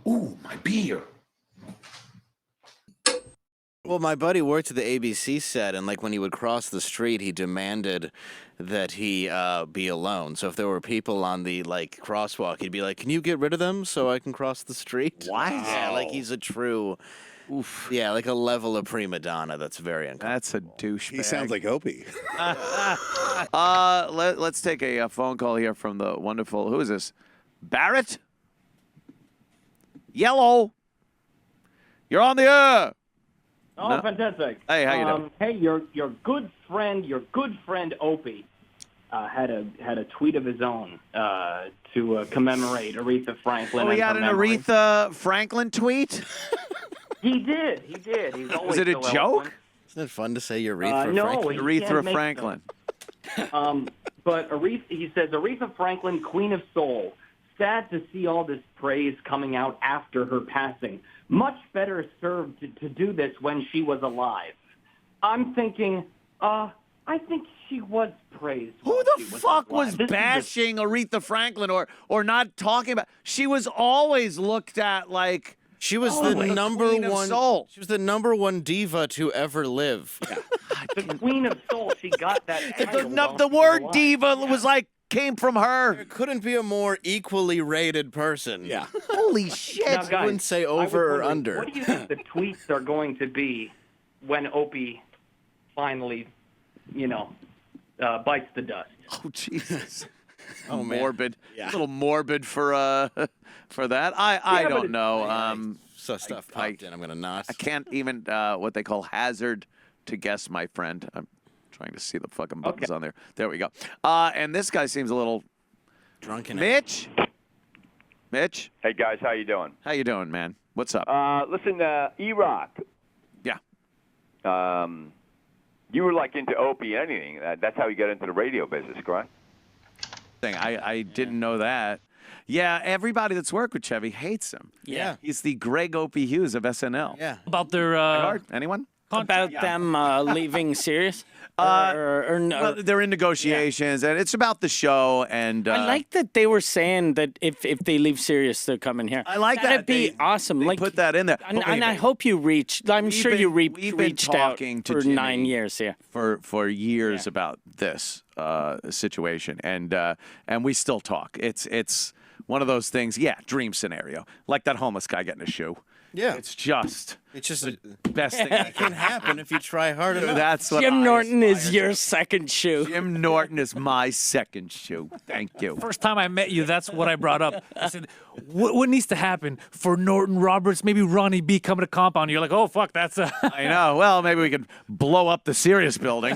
Ooh, my beer. Well, my buddy worked at the ABC set, and like when he would cross the street, he demanded that he be alone. So if there were people on the like crosswalk, he'd be like, "Can you get rid of them so I can cross the street?" What? Yeah, like he's a true, yeah, like a level of prima donna that's very uncomfortable. That's a douchebag. He sounds like Opie. Let's take a phone call here from the wonderful. Who is this? Barrett? Yellow. You're on the air. Oh, No. fantastic! Hey, how you doing? Hey, your good friend Opie had a tweet of his own to commemorate Aretha Franklin. Oh, he and had her an memory. Aretha Franklin tweet? He did. He's always Was it a so joke? eloquent. Isn't it fun to say Aretha No, Franklin? he can't Aretha make Franklin. But he says Aretha Franklin, Queen of Soul. Sad to see all this praise coming out after her passing. Much better served to do this when she was alive. I'm thinking, I think she was praised. Who while the she fuck alive. was This is the- bashing Aretha Franklin or not talking about? She was always looked at like She was the the number Queen of one. Soul. She was the number one diva to ever live. the Queen of Soul. She got that title while the she was word alive. diva was like came from her. There couldn't be a more equally rated person. Yeah. Holy shit! Now, I guys, wouldn't say I was over or wondering, under. What do you think the tweets are going to be when Opie finally, bites the dust? Oh Jesus! Oh, man. Morbid. Yeah. A little morbid for that. I but don't it's know. So stuff popped in. I'm gonna not. I can't even what they call hazard to guess, my friend. I'm trying to see the fucking buttons on there. There we go. And this guy seems a little Drunken. Mitch. Mitch, Hey guys, how you doing? how you doing, man? What's up? Listen, E-Rock. Yeah. You were like into Opie and anything. That's how you got into the radio business, correct? I didn't know that. Yeah, everybody that's worked with Chevy hates him. Yeah. He's the Gregg Opie Hughes of SNL. Yeah. About their Hard? Anyone? about them leaving Sirius? Or no? Well, they're in negotiations, and it's about the show. And I like that they were saying that if they leave Sirius, they're coming here. I like That'd that. be They- awesome. They Like put that in there. And, But wait a and I minute. hope you reached. I'm We've sure been- you we've been reached out talking to for Jimmy 9 years. Yeah. for years about this situation, and we still talk. It's one of those things. Yeah, dream scenario, like that homeless guy getting a shoe. Yeah. It's just It's just the best thing that can happen if you try hard enough. That's what Jim I Norton is aspire your to. second shoe. Jim Norton is my second shoe. Thank you. First time I met you, that's what I brought up. I said, what needs to happen for Norton Roberts, maybe Ronnie B coming to compound? You're like, oh, fuck, that's a... I know. Well, maybe we could blow up the Sirius building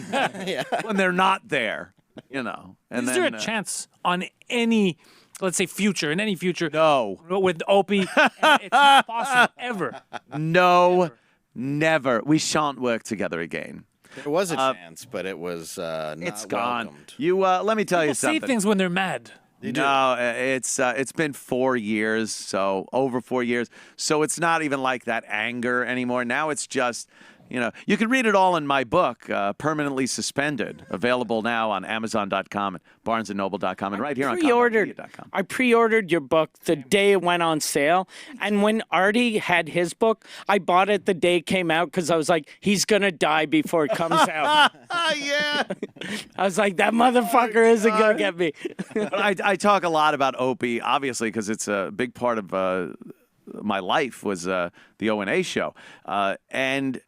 when they're not there, And Is then, there a chance on any, let's say, in any future, No. with Opie? And it's not possible, ever. No, never. We shan't work together again. There was a chance, but it was not It's gone. welcomed. You let me tell you People say something. things when they're mad. No, it's been 4 years, so over 4 years. So it's not even like that anger anymore. Now it's just, you can read it all in my book, Permanently Suspended, available now on Amazon.com and BarnesandNoble.com and right here on CompoundMedia.com. I pre-ordered your book the day it went on sale, and when Artie had his book, I bought it the day it came out because I was like, he's gonna die before it comes out. Yeah. I was like, that motherfucker isn't gonna get me. But I talk a lot about Opie, obviously, because it's a big part of my life was the O&A show. And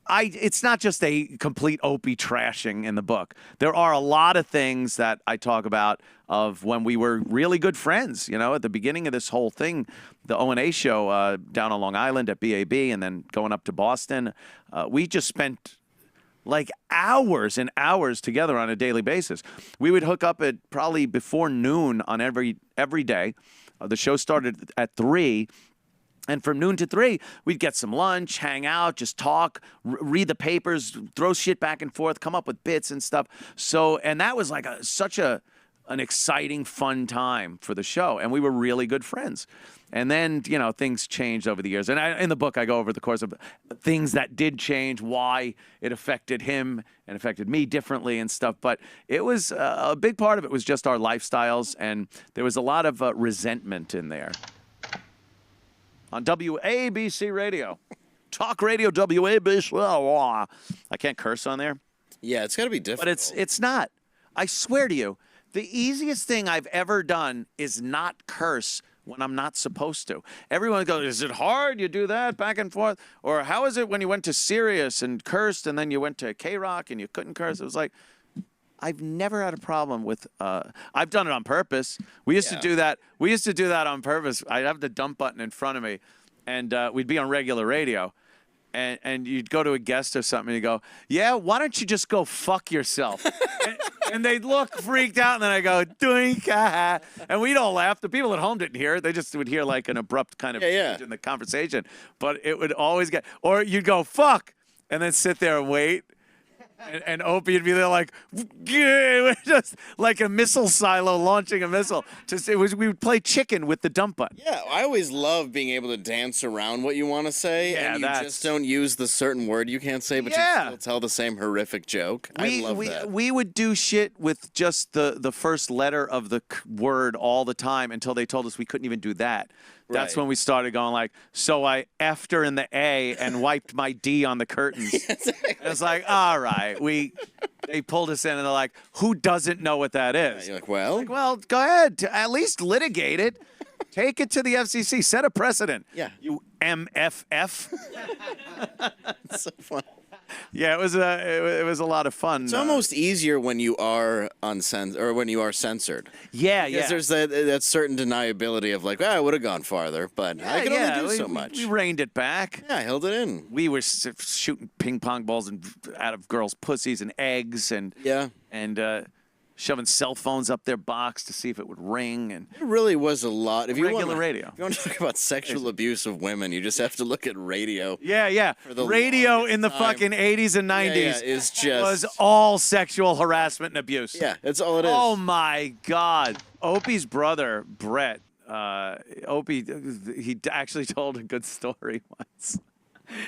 it's not just a complete Opie trashing in the book. There are a lot of things that I talk about of when we were really good friends, at the beginning of this whole thing, the O&A show down on Long Island at BAB and then going up to Boston. We just spent like hours and hours together on a daily basis. We would hook up at probably before noon on every day. The show started at 3. And from noon to 3, we'd get some lunch, hang out, just talk, read the papers, throw shit back and forth, come up with bits and stuff. So, and that was like such an exciting, fun time for the show. And we were really good friends. And then, things changed over the years. And in the book, I go over the course of things that did change, why it affected him and affected me differently and stuff. But it was a big part of it was just our lifestyles. And there was a lot of resentment in there. on WABC Radio. Talk Radio WABC. I can't curse on there. Yeah, it's got to be difficult. But it's not. I swear to you, the easiest thing I've ever done is not curse when I'm not supposed to. Everyone goes, is it hard? You do that back and forth? Or how is it when you went to Sirius and cursed and then you went to K-Rock and you couldn't curse? It was like, I've never had a problem with, I've done it on purpose. We used to do that. We used to do that on purpose. I'd have the dump button in front of me and we'd be on regular radio. And you'd go to a guest or something and you go, yeah, why don't you just go fuck yourself? and they'd look freaked out. And then I go, doink, and we'd all laugh. The people at home didn't hear it. They just would hear like an abrupt kind of change in the conversation. But it would always get, or you'd go, fuck, and then sit there and wait. And Opie would be there like, just like a missile silo launching a missile. We would play chicken with the dump button. Yeah, I always love being able to dance around what you want to say, and you just don't use the certain word you can't say, but you still tell the same horrific joke. I love that. We would do shit with just the first letter of the word all the time until they told us we couldn't even do that. That's when we started going like, so I effed her in the A and wiped my D on the curtains. Exactly. It's like, all right. They pulled us in and they're like, who doesn't know what that is? You're like, well? Well, go ahead. At least litigate it. Take it to the FCC. Set a precedent. Yeah. You MFF. It's so fun. Yeah, it was a lot of fun. It's almost easier when you are uncensored or when you are censored. Yeah, because there's that certain deniability of like, I would have gone farther, but I could only do so much. We reined it back. Yeah, I held it in. We were shooting ping pong balls out of girls' pussies and eggs and shoving cell phones up their box to see if it would ring. And it really was a lot. If you regular radio. If you want to talk about sexual abuse of women, you just have to look at radio. Yeah. Radio in the fucking 80s and 90s was all sexual harassment and abuse. Yeah, that's all it is. Oh, my God. Opie's brother, Brett, Opie, he actually told a good story once.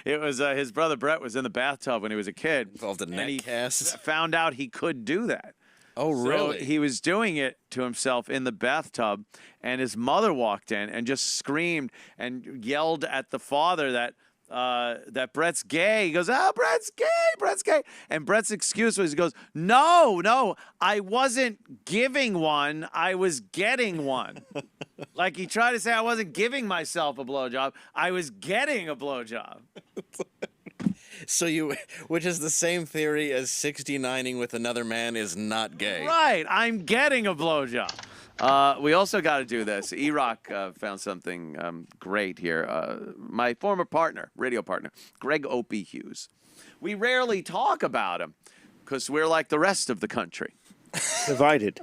It was his brother, Brett, was in the bathtub when he was a kid. Involved in net cast. Found out he could do that. Oh, really? So he was doing it to himself in the bathtub, and his mother walked in and just screamed and yelled at the father that Brett's gay. He goes, Brett's gay. And Brett's excuse was, he goes, no, I wasn't giving one, I was getting one. Like he tried to say I wasn't giving myself a blowjob, I was getting a blowjob. So which is the same theory as 69ing with another man is not gay. Right, I'm getting a blowjob. We also got to do this. E-Rock found something great here. My former partner, radio partner, Gregg Opie Hughes. We rarely talk about him because we're like the rest of the country. Divided.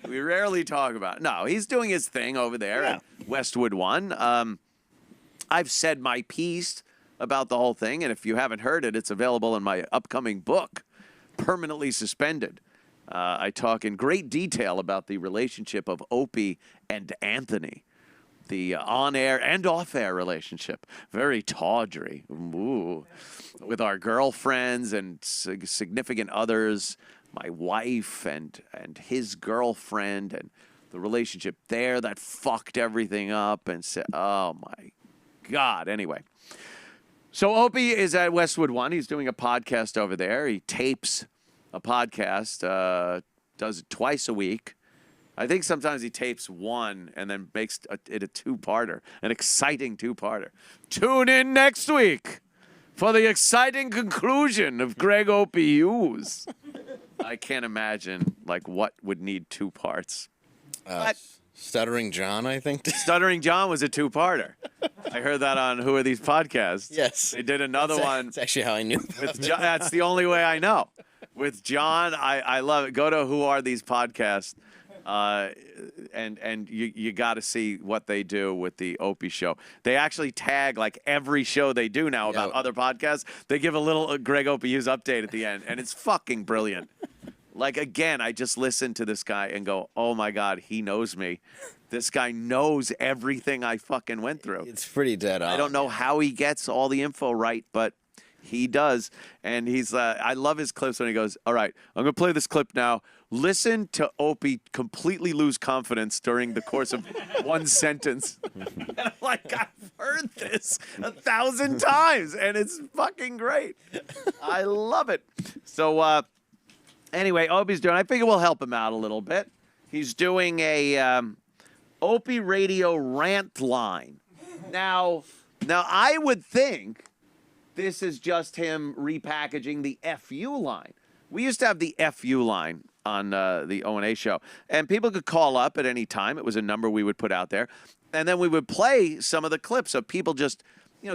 We rarely talk about it. No, he's doing his thing over there at Westwood One. I've said my piece about the whole thing, and if you haven't heard it, it's available in my upcoming book, Permanently Suspended. I talk in great detail about the relationship of Opie and Anthony, the on-air and off-air relationship. Very tawdry. Ooh. With our girlfriends and significant others, my wife and his girlfriend, and the relationship there that fucked everything up and said, oh, my God. Anyway, so Opie is at Westwood One. He's doing a podcast over there. He tapes a podcast, does it twice a week. I think sometimes he tapes one and then makes it a two-parter, an exciting two-parter. Tune in next week for the exciting conclusion of Gregg Opie Hughes. I can't imagine like what would need two parts. Stuttering John, I think. Stuttering John was a two-parter. I heard that on Who Are These Podcasts. Yes. They did another one. That's actually how I knew. With John, that's the only way I know. With John, I love it. Go to Who Are These Podcasts, and you got to see what they do with the Opie show. They actually tag like every show they do now about other podcasts. They give a little Gregg Opie Hughes update at the end, and it's fucking brilliant. Like, again, I just listen to this guy and go, oh, my God, he knows me. This guy knows everything I fucking went through. It's pretty dead on. I don't know how he gets all the info right, but He does. And he's, I love his clips when he goes, all right, I'm going to play this clip now. Listen to Opie completely lose confidence during the course of one sentence. And I'm like, I've heard this 1,000 times, and it's fucking great. I love it. So, anyway, Opie's doing, I figure we'll help him out a little bit. He's doing a Opie Radio Rant-Line. Now, I would think this is just him repackaging the FU line. We used to have the FU line on the O&A show, and people could call up at any time. It was a number we would put out there, and then we would play some of the clips of people just,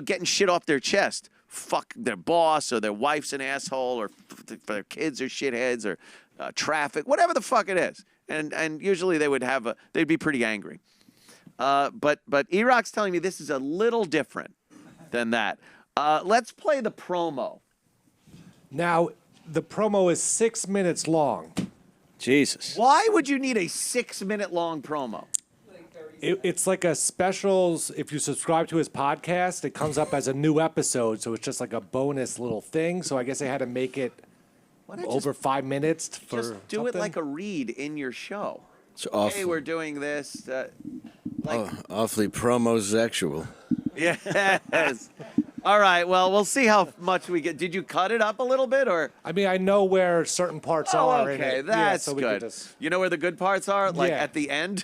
getting shit off their chest. Fuck their boss, or their wife's an asshole, or their kids are shitheads, or traffic, whatever the fuck it is. And usually they'd be pretty angry. But E-Rock's telling me this is a little different than that. Let's play the promo. Now, the promo is 6 minutes long. Jesus. Why would you need a 6-minute long promo? It's like a specials. If you subscribe to his podcast, it comes up as a new episode, so it's just like a bonus little thing. So I guess they had to make it over 5 minutes for Just do it like a read in your show. It's awful. Hey, we're doing this. Awfully promo-sexual. Yes. All right. Well, we'll see how much we get. Did you cut it up a little bit, or? I mean, I know where certain parts are. in Okay, it. that's so we good. could just- You know where the good parts are? Like Yeah. at the end?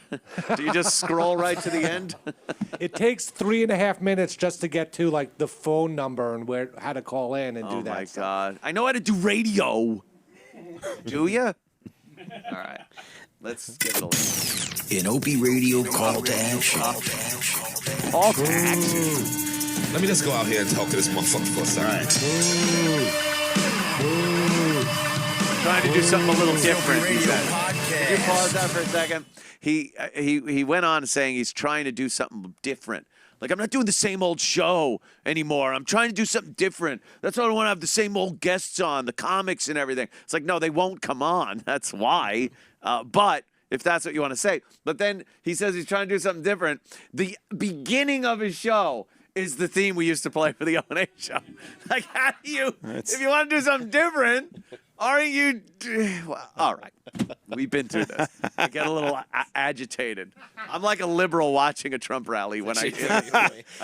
Do you just scroll right to the end? It takes 3.5 minutes just to get to like the phone number and how to call in and do that. Oh my stuff. God! I know how to do radio. Do you? All right. Let's give it a listen. An Opie Radio call to action. Call to action. Let me just go out here and talk to this motherfucker for a second. Trying to do something a little different. He said. Could you pause that for a second? He went on saying he's trying to do something different. Like, I'm not doing the same old show anymore. I'm trying to do something different. That's why I don't want to have the same old guests on, the comics and everything. It's like, no, they won't come on. That's why. But if that's what you want to say. But then he says he's trying to do something different. The beginning of his show is the theme we used to play for the O&A show. Like, how do you, if you want to do something different, aren't you? Well, all right. We've been through this. I get a little agitated. I'm like a liberal watching a Trump rally when I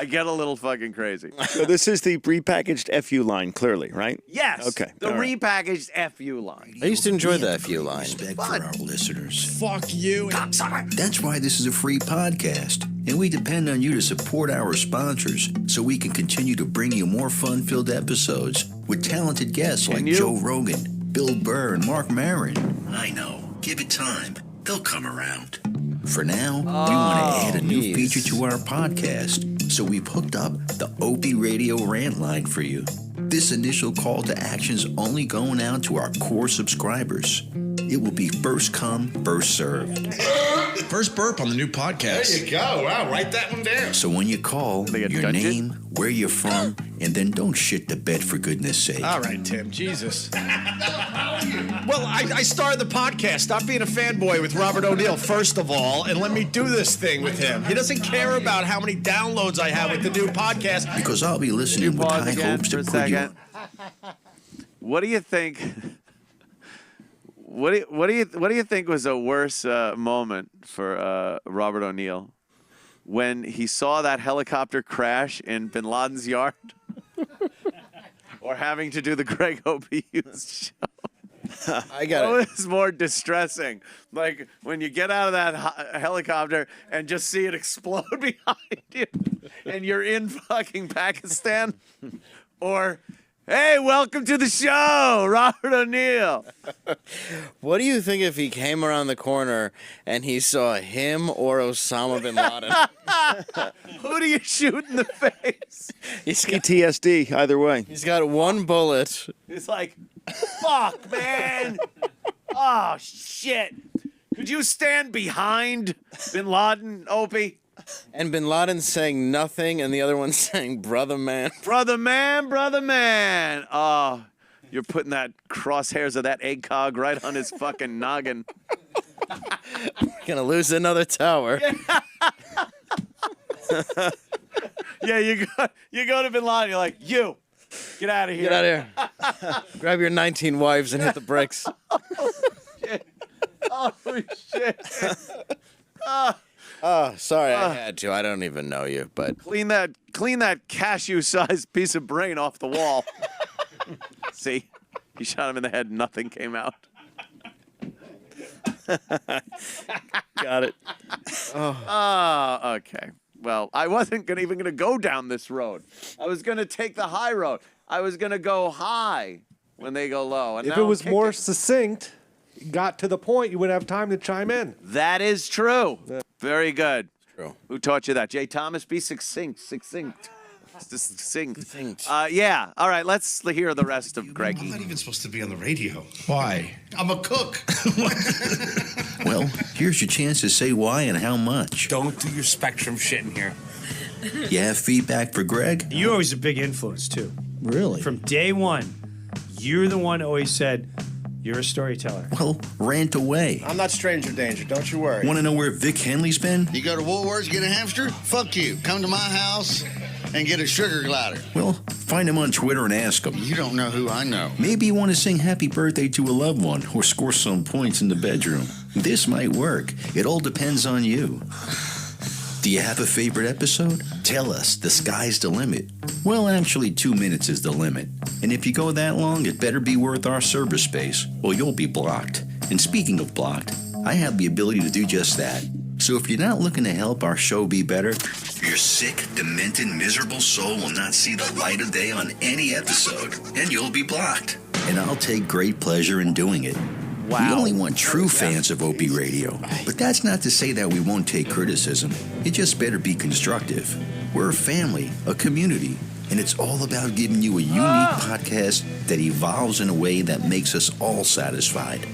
get a little fucking crazy. So this is the repackaged FU line, clearly, right? Yes. Okay. The all right. repackaged FU line. I used to enjoy the FU line. Respect for our listeners. Fuck you. That's why this is a free podcast, and we depend on you to support our sponsors so we can continue to bring you more fun-filled episodes with talented guests like Joe Rogan, Bill Burr, and Mark Maron. I know. Give it time. They'll come around. For now, we want to add a new feature to our podcast, so we've hooked up the Opie Radio Rant-Line for you. This initial call to action is only going out to our core subscribers. It will be first come, first served. First burp on the new podcast. There you go. Wow, write that one down. So when you call, your name, where you're from, and then don't shit the bed for goodness sake. All right, Tim. Jesus. Well, I started the podcast. Stop being a fanboy with Robert O'Neill, first of all, and let me do this thing with him. He doesn't care about how many downloads I have with the new podcast. Because I'll be listening with high hopes to put you on. What do you think? What do you think was a worse moment for Robert O'Neill when he saw that helicopter crash in Bin Laden's yard, or having to do the Gregg Opie Hughes show? I got What was more distressing? Like when you get out of that helicopter and just see it explode behind you, and you're in fucking Pakistan, or hey, welcome to the show, Robert O'Neill. What do you think if he came around the corner and he saw him or Osama bin Laden? Who do you shoot in the face? PTSD, either way. He's got one bullet. It's like, fuck, man. Oh, shit. Could you stand behind bin Laden, Opie? And bin Laden saying nothing, and the other one saying, brother man. Brother man, brother man. Oh, you're putting that crosshairs of that egg cog right on his fucking noggin. Gonna lose another tower. Yeah, you go to bin Laden, you're like, you. Get out of here. Get out of here. Grab your 19 wives and hit the bricks. Oh, shit. Oh, sorry, I had to. I don't even know you, but Clean that cashew-sized piece of brain off the wall. See? He shot him in the head. Nothing came out. got it. Okay. Well, I wasn't even going to go down this road. I was going to take the high road. I was going to go high when they go low. And If now it was I'm more kicking. succinct, got to the point, you wouldn't have time to chime in. That is true. Very good. True. Who taught you that? Jay Thomas, be succinct. Succinct. Yeah. All right, let's hear the rest of Gregg. I'm not even supposed to be on the radio. Why? I'm a cook. Well, here's your chance to say why and how much. Don't do your Spectrum shit in here. You have feedback for Gregg? You're always a big influence, too. Really? From day one, you're the one who always said, you're a storyteller. Well, rant away. I'm not stranger danger, don't you worry. Want to know where Vic Henley's been? You go to Woolworths, get a hamster? Fuck you. Come to my house and get a sugar glider. Well, find him on Twitter and ask him. You don't know who I know. Maybe you want to sing happy birthday to a loved one or score some points in the bedroom. This might work. It all depends on you. Do you have a favorite episode? Tell us. The sky's the limit. Well, actually, 2 minutes is the limit. And if you go that long, it better be worth our server space, or you'll be blocked. And speaking of blocked, I have the ability to do just that. So if you're not looking to help our show be better, your sick, demented, miserable soul will not see the light of day on any episode, and you'll be blocked. And I'll take great pleasure in doing it. Wow. We only want true fans of Opie Radio. But that's not to say that we won't take criticism. It just better be constructive. We're a family, a community, and it's all about giving you a unique podcast that evolves in a way that makes us all satisfied.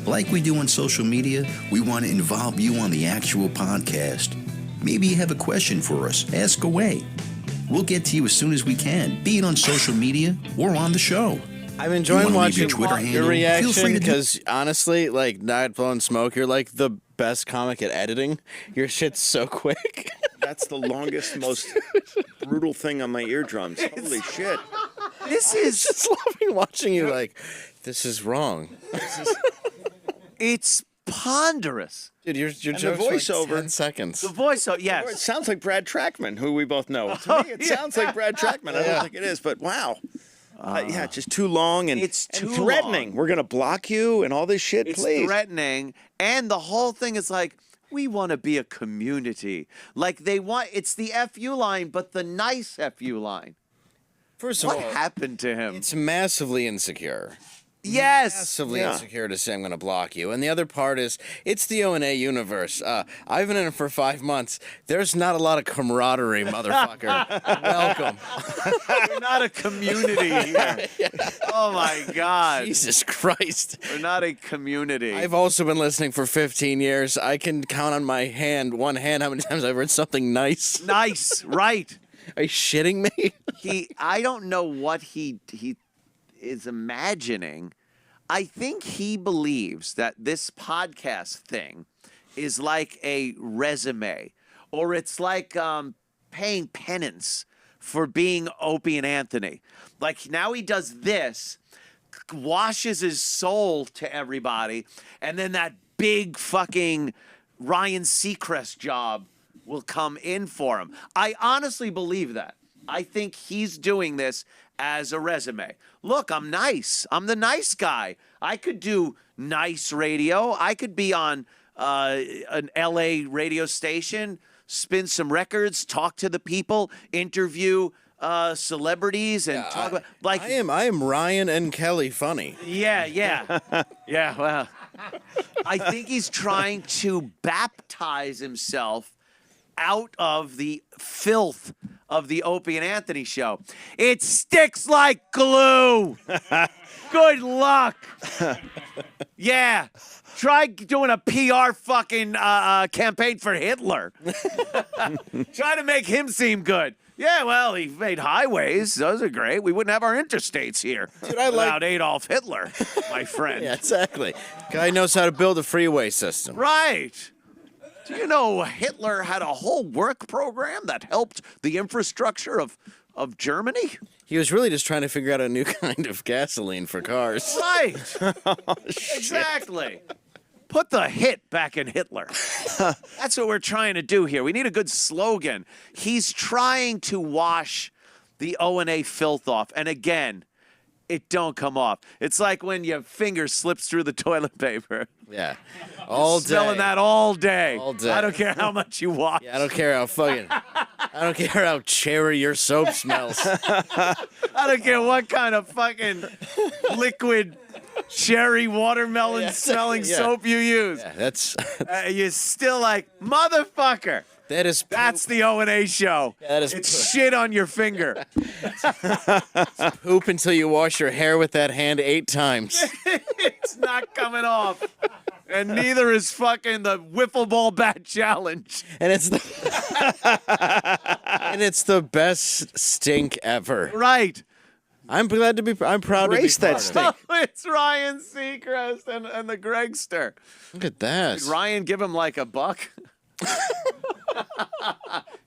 Like we do on social media, we want to involve you on the actual podcast. Maybe you have a question for us. Ask away. We'll get to you as soon as we can, be it on social media or on the show. I'm enjoying You wanna leave watching your Twitter handle? your Feel free reaction to do- because honestly, like Not Blowing Smoke, you're like the best comic at editing. Your shit's so quick. That's the longest, most brutal thing on my eardrums. Holy shit. This is Just loving watching you like, this is wrong. it's ponderous. Dude, your the joke's like voiceover. 10 seconds. The voice, It yes. sounds like Brad Trackman, who we both know. To me, it sounds like Brad Trackman. I don't think it is, but wow. Yeah, just too long and, It's and too threatening. long. We're going to block you and all this shit, It's please. threatening, and the whole thing is like, we want to be a community. Like it's the FU line, but the nice FU line. First of What all, happened to him? it's massively insecure. Yes. Massively insecure to say I'm going to block you. And the other part is, it's the O&A universe. I've been in it for 5 months. There's not a lot of camaraderie, motherfucker. Welcome. We're not a community here. Oh my God. Jesus Christ. We're not a community. I've also been listening for 15 years. I can count on one hand, how many times I've heard something nice. Nice, right? Are you shitting me? I don't know what he is imagining. I think he believes that this podcast thing is like a resume, or it's like paying penance for being Opie and Anthony. Like now he does this, washes his soul to everybody, and then that big fucking Ryan Seacrest job will come in for him. I honestly believe that. I think he's doing this as a resume. Look, I'm nice. I'm the nice guy. I could do nice radio. I could be on an LA radio station, spin some records, talk to the people, interview celebrities, and talk about like I am Ryan and Kelly funny. yeah. Yeah, well, I think he's trying to baptize himself out of the filth of the Opie and Anthony show. It sticks like glue. Good luck. Yeah. Try doing a PR fucking campaign for Hitler. Try to make him seem good. Yeah, well, he made highways. Those are great. We wouldn't have our interstates here without Adolf Hitler, my friend. Yeah, exactly. Guy knows how to build a freeway system. Right. Do you know Hitler had a whole work program that helped the infrastructure of of Germany? He was really just trying to figure out a new kind of gasoline for cars. Right. Exactly. Put the hit back in Hitler. That's what we're trying to do here. We need a good slogan. He's trying to wash the O&A filth off. And again, it don't come off. It's like when your finger slips through the toilet paper. Yeah. All day. Smelling that all day. All day. I don't care how much you wash. Yeah, I don't care how cherry your soap smells. I don't care what kind of fucking liquid cherry watermelon smelling soap you use. Yeah, that's you're still like, motherfucker. That's the O&A show. Yeah, that is it's shit on your finger. Poop until you wash your hair with that hand 8 times. It's not coming off. And neither is fucking the wiffle ball bat challenge. And it's the best stink ever. Right. I'm proud to be part of it. It's Ryan Seacrest and the Gregster. Look at that. Did Ryan give him like $1?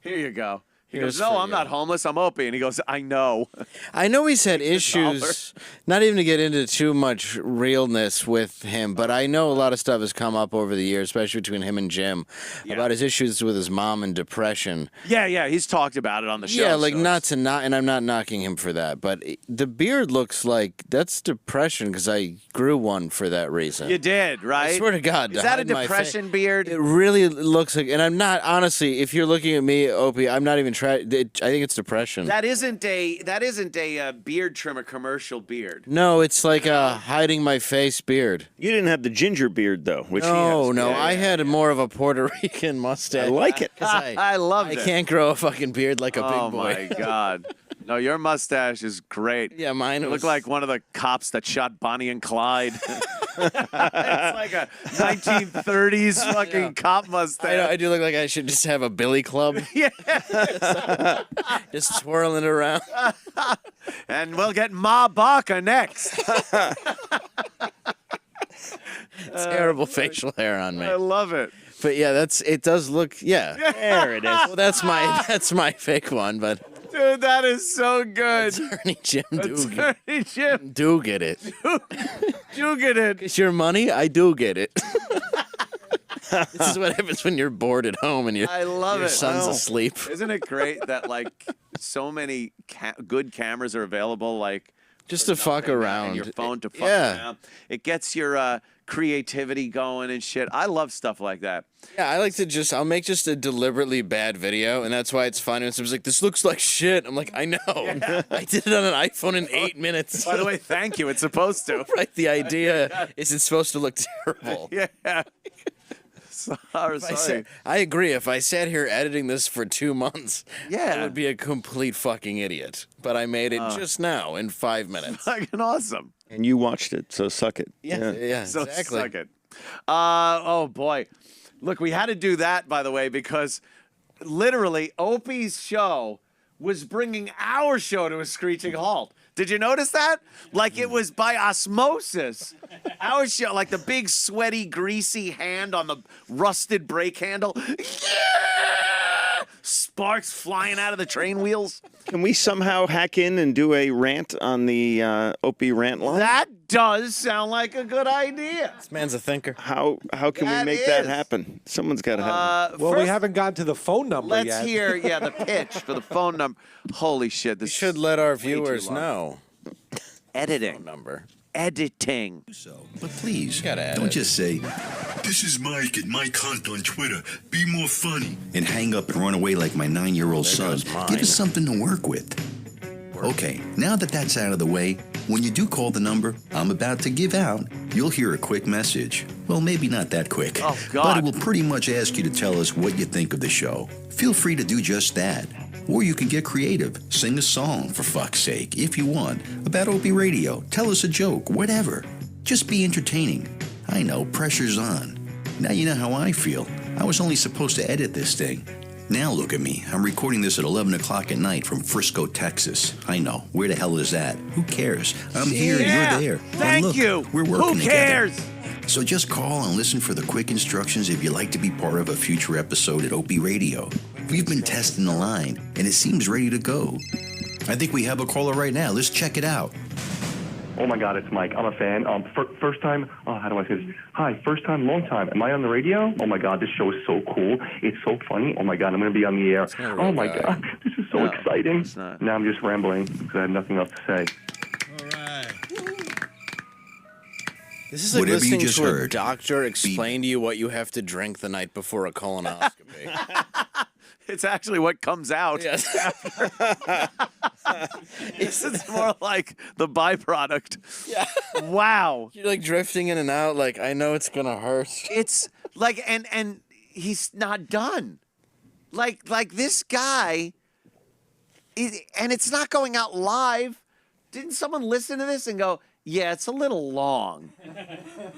Here you go. He goes, no, I'm not homeless. I'm Opie. And he goes, I know. I know he's had issues, not even to get into too much realness with him, but I know a lot of stuff has come up over the years, especially between him and Jim, about his issues with his mom and depression. Yeah, he's talked about it on the show. Yeah, like and I'm not knocking him for that, but the beard looks like that's depression because I grew one for that reason. You did, right? I swear to God. Is that a depression beard? It really looks like, and I'm not, honestly, if you're looking at me, Opie, I'm not even trying. I think it's depression. That isn't a beard trimmer commercial beard. No, it's like a hiding my face beard. You didn't have the ginger beard though, which he has. No, I had more of a Puerto Rican mustache. I like it. I love it. I can't grow a fucking beard like a big boy. Oh my God. No, your mustache is great. Yeah, mine You was... look like one of the cops that shot Bonnie and Clyde. It's like a 1930s fucking cop mustache. I do look like I should just have a billy club. Yeah. Just twirling around. And we'll get Ma Baca next. Terrible facial hair on me. I love it. But yeah, it does look, There it is. Well, that's my fake one, but... Dude, that is so good. Attorney Jim Attorney Jim. do get it. Do get it. It's your money, I do get it. This is what happens when you're bored at home and your son's asleep. Isn't it great that like so many good cameras are available, like just to fuck around, and your phone to fuck around. It gets your creativity going and shit. I love stuff like that. Yeah, I like to I'll make just a deliberately bad video, and that's why it's fun. And someone's like, "This looks like shit." I'm like, "I know. I did it on an iPhone in 8 minutes." By the way, thank you. It's supposed to. Right. The idea is it's supposed to look terrible. Yeah. Sorry. I agree. If I sat here editing this for 2 months, I would be a complete fucking idiot. But I made it just now in 5 minutes. Fucking awesome. And you watched it, so suck it. Yeah, So exactly. suck it. Oh boy, look, we had to do that, by the way, because literally Opie's show was bringing our show to a screeching halt. Did you notice that? Like it was by osmosis. Our show, like the big sweaty, greasy hand on the rusted brake handle. Yeah! Sparks flying out of the train wheels. Can we somehow hack in and do a rant on the Opie Rant-Line? That does sound like a good idea. This man's a thinker. How can we make that happen? Someone's got to have it. Well, we haven't gotten to the phone number yet. Let's hear, the pitch for the phone number. Holy shit. This should let our viewers know. Editing. Phone number. Editing. But please, edit. don't just say, "This is Mike at Mike Hunt on Twitter. Be more funny," and hang up and run away like my 9-year-old son. Give us something to work with. Okay, now that that's out of the way, when you do call the number I'm about to give out, you'll hear a quick message. Well, maybe not that quick. Oh, God. But it will pretty much ask you to tell us what you think of the show. Feel free to do just that. Or you can get creative. Sing a song, for fuck's sake, if you want, about Opie Radio. Tell us a joke, whatever. Just be entertaining. I know, pressure's on. Now you know how I feel. I was only supposed to edit this thing. Now look at me. I'm recording this at 11 o'clock at night from Frisco, Texas. I know. Where the hell is that? Who cares? I'm here and you're there. Thank and look, you. We're working Who cares? together. So just call and listen for the quick instructions if you'd like to be part of a future episode at Opie Radio. We've been testing the line, and it seems ready to go. I think we have a caller right now. Let's check it out. Oh my God, it's Mike. I'm a fan. First time. Oh, how do I say this? Hi, first time, long time. Am I on the radio? Oh my God, this show is so cool. It's so funny. Oh my God, I'm going to be on the air. Oh my God, this is so exciting. Now I'm just rambling because I have nothing else to say. All right. This is like Whatever you listening just to heard, a doctor explain to you what you have to drink the night before a colonoscopy. It's actually what comes out. Yes. This is more like the byproduct. Yeah. Wow. You're like drifting in and out. Like, I know it's gonna hurt. It's like, and he's not done. Like this guy, and it's not going out live. Didn't someone listen to this and go, yeah, it's a little long?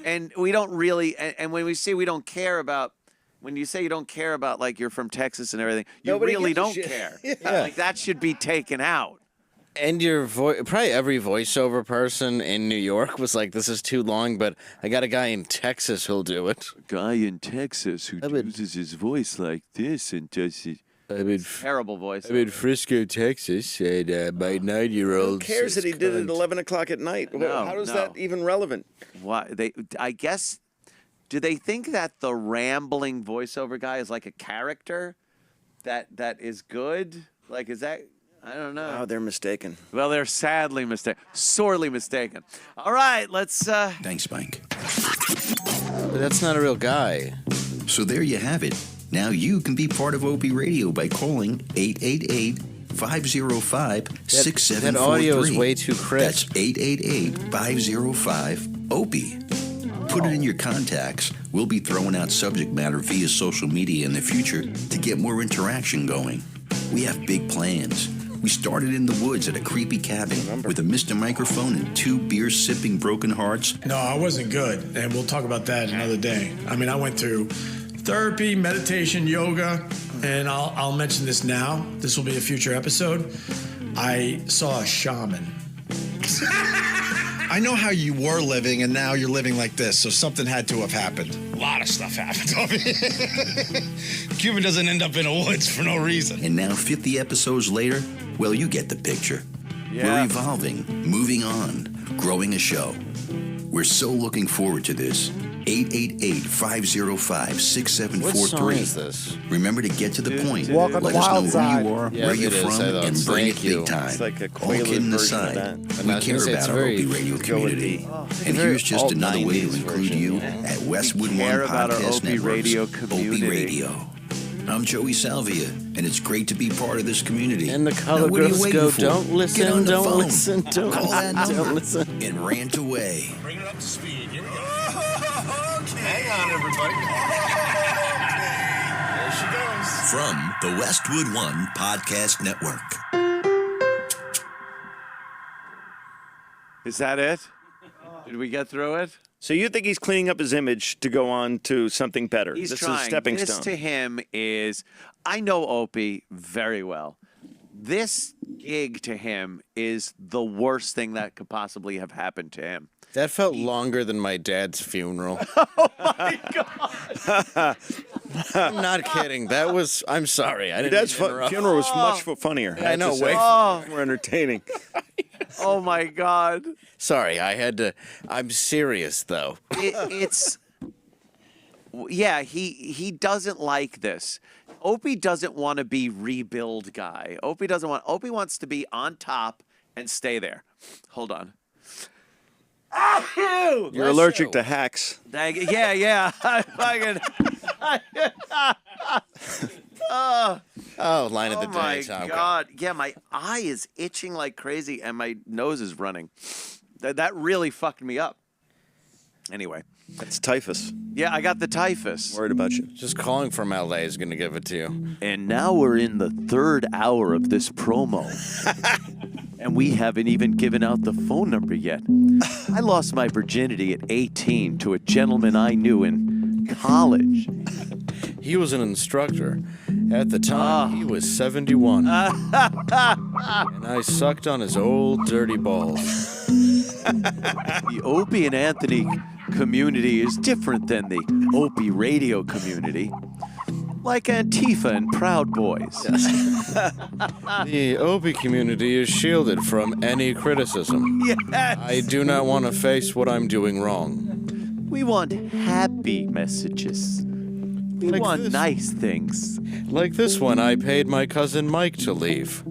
And we don't really, and when we say we don't care about, when you say you don't care about, like, you're from Texas and everything, you Nobody really gives a don't shit. care. Yeah. Like, that should be taken out. And your voice, probably every voiceover person in New York was like, this is too long, but I got a guy in Texas who'll do it. A guy in Texas who uses his voice like this and does it. Terrible voice. I'm in Frisco, Texas, and my 9-year-old. Who cares that he did it at 11 o'clock at night? No, How is no. that even relevant? Why I guess, do they think that the rambling voiceover guy is like a character that is good? Like, is that, I don't know. Oh, they're mistaken. Well, they're sadly mistaken, sorely mistaken. All right, let's. Thanks, Mike. But that's not a real guy. So there you have it. Now you can be part of Opie Radio by calling 888-505-6743. That audio is way too crisp. That's 888-505-OPIE. Put it in your contacts. We'll be throwing out subject matter via social media in the future to get more interaction going. We have big plans. We started in the woods at a creepy cabin with a Mr. Microphone and 2 beer-sipping broken hearts. No, I wasn't good, and we'll talk about that another day. I mean, I went through therapy, meditation, yoga, and I'll mention this now. This will be a future episode. I saw a shaman. I know how you were living, and now you're living like this, so something had to have happened. A lot of stuff happened. Cuban doesn't end up in the woods for no reason. And now 50 episodes later, well, you get the picture. Yeah. We're evolving, moving on, growing a show. We're so looking forward to this. 888-505-6743. What song is this? Remember to get to the point. Walk on the Let us wild know side. who you are, Yeah, where it you're is, from, I know. and bring it Thank you. big time. It's like a All Quaalude kidding version of aside, that. I we was care gonna say, about it's our very- Opie Radio community. And very here's just old another way to 90s include version. you at Westwood One care about our Podcast Opie Network's Radio Opie community. Radio. I'm Joey Salvia, and it's great to be part of this community. And the Now, color what are you girls waiting go, for? don't Get listen, on the don't phone. listen, don't Call that listen, number don't listen. and rant away. Bring it up to speed. Here we go. Okay. Hang on, everybody. There she goes. From the Westwood One Podcast Network. Is that it? Did we get through it? So you think he's cleaning up his image to go on to something better? He's this trying. is a stepping This stone. to him is, I know Opie very well. This gig to him is the worst thing that could possibly have happened to him. That felt longer than my dad's funeral. Oh my God! I'm not kidding. That was, I'm sorry. I Your didn't dad's mean to interrupt. funeral was much funnier. I know, have to way say. More entertaining. Oh my God! Sorry, I had to, I'm serious though. It's yeah. He doesn't like this. Opie doesn't want to be rebuild guy. Opie wants to be on top and stay there. Hold on. You're allergic to hacks. Yeah. Oh, line of the Oh day, my Tom. God! Yeah, my eye is itching like crazy, and my nose is running. That really fucked me up. Anyway, That's typhus. yeah, I got the typhus. Worried about you. Just calling from LA is going to give it to you. And now we're in the third hour of this promo. And we haven't even given out the phone number yet. I lost my virginity at 18 to a gentleman I knew in college. He was an instructor. At the time, he was 71. And I sucked on his old dirty balls. The Opie and Anthony community is different than the Opie Radio community. like Antifa and Proud Boys. The Opie community is shielded from any criticism. Yes. I do not want to face what I'm doing wrong. We want happy messages. We Like want this. nice things. Like this one, I paid my cousin Mike to leave.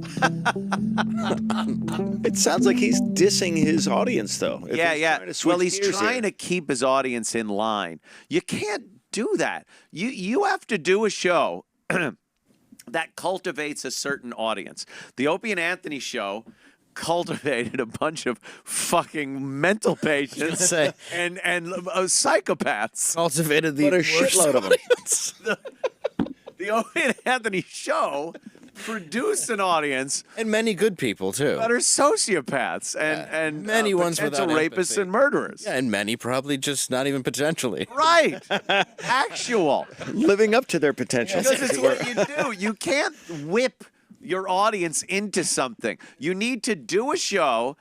It sounds like he's dissing his audience, though. If Yeah, he's yeah. trying to switch Well, he's gears trying here. to keep his audience in line. You can't do that. You have to do a show that cultivates a certain audience. The Opie and Anthony show cultivated a bunch of fucking mental patients say. and psychopaths. Cultivated the What a worst shitload of them. audience. The Opie and Anthony show produced an audience And many good people, too. that are sociopaths and Many ones potential without rapists empathy. and murderers. Yeah, and many probably just not even potentially. Right. Actual. living up to their potential. Because it's what you do. You can't whip your audience into something. You need to do a show,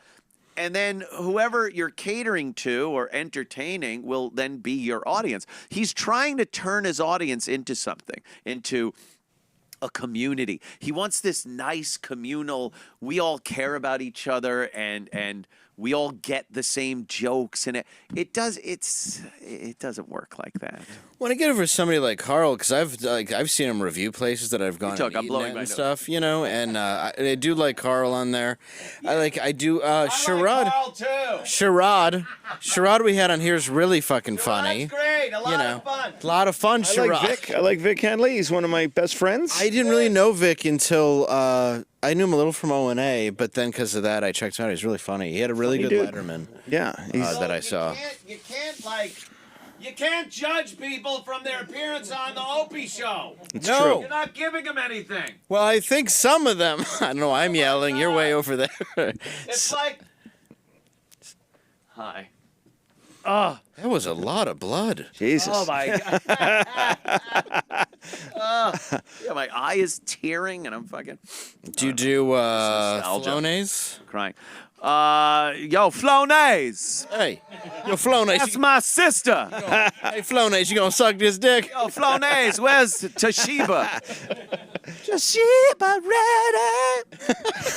and then whoever you're catering to or entertaining will then be your audience. He's trying to turn his audience into something, into a community. He wants this nice communal, we all care about each other and we all get the same jokes, and it doesn't work like that. Want to get over somebody like Carl, because I've seen him review places that I've gone Talk, and I'm eaten blowing at my and nose. stuff, you know, and I do like Carl on there. I do Sherrod. Sherrod we had on here is really fucking funny. Great, a lot of fun. A lot of fun, I Sherrod. like Vic. I like Vic Henley. He's one of my best friends. I didn't really know Vic until I knew him a little from O&A, but then because of that, I checked him out. He's really funny. He had a really Funny good dude. Letterman Yeah, he's that I saw. You can't judge people from their appearance on the Opie show. it's No. true. You're not giving them anything. Well, I think some of them. I don't know. I'm yelling. You're way over there. It's like Hi. That was a lot of blood. Jesus. oh my god. Yeah, my eye is tearing, and I'm fucking Do you do nostalgia. Flonase? crying. Yo, Flonase. Hey, yo, Flonase. That's my sister. Hey, Flonase, you gonna suck this dick? Yo, Flonase, where's Toshiba? Toshiba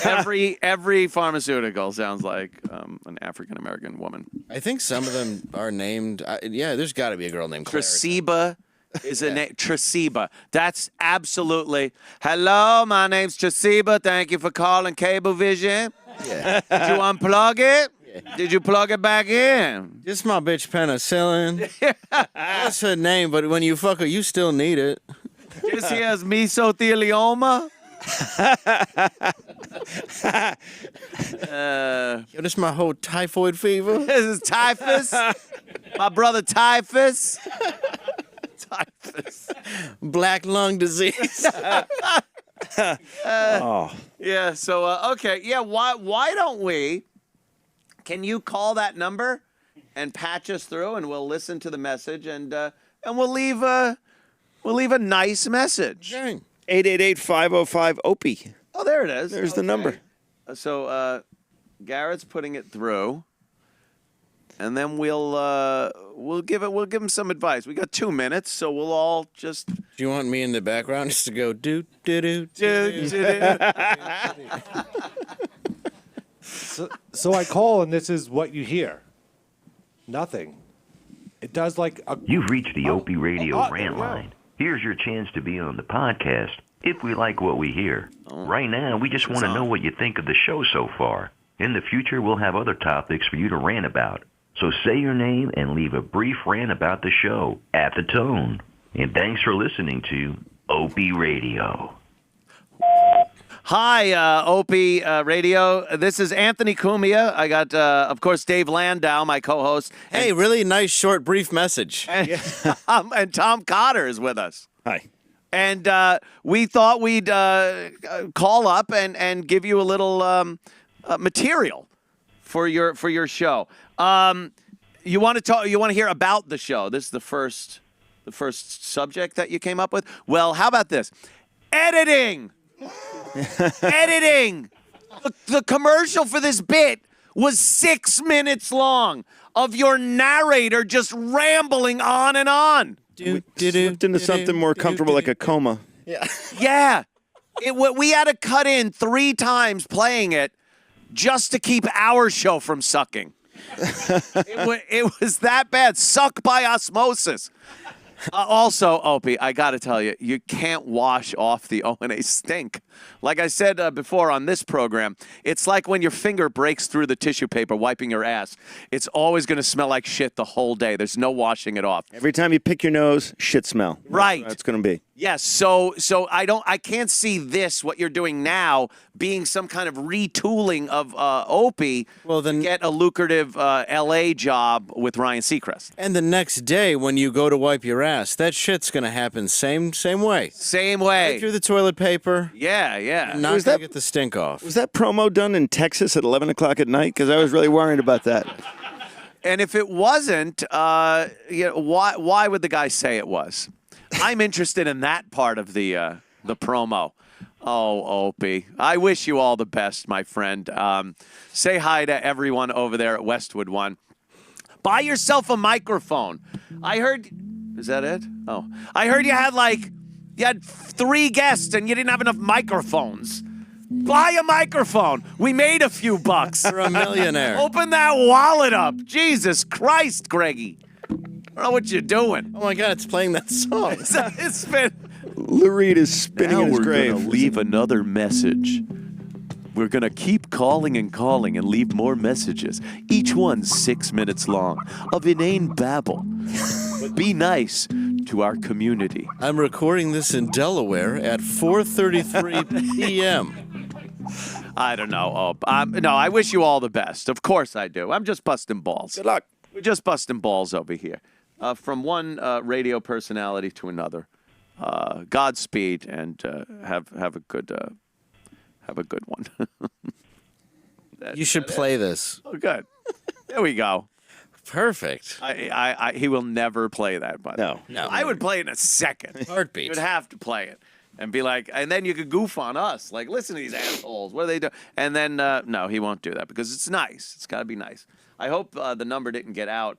ready. Every pharmaceutical sounds like an African American woman. I think some of them are named. Yeah, there's got to be a girl named Claire. Traceba is a name. Traceba. That's absolutely. Hello, my name's Traceba. Thank you for calling Cablevision. Yeah. Did you unplug it? Did you plug it back in? This my bitch penicillin. That's her name, but when you fuck her, you still need it. This here's mesothelioma. Yo, this my whole typhoid fever. This is typhus. My brother typhus. Typhus. Black lung disease. Oh. Yeah. So okay. Yeah. Why don't we? Can you call that number and patch us through, and we'll listen to the message, and we'll leave a nice message. 888-505-OPIE. Oh, there it is. There's the number. So Garrett's putting it through, and then we'll give him some advice. We got 2 minutes, so we'll all just. Do you want me in the background just to go do do do? So I call and this is what you hear. Nothing. It does like a. You've reached the Opie Radio there Rant we go. Line. Here's your chance to be on the podcast if we like what we hear. Right now, we just want to know what you think of the show so far. In the future, we'll have other topics for you to rant about. So say your name and leave a brief rant about the show at the tone. And thanks for listening to Opie Radio. Hi, Opie Radio. This is Anthony Cumia. I got, of course, Dave Landau, my co-host. Hey, really nice, short, brief message. And Tom Cotter is with us. Hi. And we thought we'd call up and give you a little material for your show. You want to talk? You want to hear about the show? This is the first subject that you came up with. Well, how about this? Editing. Editing. The commercial for this bit was 6 minutes long of your narrator just rambling on and on. We slipped into something more comfortable, like a coma. Yeah. We had to cut in 3 times playing it just to keep our show from sucking. It was that bad. Suck by osmosis. Also, Opie, I got to tell you, you can't wash off the O&A stink. Like I said before on this program, it's like when your finger breaks through the tissue paper wiping your ass. It's always going to smell like shit the whole day. There's no washing it off. Every time you pick your nose, shit smell. Right. That's going to be. Yes, so I can't see this, what you're doing now, being some kind of retooling of Opie to get a lucrative LA job with Ryan Seacrest. And the next day when you go to wipe your ass, that shit's gonna happen same way. Same way. Right through the toilet paper. Yeah. Not gonna get the stink off. Was that promo done in Texas at 11 o'clock at night? Because I was really worried about that. And if it wasn't, why would the guy say it was? I'm interested in that part of the promo. Oh, Opie, I wish you all the best, my friend. Say hi to everyone over there at Westwood One. Buy yourself a microphone. I heard. Is that it? Oh, I heard you had 3 guests and you didn't have enough microphones. Buy a microphone. We made a few bucks. You're a millionaire. Open that wallet up. Jesus Christ, Greggy. I don't know what you're doing. Oh my God, it's playing that song. It's been. Lou Reed is spinning in his grave. We're gonna leave another message. We're gonna keep calling and leave more messages. Each one 6 minutes long of inane babble. But be nice to our community. I'm recording this in Delaware at 4:33 p.m. I don't know. No, I wish you all the best. Of course I do. I'm just busting balls. Good luck. We're just busting balls over here. From one radio personality to another. Godspeed and have a good one. You should play this. Oh, good. There we go. Perfect. He will never play that, but No. I would play it in a second. Heartbeat. You'd have to play it and be like, and then you could goof on us, like, listen to these assholes. What are they doing? And then no, he won't do that because it's nice. It's got to be nice. I hope the number didn't get out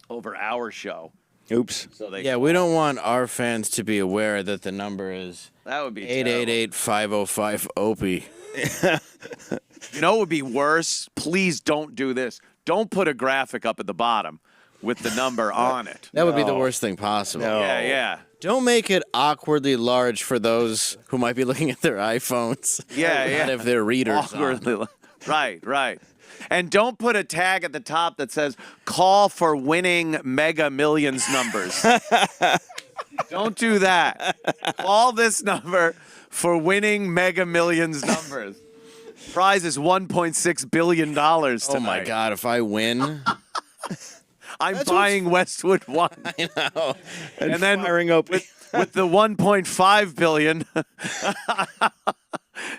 over our show. Oops. So they we don't want our fans to be aware that the number is that would be 888-505-OPIE. You know what would be worse? Please don't do this. Don't put a graphic up at the bottom with the number on it. That would be the worst thing possible. No. Yeah. Don't make it awkwardly large for those who might be looking at their iPhones. Yeah. Not if they're readers. Awkwardly. Right. And don't put a tag at the top that says, call for winning Mega Millions numbers. Don't do that. Call this number for winning Mega Millions numbers. Prize is $1.6 billion tonight. Oh, my God. If I win... I'm buying Westwood One. I know. And then firing Opie. with the 1.5 billion,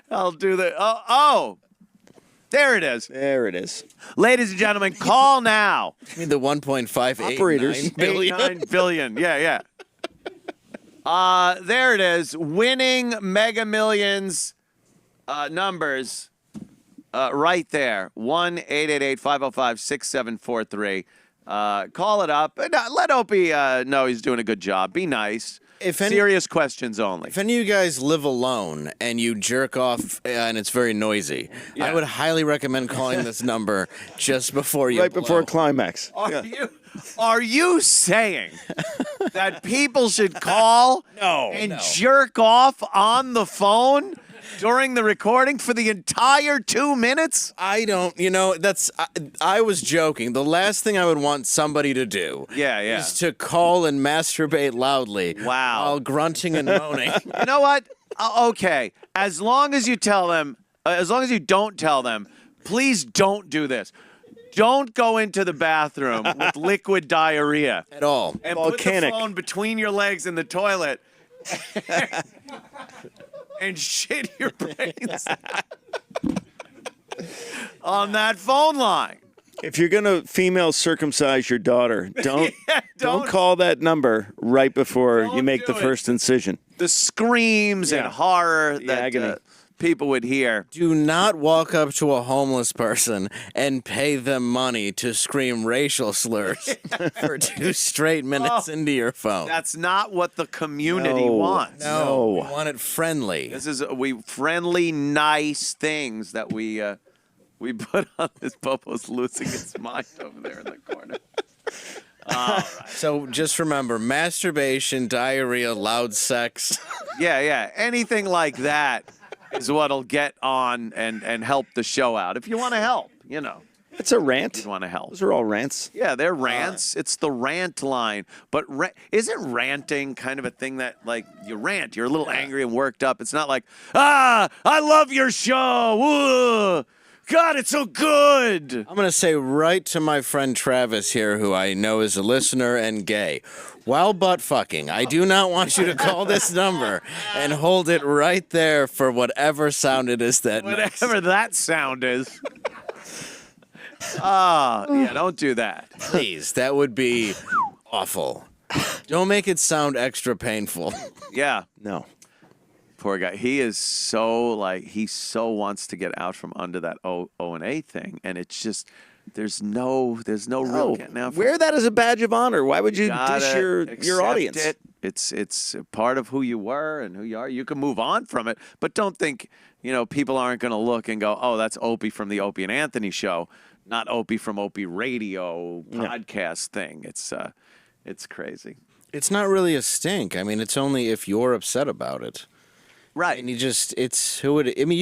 I'll do the... Oh! There it is. There it is. Ladies and gentlemen, call now. I mean the 1.589 Operators. billion. 9 billion. Yeah. There it is. Winning Mega Millions numbers right there. 1-888-505-6743. Call it up. Let Opie know he's doing a good job. Be nice. Serious questions only. If any of you guys live alone and you jerk off and it's very noisy, I would highly recommend calling this number just before you before climax. Are you saying that people should call and jerk off on the phone during the recording for the entire 2 minutes? I don't, I was joking. The last thing I would want somebody to do is to call and masturbate loudly while grunting and moaning. You know what? Okay. As long as you tell them, as long as you don't tell them, please don't do this. Don't go into the bathroom with liquid diarrhea. At all. And Volcanic. put the phone between your legs in the toilet. And shit your brains on that phone line. If you're gonna female circumcise your daughter, don't call that number right before you make the first incision. The screams and horror, agony. people would hear. Do not walk up to a homeless person and pay them money to scream racial slurs for 2 straight minutes into your phone. That's not what the community wants. No, we want it friendly. This is friendly, nice things that we put on this. Popo's losing his mind over there in the corner. All right. So just remember, masturbation, diarrhea, loud sex. Yeah. Anything like that is what'll get on and help the show out. If you want to help, It's a rant. You want to help. Those are all rants. Yeah, they're rants. It's the Rant-Line. But isn't ranting kind of a thing that, like, you rant, you're a little angry and worked up. It's not like, I love your show. God, it's so good. I'm going to say right to my friend Travis here, who I know is a listener and gay. While butt fucking, I do not want you to call this number and hold it right there for whatever sound it is that makes. Whatever that sound is. Yeah, don't do that. Please, that would be awful. Don't make it sound extra painful. Yeah. No. Poor guy. He is so, he so wants to get out from under that O&A thing, and it's just, there's no real getting out. Wear that as a badge of honor. Why would you dish your audience? It's part of who you were and who you are. You can move on from it, but don't think, people aren't going to look and go, oh, that's Opie from the Opie and Anthony show, not Opie from Opie Radio podcast thing. It's crazy. It's not really a stink. I mean, it's only if you're upset about it. Right. And you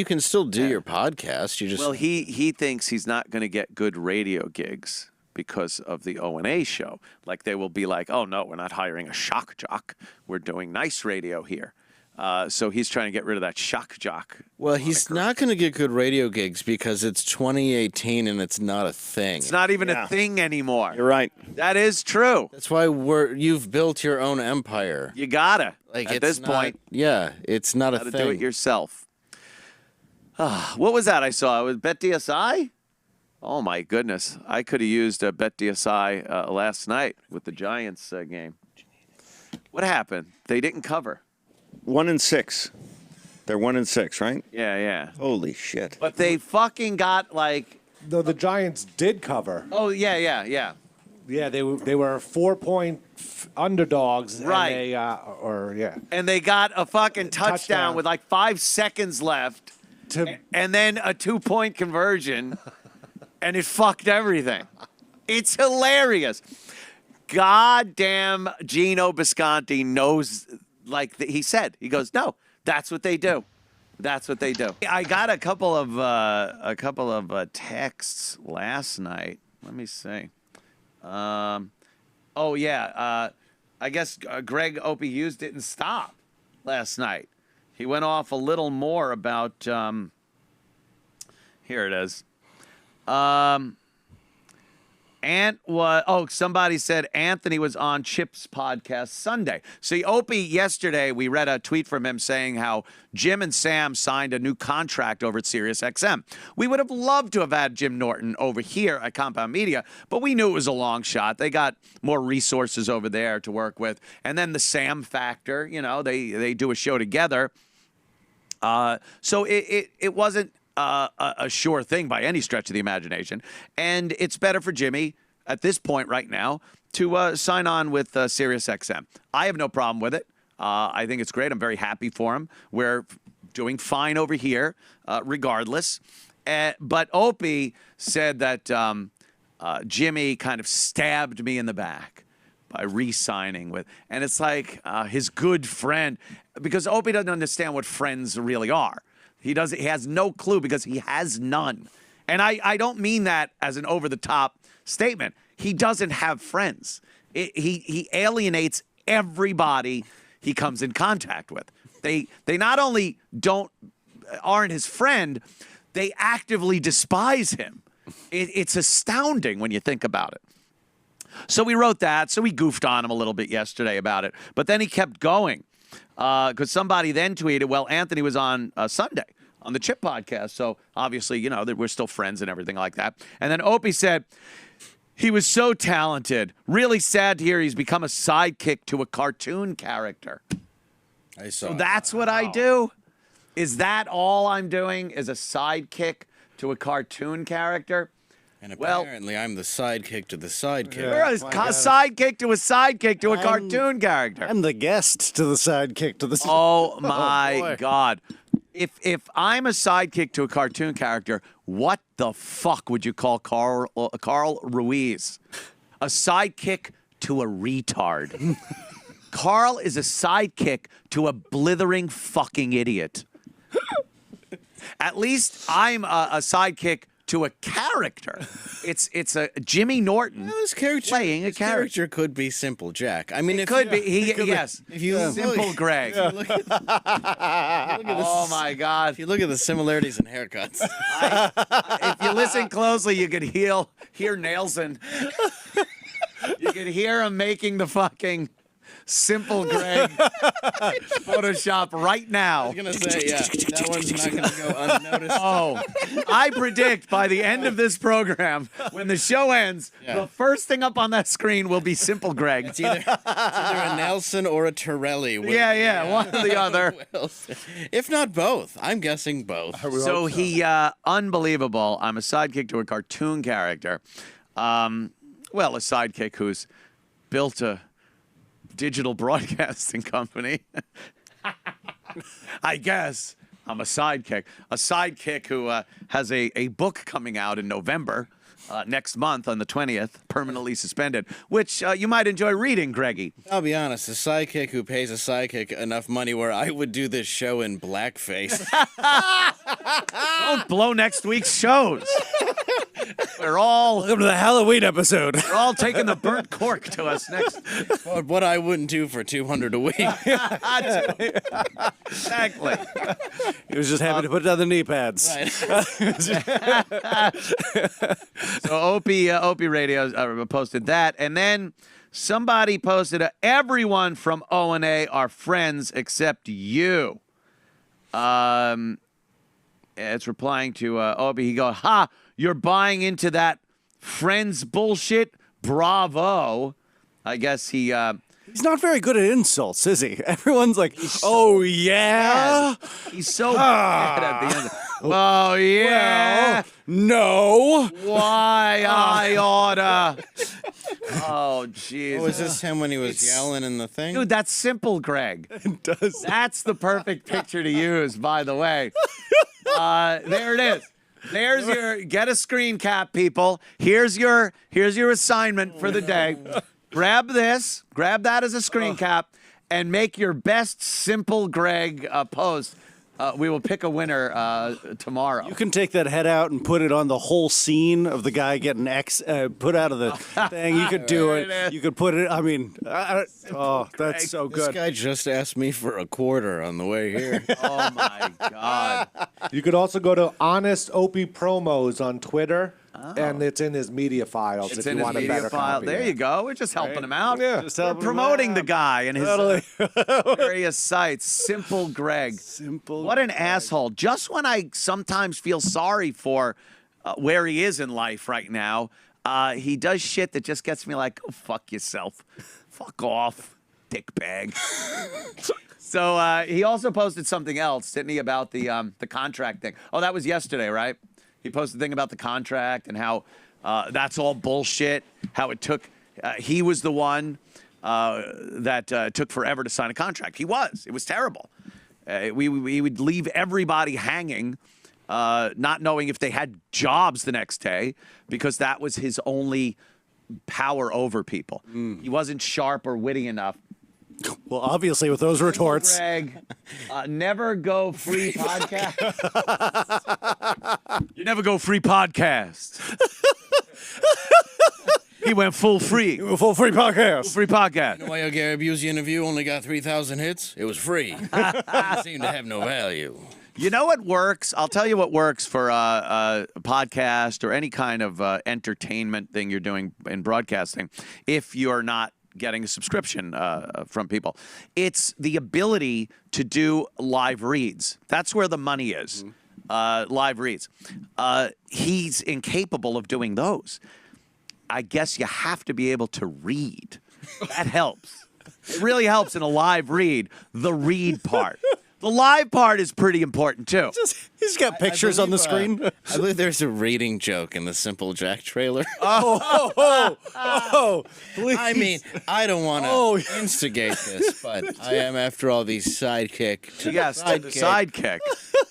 can still do your podcast. Well, he thinks he's not going to get good radio gigs because of the O&A show. Like, they will be like, oh, no, we're not hiring a shock jock. We're doing nice radio here. So he's trying to get rid of that shock jock. Well, he's not going to get good radio gigs because it's 2018 and it's not a thing. It's not even a thing anymore. You're right. That is true. That's why you've built your own empire. You gotta. At this point. Yeah, it's not a thing. Do it yourself. What was that I saw? It was Bet DSI? Oh, my goodness. I could have used a Bet DSI last night with the Giants game. What happened? They didn't cover. 1-6. They're 1-6, right? Yeah. Holy shit. But they fucking got No, the Giants did cover. Oh, yeah. Yeah, they were 4-point underdogs. Right. And And they got a fucking touchdown with 5 seconds left. And then a 2-point conversion. And it fucked everything. It's hilarious. Goddamn Gino Bisconti knows, he said. He goes, no, that's what they do. That's what they do. I got a couple of texts last night. Let me see. I guess Gregg Opie Hughes didn't stop last night. He went off a little more about. Here it is. Somebody said Anthony was on Chip's podcast Sunday. See, Opie, yesterday we read a tweet from him saying how Jim and Sam signed a new contract over at SiriusXM. We would have loved to have had Jim Norton over here at Compound Media, but we knew it was a long shot. They got more resources over there to work with. And then the Sam factor, they do a show together. So it wasn't a sure thing by any stretch of the imagination. And it's better for Jimmy at this point right now to sign on with SiriusXM. I have no problem with it. I think it's great. I'm very happy for him. We're doing fine over here regardless. But Opie said that Jimmy kind of stabbed me in the back by re-signing with, and it's like his good friend, because Opie doesn't understand what friends really are. He has no clue because he has none. And I don't mean that as an over-the-top statement. He doesn't have friends. He alienates everybody he comes in contact with. They not only aren't his friend, they actively despise him. It's astounding when you think about it. So we wrote that. So we goofed on him a little bit yesterday about it. But then he kept going. Because somebody then tweeted, well, Anthony was on Sunday on the Chip podcast. So obviously, that we're still friends and everything like that. And then Opie said, he was so talented. Really sad to hear he's become a sidekick to a cartoon character. I saw. So that's what I do. Is that all I'm doing? Is a sidekick to a cartoon character? And apparently, I'm the sidekick to the sidekick. You're a sidekick to a sidekick to a cartoon character. I'm the guest to the sidekick to the. Oh my God! If I'm a sidekick to a cartoon character, what the fuck would you call Carl Ruiz? A sidekick to a retard. Carl is a sidekick to a blithering fucking idiot. At least I'm a sidekick to a character. It's a Jimmy Norton playing a character. Could be Simple Jack. I mean, it could be. Yes. If you Simple Gregg. Oh my God! If you look at the similarities in haircuts, if you listen closely, you could hear Nelson. You could hear him making the fucking Simple Gregg Photoshop right now. I was gonna say, yeah, that one's not gonna go unnoticed. Oh, I predict by the end of this program, when the show ends, the first thing up on that screen will be Simple Gregg. It's either a Nelson or a Torelli. Yeah, one or the other. If not both, I'm guessing both. So he, unbelievable. I'm a sidekick to a cartoon character. A sidekick who's built a digital broadcasting company. I guess I'm a sidekick who has a book coming out in November, next month on the 20th, Permanently Suspended, which you might enjoy reading, Greggy. I'll be honest, a sidekick who pays a sidekick enough money where I would do this show in blackface. Don't blow next week's shows. We're all welcome to the Halloween episode. We're all taking the burnt cork to us next. But what I wouldn't do for $200 a week. Exactly. He was just happy to put down the knee pads. Right. So Opie Radio posted that, and then somebody posted, everyone from O&A are friends except you. It's replying to Opie. He goes, "Ha! You're buying into that friends bullshit? Bravo!" I guess he. He's not very good at insults, is he? Everyone's like, "Oh yeah." He's so bad at the end. Oh yeah. Well, no. Why I oughta. Oh jeez. Oh, is this him when he was yelling in the thing? Dude, that's Simple Gregg. It does. That's the perfect picture to use, by the way. There it is. There's your get a screen cap, people. Here's your assignment for the day. Grab that as a screen cap, and make your best Simple Gregg post. We will pick a winner tomorrow. You can take that head out and put it on the whole scene of the guy getting put out of the thing. You could do it. You could put it. I mean, that's so good. This guy just asked me for a quarter on the way here. Oh my God. You could also go to Honest Opie Promos on Twitter. And it's in his media files It's if in you his want a media better file. copy. There you go. We're just helping him out. Yeah. We're promoting the guy and his various sites. Simple Gregg. What an asshole. Just when I sometimes feel sorry for where he is in life right now, he does shit that just gets me like, "Oh, fuck yourself. Fuck off, dickbag." So he also posted something else, didn't he, about the contract thing? Oh, that was yesterday, right? He posted a thing about the contract and how that's all bullshit, how it took he was the one that took forever to sign a contract. He was. It was terrible. We would leave everybody hanging, not knowing if they had jobs the next day, because that was his only power over people. He wasn't sharp or witty enough. Well, obviously, with those retorts. Greg, never go free podcast. You never go free podcast. He went full free. Full free podcast. Free podcast. You know why Gary Busey interview only got 3,000 hits? It was free. It seemed to have no value. You know what works? I'll tell you what works for a podcast or any kind of entertainment thing you're doing in broadcasting, if you're not getting a subscription from people. It's the ability to do live reads. That's where the money is. Live reads. He's incapable of doing those. I guess you have to be able to read. That helps. It really helps in a live read, the read part. The live part is pretty important too. He's got pictures on the screen. I believe there's a reading joke in the Simple Jack trailer. Please. I mean, I don't want to instigate this, but I am, after all, the sidekick to Yes, the the sidekick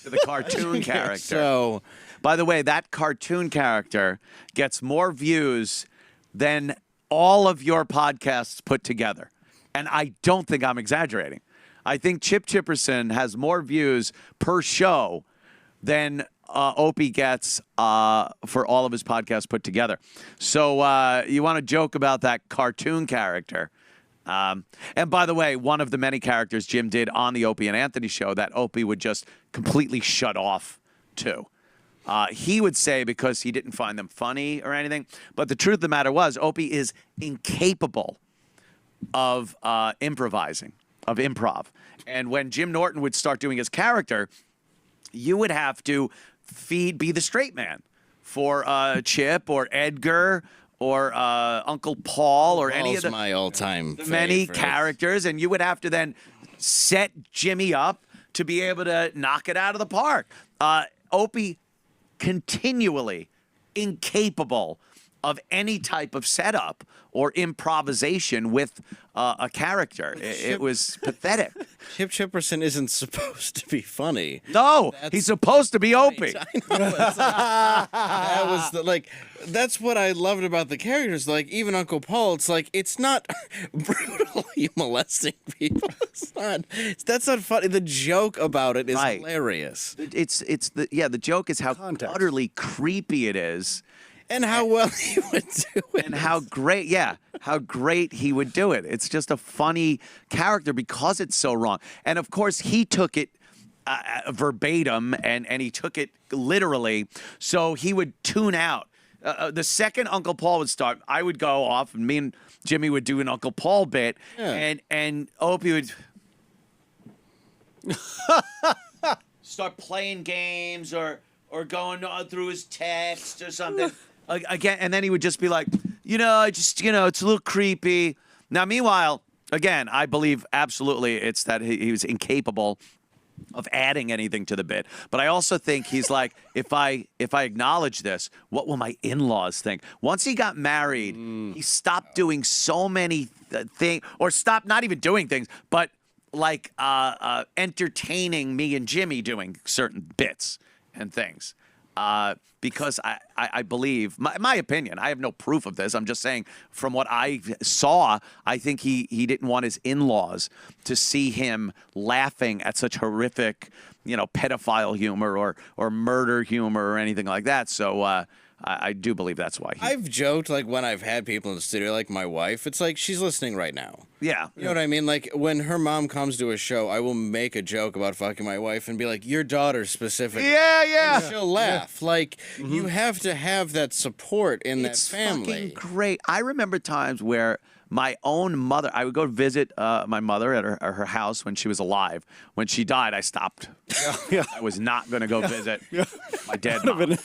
to the cartoon character. So, by the way, that cartoon character gets more views than all of your podcasts put together. And I don't think I'm exaggerating. I think Chip Chipperson has more views per show than Opie gets for all of his podcasts put together. So you want to joke about that cartoon character. And by the way, one of the many characters Jim did on the Opie and Anthony show that Opie would just completely shut off to. He would say because he didn't find them funny or anything. But the truth of the matter was Opie is incapable of improvising. Of improv. And when Jim Norton would start doing his character, you would have to be the straight man for Chip or Edgar or Uncle Paul or any of the my all-time many favorite. characters, and you would have to then set Jimmy up to be able to knock it out of the park. Opie continually incapable of any type of setup or improvisation with a character. It was pathetic. Chip Chipperson isn't supposed to be funny. No, he's supposed to be Opie. That was that's what I loved about the characters. Like, even Uncle Paul, it's like, it's not brutally molesting people. It's not. That's not funny. The joke about it is hilarious. The joke is how utterly creepy it is. And how well he would do it. And how great he would do it. It's just a funny character because it's so wrong. And of course, he took it verbatim and he took it literally. So he would tune out. The second Uncle Paul would start, I would go off and me and Jimmy would do an Uncle Paul bit. Yeah. And Opie would start playing games or going through his text or something. Again, and then he would just be like, it's a little creepy. Now, meanwhile, again, I believe absolutely it's that he was incapable of adding anything to the bit. But I also think he's like, if I acknowledge this, what will my in-laws think? Once he got married, he stopped doing so many things, or stopped not even doing things, but like entertaining me and Jimmy doing certain bits and things. Because I believe, my opinion, I have no proof of this. I'm just saying from what I saw, I think he didn't want his in-laws to see him laughing at such horrific, pedophile humor or murder humor or anything like that. So I do believe that's why. I've joked, like, when I've had people in the studio, like my wife, it's like she's listening right now. Yeah. You know what I mean? Like, when her mom comes to a show, I will make a joke about fucking my wife and be like, your daughter specifically. Yeah. And she'll laugh. Yeah. Like, you have to have that support in that family. It's fucking great. I remember times where my own mother, I would go visit my mother at her house when she was alive. When she died, I stopped. Yeah. I was not going to go visit my dead mom.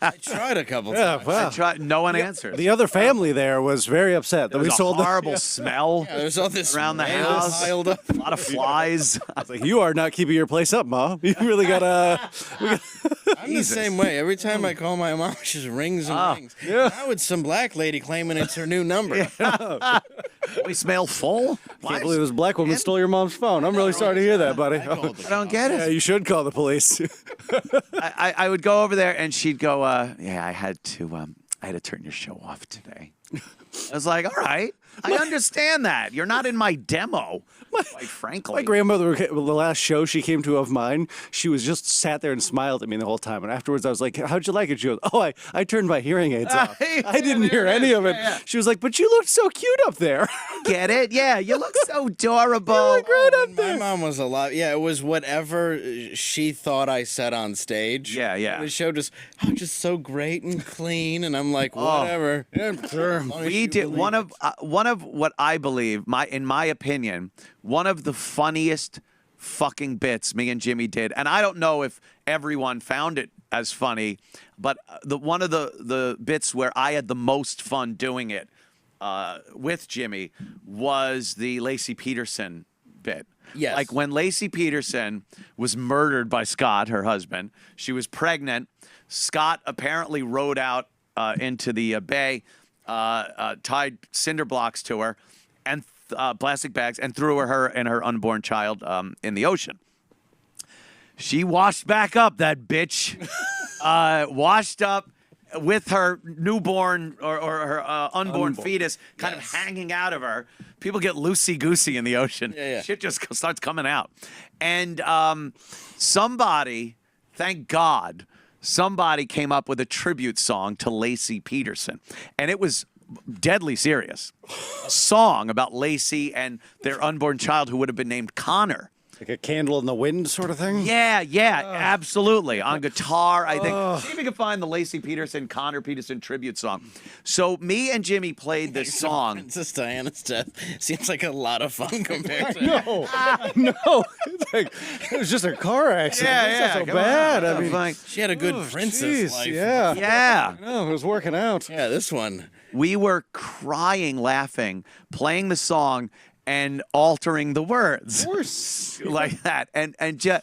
I tried a couple times. Wow. I tried. No one answered. The other family there was very upset that There we was sold a horrible smell. Yeah, there's all this around the mail house. piled up. A lot of flies. I was like, you are not keeping your place up, Ma. You really gotta. I'm the same way. Every time I call my mom, she just rings and rings. Yeah. Now it's some black lady claiming it's her new number. Voicemail full? Can't believe this black woman stole your mom's phone. I'm really sorry to hear that, buddy. I don't get it. Yeah, you should call the police. I would go over there and she'd go, I had to turn your show off today. I was like, all right, I understand that. You're not in my demo, quite frankly. My grandmother, the last show she came to of mine, she was just sat there and smiled at me the whole time. And afterwards I was like, how'd you like it? She goes, I turned my hearing aids off. I didn't hear any of it. Yeah. She was like, but you looked so cute up there. Get it? Yeah, you look so adorable. You look great up there. My mom was a lot. Yeah, it was whatever she thought I said on stage. Yeah. The show just so great and clean. And I'm like, whatever. Yeah, sure. We did one of what I believe, in my opinion, one of the funniest fucking bits me and Jimmy did, and I don't know if everyone found it as funny, but one of the bits where I had the most fun doing it with Jimmy was the Laci Peterson bit. Yes. Like when Laci Peterson was murdered by Scott, her husband, she was pregnant. Scott apparently rowed out into the bay, tied cinder blocks to her and plastic bags and threw her and her unborn child in the ocean. She washed back up, that bitch. Washed up with her newborn or her unborn fetus kind of hanging out of her. People get loosey-goosey in the ocean. Shit just starts coming out. And somebody, thank God, somebody came up with a tribute song to Laci Peterson. And it was deadly serious. A song about Laci and their unborn child who would have been named Connor. Like a candle in the wind sort of thing? Yeah, absolutely. On guitar, I think. See if you can find the Laci Peterson, Connor Peterson tribute song. So me and Jimmy played this song. Princess Diana's death seems like a lot of fun compared to... No. It's like, it was just a car accident. It's not so bad. I mean, she had a good princess life. Yeah. No, it was working out. Yeah, this one. We were crying, laughing, playing the song, and altering the words. Of course. Like that. And just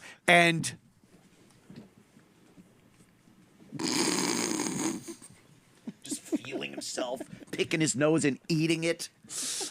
feeling himself, picking his nose and eating it.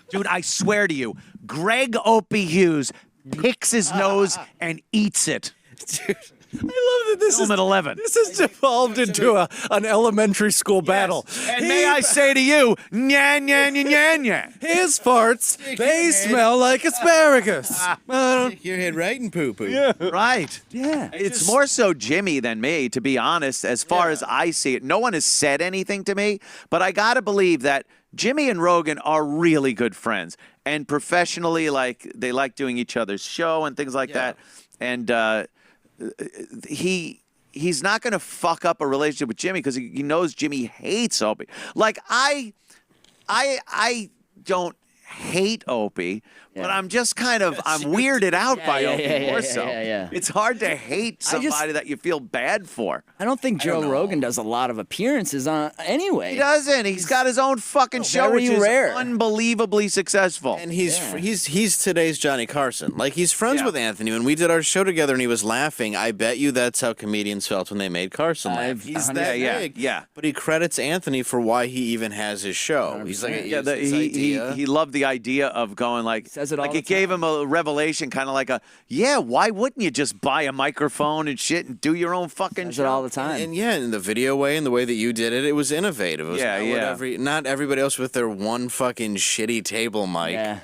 Dude, I swear to you, Gregg Opie Hughes picks his nose and eats it. Dude. I love that this Film is at 11. This has devolved into an elementary school battle. And may I say to you, nya, nya, nya, nya, nya. His farts, they smell like asparagus. Stick your head right in poo-poo. Yeah. Right. Yeah. It's more so Jimmy than me, to be honest, as far as I see it. No one has said anything to me, but I got to believe that Jimmy and Rogan are really good friends. And professionally, like, they like doing each other's show and things like that. And he's not going to fuck up a relationship with Jimmy because he knows Jimmy hates Opie. Like, I don't hate Opie, but I'm just kind of, I'm weirded out by Opie more so. It's hard to hate somebody that you feel bad for. I don't think Joe Rogan does a lot of appearances on anyway. He doesn't. He's got his own fucking show, which is rare. unbelievably successful. And he's today's Johnny Carson. Like, he's friends with Anthony. When we did our show together and he was laughing, I bet you that's how comedians felt when they made Carson laugh. He's that big. Yeah. But he credits Anthony for why he even has his show. He's like, he loved the idea of going like, it gave him a revelation, kind of like why wouldn't you just buy a microphone and shit and do your own fucking show all the time? And in the video way and the way that you did it, it was innovative. It was not everybody else with their one fucking shitty table mic.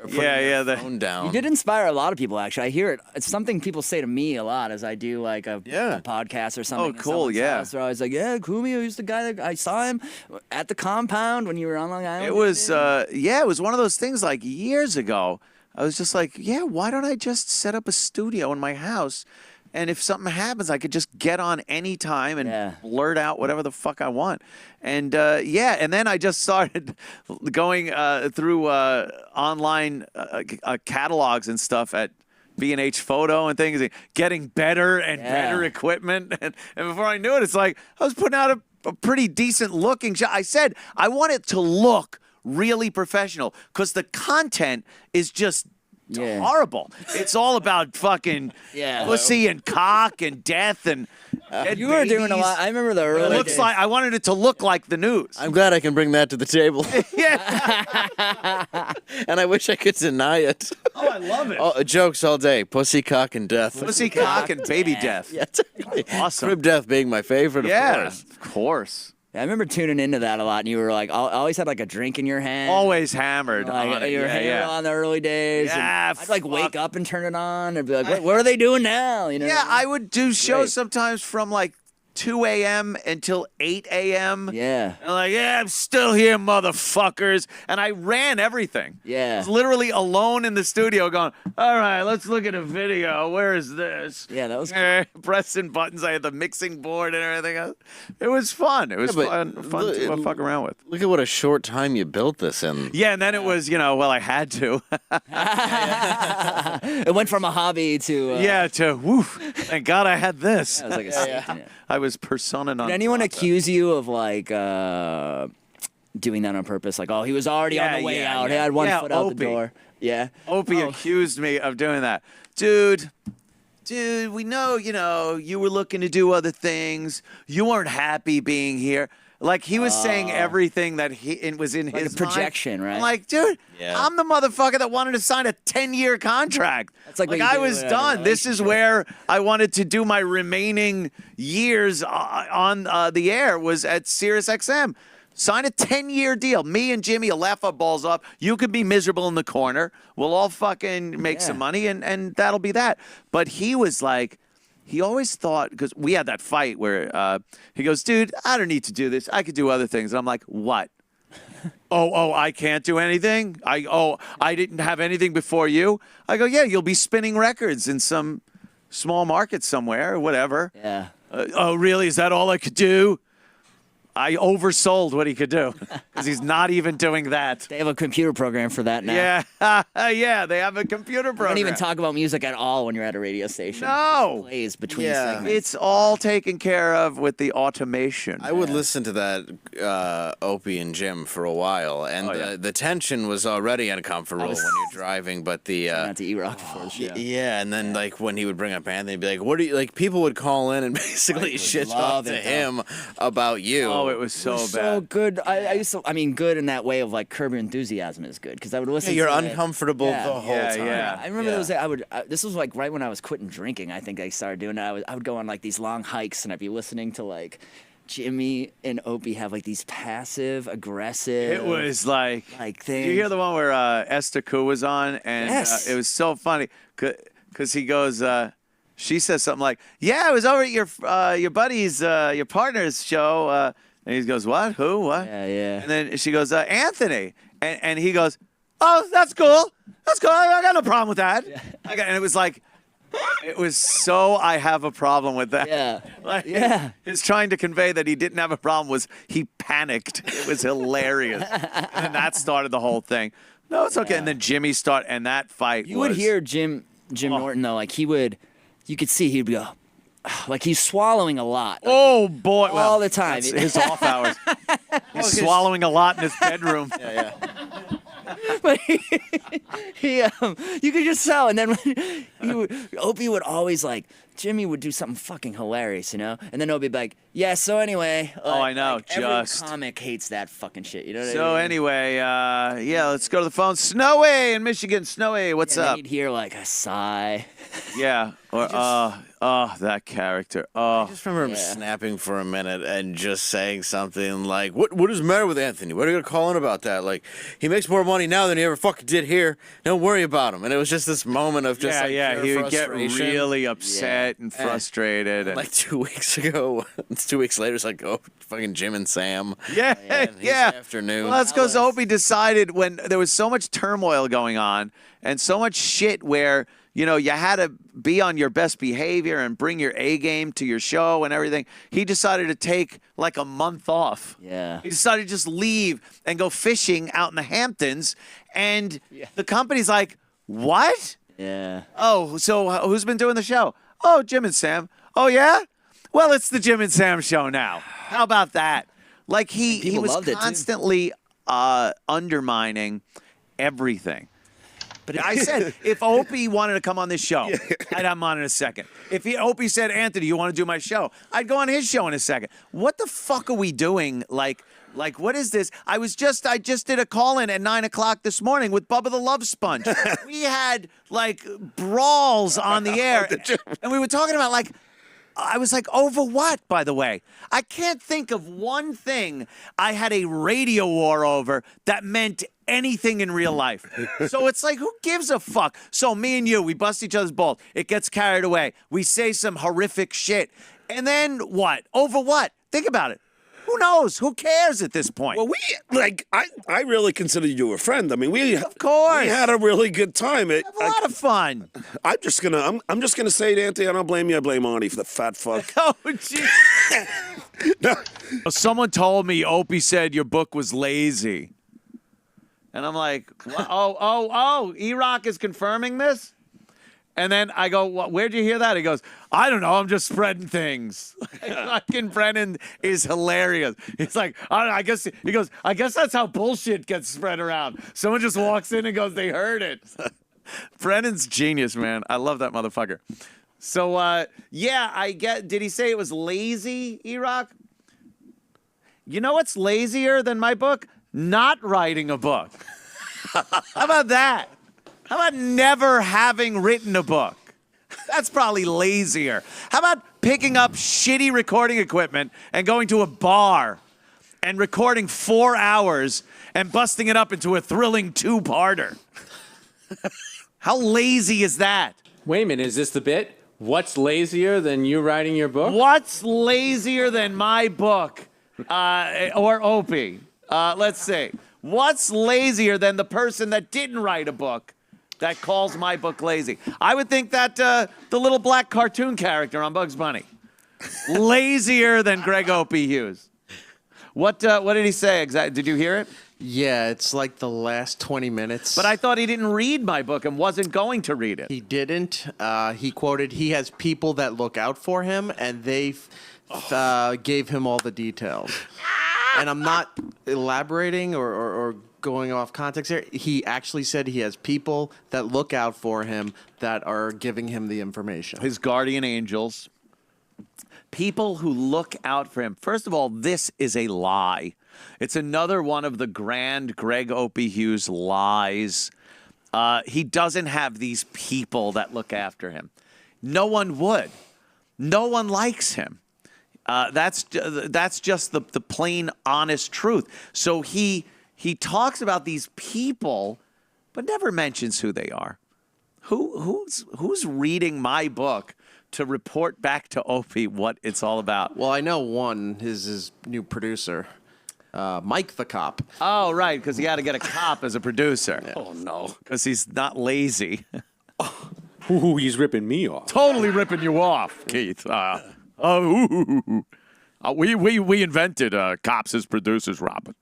The phone down. You did inspire a lot of people, actually. I hear it. It's something people say to me a lot as I do like a podcast or something. Oh, cool, yeah. They're always like, Cumia, who's the guy that I saw him at the compound when you were on Long Island? It was, it was one of those things like years ago. I was just like, why don't I just set up a studio in my house? And if something happens, I could just get on any time and blurt out whatever the fuck I want. And and then I just started going through online catalogs and stuff at B&H Photo and things, getting better and better equipment. And before I knew it, it's like I was putting out a pretty decent looking shot. I said I want it to look really professional because the content is just horrible. It's all about fucking pussy and cock and death and you were doing a lot. I remember the early days. Like I wanted it to look like the news. I'm glad I can bring that to the table. And I wish I could deny it. Oh, I love it. Jokes all day. Pussy, cock, and death. Pussy, cock, and baby death. Awesome. Crib death being my favorite, of course. I remember tuning into that a lot, and you were like, always had like a drink in your hand. Always hammered on it. You were hammered on the early days. Yeah, I'd like wake up and turn it on and be like, what are they doing now? You know? Yeah, I would do shows sometimes from like 2 a.m. until 8 a.m. Yeah. And like, I'm still here, motherfuckers. And I ran everything. Yeah. I was literally alone in the studio going, all right, let's look at a video. Where is this? Yeah, that was cool. Pressing buttons. I had the mixing board and everything. It was fun. It was fun to fuck around with. Look at what a short time you built this in. Yeah, and then it was, I had to. It went from a hobby to... to, woof, thank God I had this. Yeah, it was like a I was persona non Did anyone accuse you of like doing that on purpose? Like, he was already on the way out. He had one foot out the door. Yeah. Opie accused me of doing that. Dude, we know, you were looking to do other things. You weren't happy being here. Like, he was saying everything that was in his a projection, mind. right? I'm like, dude, I'm the motherfucker that wanted to sign a 10-year contract. That's like what you I do was in a done. This is where I wanted to do my remaining years on the air was at SiriusXM. Sign a 10-year deal. Me and Jimmy will laugh our balls off. You could be miserable in the corner. We'll all fucking make some money, and that'll be that. But he was like, he always thought, because we had that fight where he goes, dude, I don't need to do this. I could do other things. And I'm like, what? I can't do anything? I didn't have anything before you? I go, yeah, you'll be spinning records in some small market somewhere or whatever. Yeah. Oh, really? Is that all I could do? I oversold what he could do because he's not even doing that. They have a computer program for that now. Yeah, they have a computer program. Don't even talk about music at all when you're at a radio station. No. It plays between segments. It's all taken care of with the automation. I would listen to that Opie and Jim for a while, and the tension was already uncomfortable when you're driving. But the not to E-Rock before the show. Yeah, and then like when he would bring up Anthony, he'd be like, "What do you like?" People would call in and basically shit talk to him about you. Oh, it was so bad. So good. I used to. I mean, good in that way of like Curb Your Enthusiasm is good because I would listen. Yeah, you're to uncomfortable the whole time. Yeah. I remember those. This was like right when I was quitting drinking. I think I started doing that. I would go on like these long hikes and I'd be listening to like Jimmy and Opie have like these passive aggressive. It was like things. Did you hear the one where Esther Koo was on? And it was so funny because he goes. She says something like, "Yeah, I was over at your buddy's, your partner's show." And he goes, "What? Who? What?" Yeah. And then she goes, "Anthony," and he goes, "Oh, that's cool. That's cool. I got no problem with that." Yeah. And it was like, it was so I have a problem with that. Yeah. His trying to convey that he didn't have a problem was he panicked. It was hilarious, and that started the whole thing. No, it's okay. Yeah. And then Jimmy and that fight. You would hear Jim Norton though, like you could see he'd go. Like he's swallowing a lot. Like, oh boy! All the time. That's his off hours. He's swallowing a lot in his bedroom. Yeah. But you could just tell. And then Opie would always like, Jimmy would do something fucking hilarious, and then Opie would be like, yeah, so anyway. I know. Like, every comic hates that fucking shit. You know what I mean? So anyway, let's go to the phone. Snowy in Michigan. Snowy, what's up? You'd hear like a sigh. Yeah. Or, that character. I just remember him snapping for a minute and just saying something like, what is the matter with Anthony? What are you going to call in about that? Like, he makes more money now than he ever fucking did here. Don't worry about him. And it was just this moment of just he would get frustration. really upset and frustrated. And like 2 weeks ago, 2 weeks later, it's like, fucking Jim and Sam. Yeah. Afternoon. Well, that's because Opie decided when there was so much turmoil going on and so much shit where, you had to be on your best behavior and bring your A game to your show and everything. He decided to take like a month off. Yeah. He decided to just leave and go fishing out in the Hamptons. And the company's like, what? Yeah. Oh, so who's been doing the show? Oh, Jim and Sam. Oh, yeah? Well, it's the Jim and Sam show now. How about that? Like he was constantly undermining everything. But I said, if Opie wanted to come on this show, I'd have him on in a second. If Opie said, Anthony, you want to do my show? I'd go on his show in a second. What the fuck are we doing? Like, what is this? I just did a call-in at 9 o'clock this morning with Bubba the Love Sponge. We had, like, brawls on the air. And we were talking about, like, I was like, over what, by the way? I can't think of one thing I had a radio war over that meant anything in real life. So it's like, who gives a fuck? So me and you, we bust each other's balls. It gets carried away. We say some horrific shit. And then what? Over what? Think about it. Who knows? Who cares at this point? Well, I really consider you a friend. I mean, of course, we had a really good time. A lot of fun. I'm just gonna say it, Anthony. I don't blame you. I blame Arnie for the fat fuck. Oh, jeez. No. Someone told me Opie said your book was lazy, and I'm like, oh, E-Rock is confirming this. And then I go, where'd you hear that? He goes, I don't know. I'm just spreading things. Fucking Brennan is hilarious. He's like, I guess, he goes, I guess that's how bullshit gets spread around. Someone just walks in and goes, they heard it. Brennan's genius, man. I love that motherfucker. So, yeah, did he say it was lazy, E-Rock? You know what's lazier than my book? Not writing a book. How about that? How about never having written a book? That's probably lazier. How about picking up shitty recording equipment and going to a bar and recording 4 hours and busting it up into a thrilling 2-parter? How lazy is that? Wait a minute, is this the bit? What's lazier than you writing your book? What's lazier than my book? Or Opie? Let's see. What's lazier than the person that didn't write a book that calls my book lazy? I would think that the little black cartoon character on Bugs Bunny. Lazier than Gregg Opie Hughes. What did he say exactly? Did you hear it? Yeah, it's like the last 20 minutes. But I thought he didn't read my book and wasn't going to read it. He didn't. He quoted, he has people that look out for him, and they gave him all the details. And I'm not elaborating or going off context here. He actually said he has people that look out for him that are giving him the information. His guardian angels. People who look out for him. First of all, this is a lie. It's another one of the grand Gregg Opie Hughes lies. He doesn't have these people that look after him. No one would. No one likes him. That's just the plain, honest truth. So he talks about these people, but never mentions who they are. Who's reading my book to report back to Opie what it's all about? Well, I know one, his new producer, Mike the cop. Oh, right, because he had to get a cop as a producer. Yeah. Oh, no. Because he's not lazy. Ooh, he's ripping me off. Totally ripping you off, Keith. We invented cops as producers, Robin.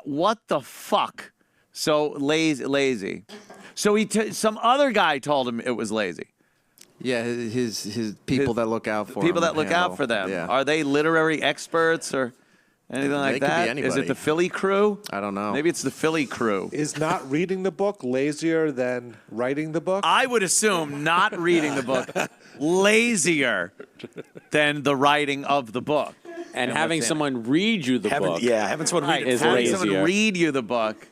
What the fuck? So lazy. So some other guy told him it was lazy. Yeah, his people that look out for him. People that look out for them. Yeah. Are they literary experts or anything like They could be that? anybody. Is it the Philly crew? I don't know. Maybe it's the Philly crew. Is not reading the book lazier than writing the book? I would assume not reading the book lazier than the writing of the book. And having someone read you the book. Yeah, having someone read it. is Having lazier. someone read you the book.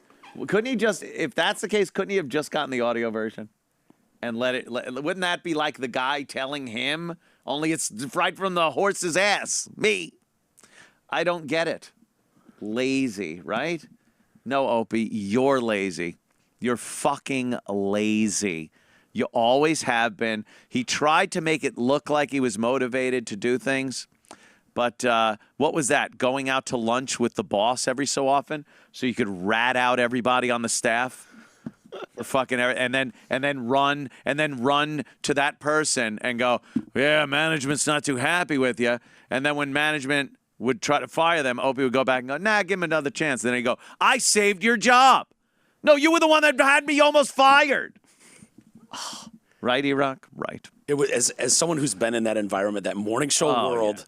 Couldn't he just, if that's the case, couldn't he have just gotten the audio version and wouldn't that be like the guy telling him? Only it's right from the horse's ass. Me. I don't get it. Lazy, right? No, Opie, you're lazy. You're fucking lazy. You always have been. He tried to make it look like he was motivated to do things. But what was that? Going out to lunch with the boss every so often so you could rat out everybody on the staff? Or fucking and then run to that person and go, yeah, management's not too happy with you. And then when management would try to fire them, Opie would go back and go, nah, give him another chance. Then he'd go, I saved your job. No, you were the one that had me almost fired. Right, E-Rock? Right. It was as someone who's been in that environment, that morning show world. Yeah.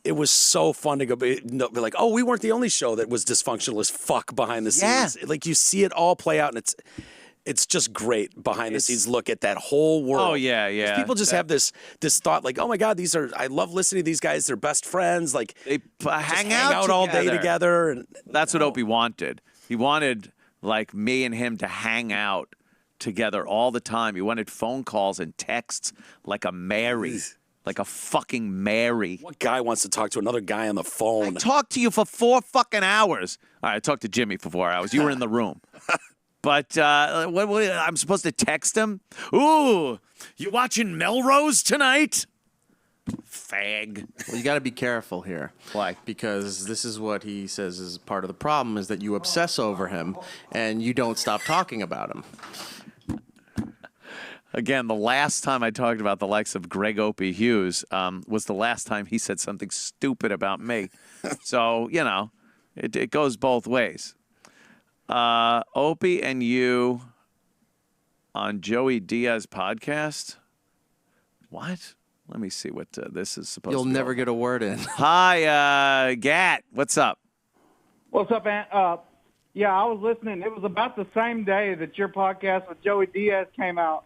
It was so fun to go be like, oh, we weren't the only show that was dysfunctional as fuck behind the scenes. Yeah. Like you see it all play out, and it's just great behind the scenes. Look at that whole world. Oh yeah. People just have this thought like, oh my God, I love listening to these guys. They're best friends. Like they hang out all day together. And that's what Opie wanted. He wanted like me and him to hang out together all the time. He wanted phone calls and texts like a Mary. Like a fucking Mary. What guy wants to talk to another guy on the phone? I talked to you for 4 fucking hours. All right, I talked to Jimmy for 4 hours. You were in the room. But I'm supposed to text him? Ooh, you watching Melrose tonight? Fag. Well, you got to be careful here. Why? Because this is what he says is part of the problem is that you obsess over him and you don't stop talking about him. Again, the last time I talked about the likes of Gregg Opie Hughes was the last time he said something stupid about me. So, it goes both ways. Opie and you on Joey Diaz podcast. What? Let me see what this is supposed You'll to be. never get a word in. Hi, Gat. What's up? What's up, Ant? Yeah, I was listening. It was about the same day that your podcast with Joey Diaz came out,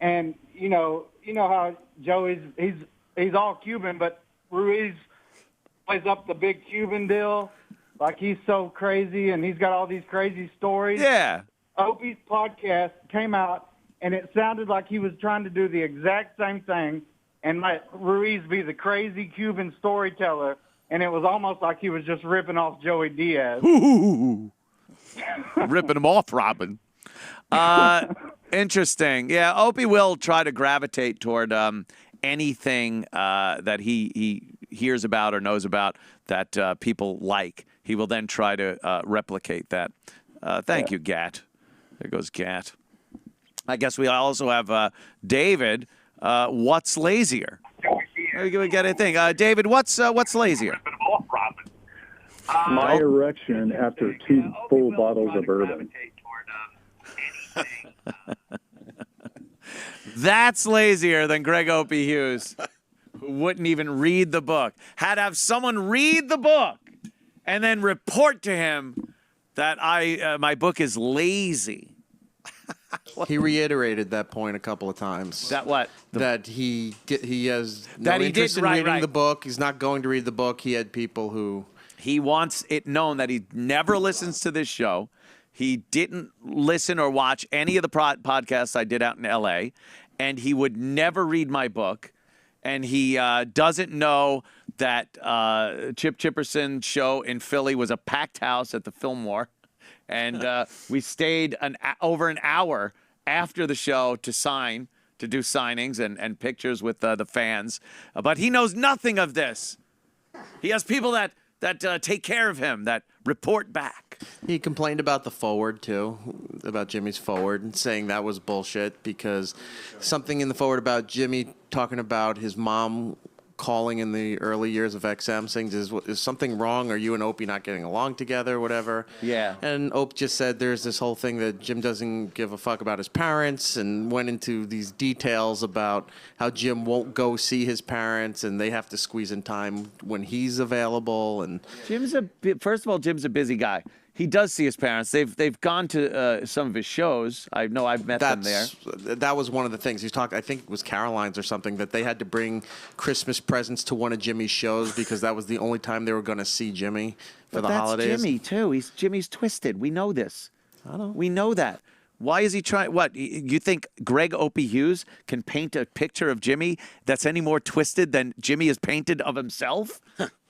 and you know how Joey's he's all Cuban, but Ruiz plays up the big Cuban deal, like he's so crazy and he's got all these crazy stories. Yeah. Opie's podcast came out, and it sounded like he was trying to do the exact same thing and let Ruiz be the crazy Cuban storyteller, and it was almost like he was just ripping off Joey Diaz. Ripping him off, Robin. Interesting. Yeah, Opie will try to gravitate toward anything that he hears about or knows about that people like. He will then try to replicate that. Thank you, Gat. There goes Gat. I guess we also have David. What's lazier? We get a thing. David, what's lazier? My erection after 2 full bottles of bourbon. That's lazier than Gregg Opie Hughes, who wouldn't even read the book. Had to have someone read the book and then report to him that my book is lazy. He reiterated that point a couple of times. That what? That he has no That he interest did, in right, reading right. the book. He's not going to read the book. He had people who... He wants it known that he never listens to this show. He didn't listen or watch any of the podcasts I did out in L.A., and he would never read my book. And he doesn't know that Chip Chipperson's show in Philly was a packed house at the Fillmore. And we stayed over an hour after the show to do signings and pictures with the fans. But he knows nothing of this. He has people that take care of him, that report back. He complained about the forward, too, about Jimmy's forward, and saying that was bullshit because something in the forward about Jimmy talking about his mom calling in the early years of XM saying, is something wrong? Are you and Opie not getting along together, whatever? Yeah. And Opie just said there's this whole thing that Jim doesn't give a fuck about his parents and went into these details about how Jim won't go see his parents and they have to squeeze in time when he's available. And First of all, Jim's a busy guy. He does see his parents. They've gone to some of his shows. I know I've met them there. That was one of the things he's talking. I think it was Caroline's or something that they had to bring Christmas presents to one of Jimmy's shows because that was the only time they were going to see Jimmy for the holidays. That's Jimmy too. Jimmy's twisted. We know this. I know. We know that. Why is he trying? What, you think Gregg Opie Hughes can paint a picture of Jimmy that's any more twisted than Jimmy is painted of himself?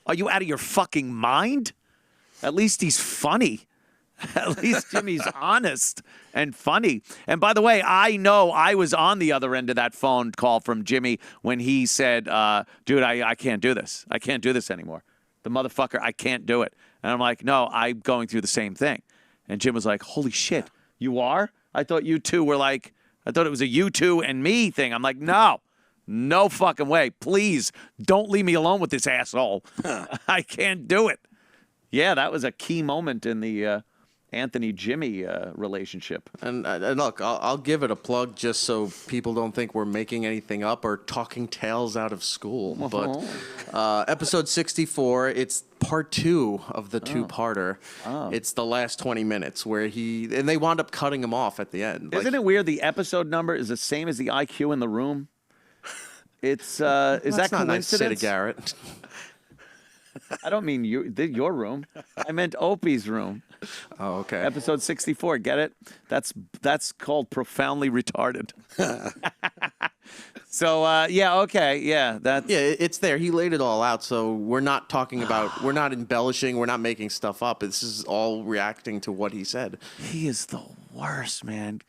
Are you out of your fucking mind? At least he's funny. At least Jimmy's honest and funny. And by the way, I know I was on the other end of that phone call from Jimmy when he said, dude, I can't do this. I can't do this anymore. The motherfucker, I can't do it. And I'm like, no, I'm going through the same thing. And Jim was like, holy shit, you are? I thought you two were like, I thought it was a you two and me thing. I'm like, no fucking way. Please don't leave me alone with this asshole. I can't do it. Yeah, that was a key moment in the Anthony-Jimmy relationship. And look, I'll give it a plug just so people don't think we're making anything up or talking tales out of school. But episode 64, it's part 2 of the two-parter. Oh. It's the last 20 minutes where and they wound up cutting him off at the end. Isn't it weird the episode number is the same as the IQ in the room? It's, is that not nice to say to coincidence? Garrett. I don't mean your room. I meant Opie's room. Oh, okay. Episode 64. Get it? That's called profoundly retarded. So yeah, okay, yeah, it's there. He laid it all out. So we're not talking about, we're not embellishing, we're not making stuff up. This is all reacting to what he said. He is the worst, man.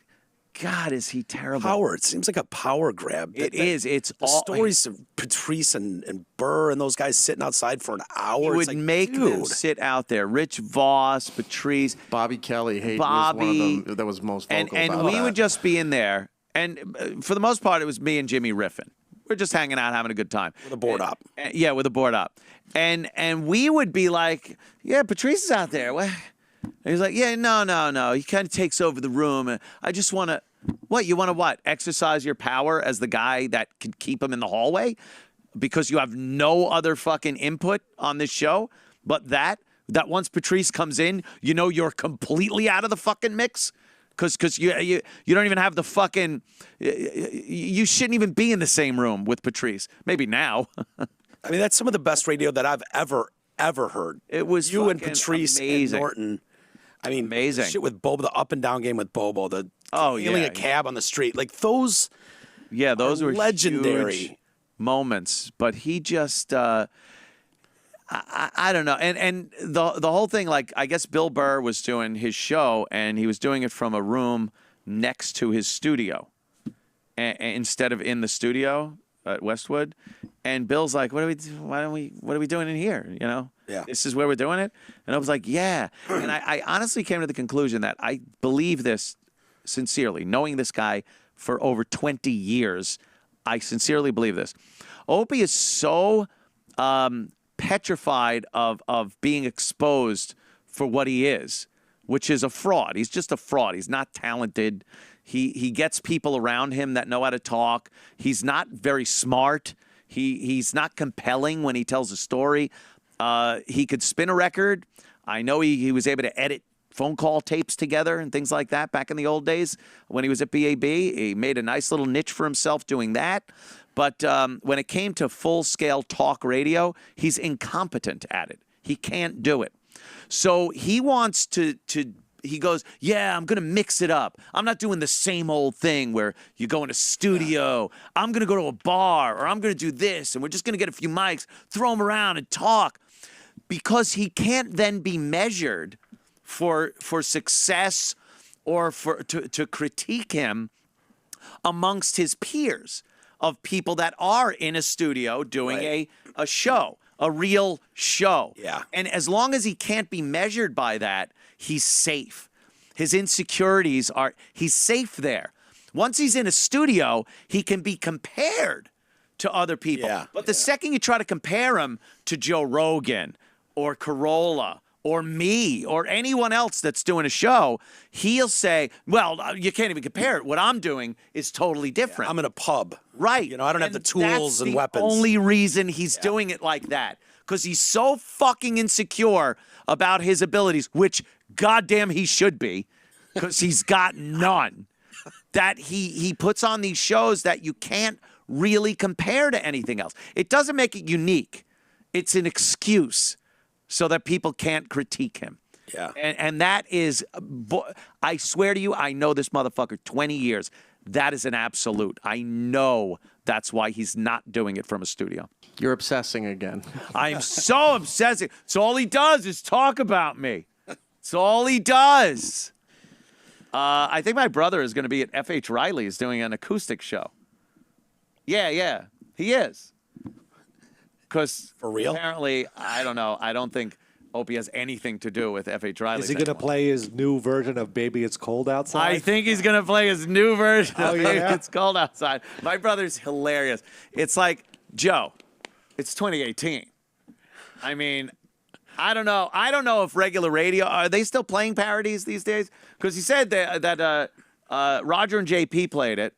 God, is he terrible? Power. It seems like a power grab. It is. It's the all stories of Patrice and Burr and those guys sitting outside for an hour. You It's would like, make them dude. sit out there. Rich Voss, Patrice, Bobby Kelly. Was Bobby, one of them that was most vocal and about we that. would just be in there, and for the most part, it was me and Jimmy riffing. We're just hanging out, having a good time. With a board op. Yeah, with a board op. And we would be like, yeah, Patrice is out there. What? And he's like, yeah, no. He kind of takes over the room. And I just want to. What, you want to what? Exercise your power as the guy that can keep him in the hallway because you have no other fucking input on this show? But that once Patrice comes in, you know you're completely out of the fucking mix? Because you don't even have the fucking... You shouldn't even be in the same room with Patrice. Maybe now. I mean, that's some of the best radio that I've ever heard. It was you and Patrice amazing. and Norton. I mean, amazing shit with Bobo, the up and down game with Bobo, the hailing a cab on the street, like those. Yeah, those were legendary huge moments. But he just, I don't know, and the whole thing, like I guess Bill Burr was doing his show, and he was doing it from a room next to his studio, instead of in the studio at Westwood. And Bill's like, what are we doing in here? You know, this is where we're doing it. And I was like, yeah. And I honestly came to the conclusion that I believe this sincerely, knowing this guy for over 20 years. I sincerely believe this. Opie is so petrified of being exposed for what he is, which is a fraud. He's just a fraud. He's not talented. He gets people around him that know how to talk. He's not very smart. He's not compelling when he tells a story. He could spin a record. I know he was able to edit phone call tapes together and things like that back in the old days when he was at BAB. He made a nice little niche for himself doing that. But when it came to full-scale talk radio, he's incompetent at it. He can't do it. So he wants to he goes, yeah, I'm going to mix it up. I'm not doing the same old thing where you go in a studio. I'm going to go to a bar, or I'm going to do this, and we're just going to get a few mics, throw them around and talk. Because he can't then be measured for success or to critique him amongst his peers of people that are in a studio doing a show, a real show. Yeah. And as long as he can't be measured by that, he's safe. His insecurities he's safe there. Once he's in a studio, he can be compared to other people. Yeah. But the second you try to compare him to Joe Rogan or Corolla or me or anyone else that's doing a show, he'll say, well, you can't even compare it. What I'm doing is totally different. I'm in a pub. Right. You know, I don't have the tools and weapons. That's the only reason he's doing it like that. Because he's so fucking insecure about his abilities, which goddamn he should be, because he's got none, that he puts on these shows that you can't really compare to anything else. It doesn't make it unique. It's an excuse so that people can't critique him. Yeah. And that is, I swear to you, I know this motherfucker 20 years. That is an absolute. I know that's why he's not doing it from a studio. You're obsessing again. I'm so obsessive. So all he does is talk about me. That's all he does. I think my brother is going to be at F.H. Riley's doing an acoustic show. Yeah, he is. Because for real, apparently, I don't know. I don't think Opie has anything to do with F.H. Riley. Is he going to play his new version of Baby It's Cold Outside? I think he's going to play his new version of Baby yeah? It's Cold Outside. My brother's hilarious. It's like, Joe, it's 2018. I mean, I don't know. I don't know if regular radio, are they still playing parodies these days? Because he said that Roger and JP played it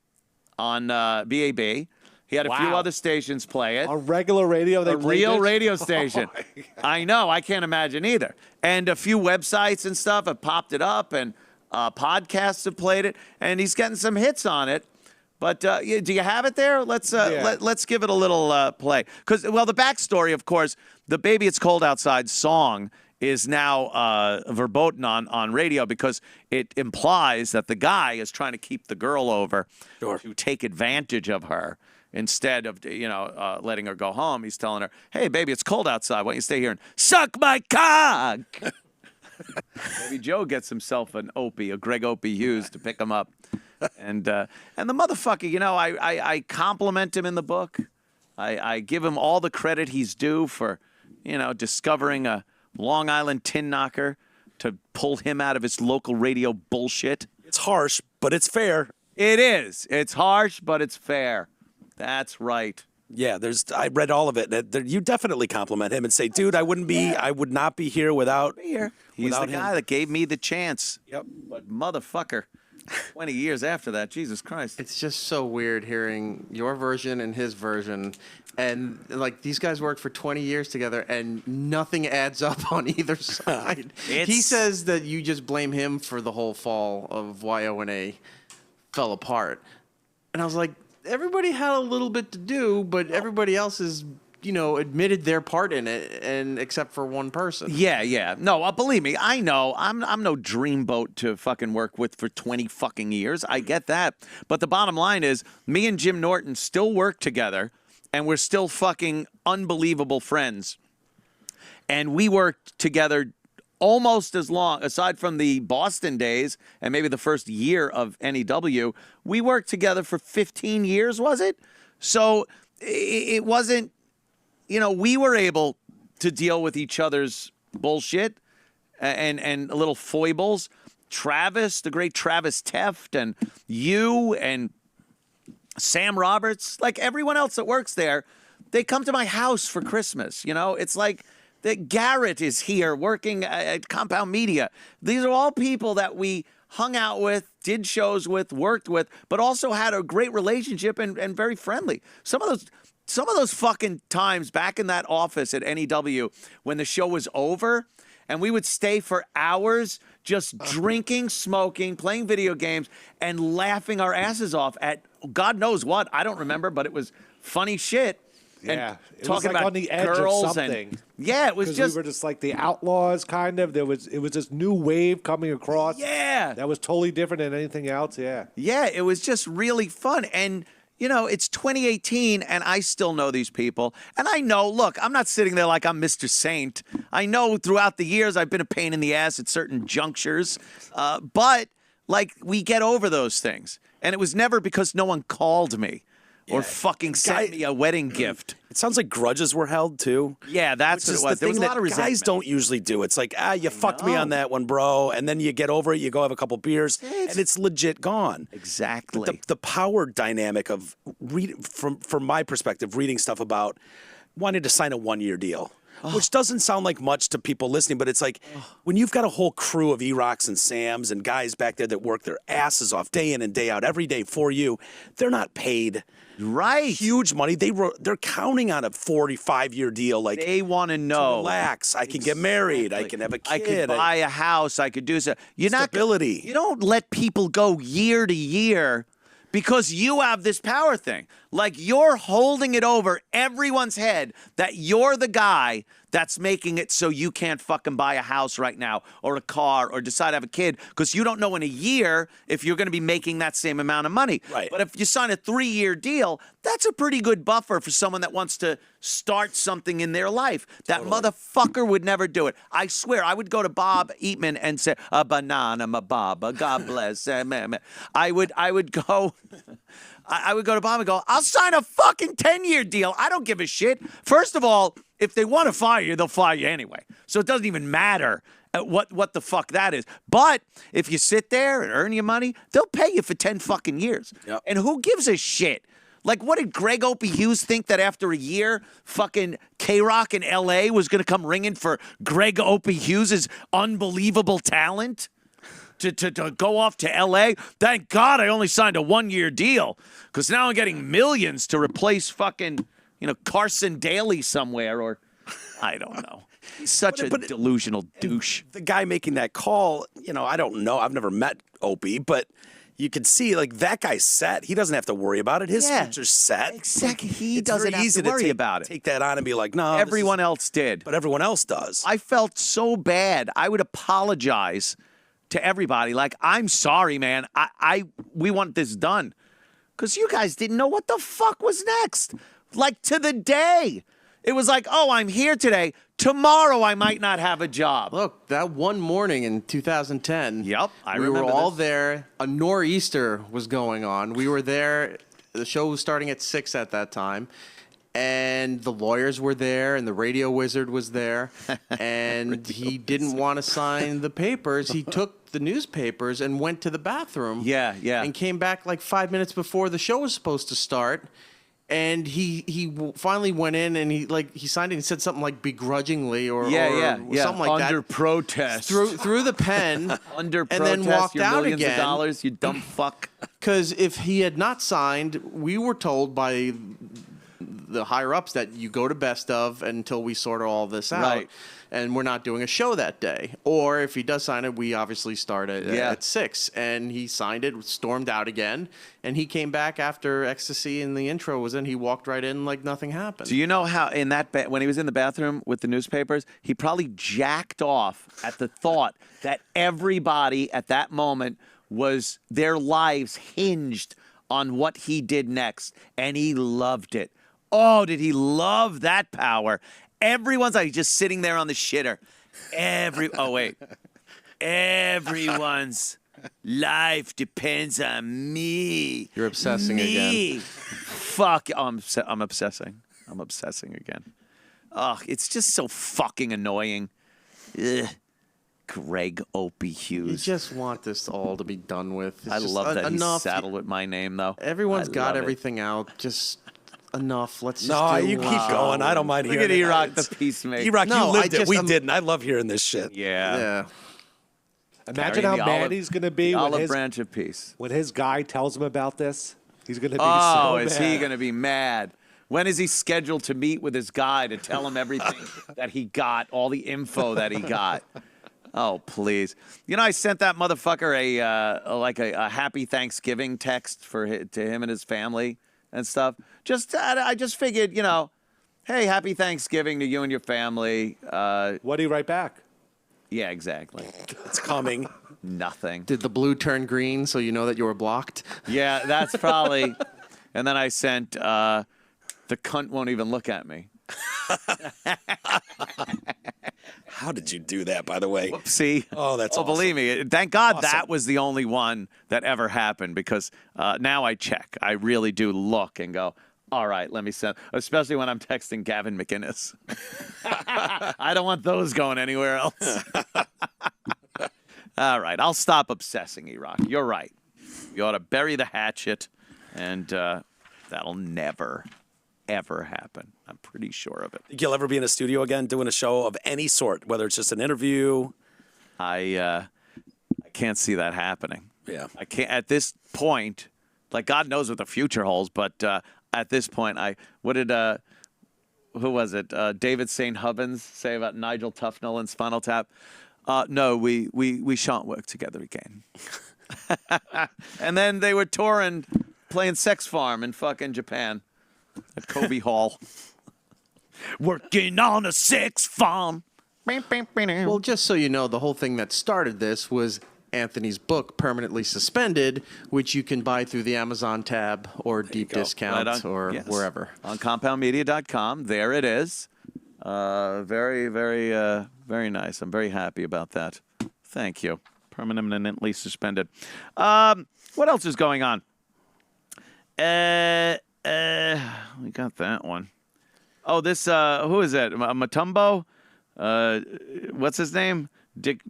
on BAB. He had a few other stations play it. On regular radio, they a played real it? radio station. I know. I can't imagine either. And a few websites and stuff have popped it up, and podcasts have played it, and he's getting some hits on it. But do you have it there? Let's let's give it a little play. Because, well, the backstory, of course, the Baby It's Cold Outside song is now verboten on radio because it implies that the guy is trying to keep the girl over to take advantage of her. Instead of, letting her go home, he's telling her, hey, baby, it's cold outside. Why don't you stay here and suck my cock? Maybe Joe gets himself an Opie, a Gregg Opie Hughes to pick him up. And the motherfucker, I compliment him in the book. I give him all the credit he's due for, discovering a Long Island tin knocker to pull him out of his local radio bullshit. It's harsh, but it's fair. It is. It's harsh, but it's fair. That's right. Yeah, I read all of it. You definitely compliment him and say, dude, I would not be here without He's the guy that gave me the chance. Yep. But motherfucker. 20 years after that, Jesus Christ. It's just so weird hearing your version and his version. And like these guys worked for 20 years together and nothing adds up on either side. He says that you just blame him for the whole fall of why O&A fell apart. And I was like, everybody had a little bit to do, but everybody else is, admitted their part in it, and except for one person. Yeah. No, believe me, I know. I'm no dreamboat to fucking work with for 20 fucking years. I get that. But the bottom line is, me and Jim Norton still work together, and we're still fucking unbelievable friends. And we worked together almost as long, aside from the Boston days and maybe the first year of NEW, we worked together for 15 years, was it? So it wasn't, we were able to deal with each other's bullshit and little foibles. Travis, the great Travis Teft, and you and Sam Roberts, like everyone else that works there, they come to my house for Christmas. It's like that Garrett is here working at Compound Media. These are all people that we hung out with, did shows with, worked with, but also had a great relationship and very friendly. Some of those fucking times back in that office at NEW when the show was over and we would stay for hours just drinking, smoking, playing video games, and laughing our asses off at God knows what. I don't remember, but it was funny shit. Yeah, and it talking was like about on the edge girls of something. And yeah, it was 'Cause just we were just like the outlaws, kind of. It was this new wave coming across. Yeah, that was totally different than anything else. Yeah, it was just really fun. And it's 2018, and I still know these people. And I know, look, I'm not sitting there like I'm Mr. Saint. I know throughout the years I've been a pain in the ass at certain junctures, but like we get over those things. And it was never because no one called me. Or fucking sent me a wedding gift. It sounds like grudges were held too. Yeah, that's what it was. The There was thing a lot of that guys resentment. don't usually do. It's like, you fucked me on that one, bro, and then you get over it. You go have a couple beers, and it's legit gone. Exactly. But the power dynamic of from my perspective, reading stuff about wanting to sign a 1-year deal. Which doesn't sound like much to people listening, but it's like when you've got a whole crew of E-Rocks and Sams and guys back there that work their asses off day in and day out every day for you, they're not paid huge money. They're counting on a 45-year deal. Like they want to know. Relax. I can get married. I can have a kid. I could buy a house. I could do so. Stability. You don't let people go year to year because you have this power thing. Like you're holding it over everyone's head that you're the guy that's making it so you can't fucking buy a house right now or a car or decide to have a kid because you don't know in a year if you're going to be making that same amount of money. Right. But if you sign a 3-year deal, that's a pretty good buffer for someone that wants to start something in their life. That motherfucker would never do it. I swear, I would go to Bob Eatman and say, a banana, ma baba, God bless. I would go... I would go to Bob and go, I'll sign a fucking 10-year deal. I don't give a shit. First of all, if they want to fire you, they'll fire you anyway. So it doesn't even matter what the fuck that is. But if you sit there and earn your money, they'll pay you for 10 fucking years. Yep. And who gives a shit? Like, what did Gregg Opie Hughes think that after a year, fucking K-Rock in L.A. was going to come ringing for Gregg Opie Hughes' unbelievable talent? To go off to L.A. Thank God I only signed a 1-year deal because now I'm getting millions to replace fucking, Carson Daly somewhere or I don't know. He's such a delusional douche. The guy making that call, I don't know. I've never met Opie, but you can see like that guy's set. He doesn't have to worry about it. His future's set. Exactly. He It's doesn't very have easy to worry take, about it. Take that on and be like, no. Everyone else did. But everyone else does. I felt so bad. I would apologize to everybody. Like, I'm sorry, man. We want this done. Because you guys didn't know what the fuck was next. Like, to the day. It was like, oh, I'm here today. Tomorrow I might not have a job. Look, that one morning in 2010. Yep, I we remember were all this. there. A nor'easter was going on. We were there. The show was starting at 6 at that time. And the lawyers were there, and the radio wizard was there, and he didn't want to sign the papers. He took the newspapers and went to the bathroom. Yeah. And came back like 5 minutes before the show was supposed to start, And he finally went in and he signed it and said something like begrudgingly or something like that. Under protest. Through the pen. Under and protest, then walked your out millions again. of dollars, you dumb fuck. Because if he had not signed, we were told by the higher ups that you go to best of until we sort all this out. Right. And we're not doing a show that day. Or if he does sign it, we obviously start at 6. And he signed it, stormed out again, and he came back after Ecstasy and the intro was in. He walked right in like nothing happened. Do you know how in that when he was in the bathroom with the newspapers, he probably jacked off at the thought that everybody at that moment was their lives hinged on what he did next, and he loved it. Oh, did he love that power? Everyone's like just sitting there on the shitter. Everyone's life depends on me. You're obsessing again. Fuck. Oh, I'm obsessing. I'm obsessing again. Oh, it's just so fucking annoying. Ugh. Gregg Opie Hughes. You just want this all to be done with. It's I just love that enough. he's saddled with my name, though. Everyone's I got love it. everything out. Just enough. Let's just No, do you keep going. I don't mind Look hearing at it. E-Rock, the peacemaker. E-Rock, No, you lived I it. We just- didn't. I love hearing this shit. Yeah. Imagine how mad he's going to be when olive his branch of peace. when his guy tells him about this. He's going to be Oh, so is mad. he going to be mad? When is he scheduled to meet with his guy to tell him everything that he got, all the info that he got? Oh, please. You know, I sent that motherfucker a happy Thanksgiving text to him and his family and stuff. I just figured, you know, hey, happy Thanksgiving to you and your family. What do you write back? Yeah, exactly. It's coming. Nothing. Did the blue turn green so you know that you were blocked? Yeah, that's probably. And then I sent, the cunt won't even look at me. How did you do that, by the way? Whoopsie. Oh, that's awesome. Believe me. Thank God Awesome. that was the only one that ever happened because now I check. I really do look and go, all right, let me send, especially when I'm texting Gavin McInnes. I don't want those going anywhere else. All right, I'll stop obsessing, E-Rock. You're right. You ought to bury the hatchet, and that'll never, ever happen. I'm pretty sure of it. Think you'll ever be in a studio again doing a show of any sort, whether it's just an interview? I can't see that happening. Yeah. I can't at this point. Like God knows what the future holds, but at this point, what did who was it? David St. Hubbins say about Nigel Tufnell and Spinal Tap? No, we shan't work together again. And then they were touring, playing Sex Farm in fucking Japan at Kobe Hall. Working on a sex farm. Well, just so you know, the whole thing that started this was Anthony's book, Permanently Suspended, which you can buy through the Amazon tab or deep discount or wherever. On compoundmedia.com. There it is. Very, very, very nice. I'm very happy about that. Thank you. Permanently suspended. What else is going on? We got that one. Oh, this, who is it? Mutombo? What's his name? Dick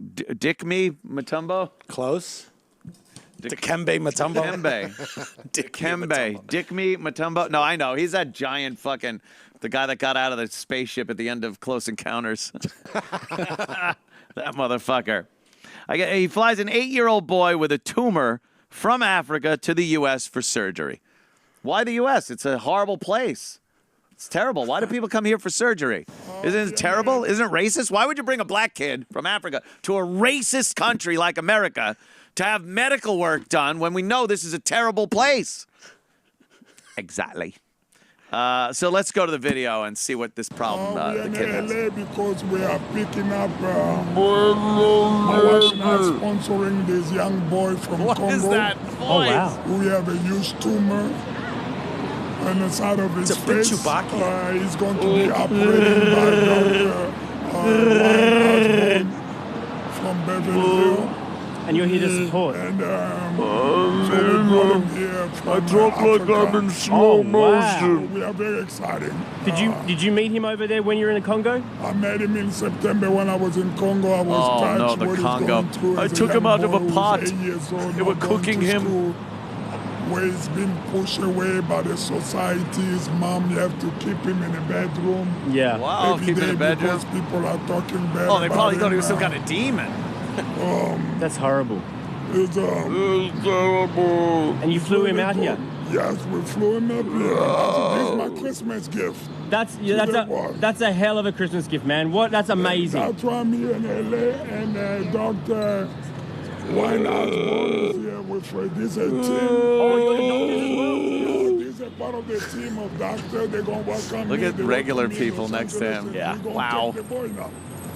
Me Mutombo? Close. Dikembe Mutombo? Dikembe. Dick Me Mutombo? No, I know. He's that giant fucking, the guy that got out of the spaceship at the end of Close Encounters. That motherfucker. He flies an 8-year-old boy with a tumor from Africa to the U.S. for surgery. Why the U.S.? It's a horrible place. It's terrible. Why do people come here for surgery? Isn't it terrible? Isn't it racist? Why would you bring a black kid from Africa to a racist country like America to have medical work done when we know this is a terrible place? Exactly. So let's go to the video and see what this problem the kid has. LA because we are picking up my wife is sponsoring this young boy from Congo. What is that voice? Oh, wow. We have a huge tumor on the side of his face. He's going to be operated by Dr. from Beverly Hills. And you're here to support. And so we brought him here from I talk like I'm in slow motion. We are very excited. Did you meet him over there when you were in the Congo? I met him in September when I was in Congo. I was no, the Congo. I took him out of a pot. They They were cooking him. where he's been pushed away by the society. His mom, you have to keep him in a bedroom. Yeah. Wow, every keep him in day a bedroom? because people are talking bad Oh, they about probably him thought he was some now. kind of demon. That's horrible. It's terrible. And you flew him out here? Yes, we flew him up here. That's my Christmas gift. That's a hell of a Christmas gift, man. That's amazing. That's why I'm here in LA, and Dr. Winehouse is here with this a team. Oh, you're the doctor as well? This is a part of the team of doctors. They're going to welcome Look me. at They regular welcome me in people Los next to Angeles, him. and Yeah. we're gonna Wow. take the boy now.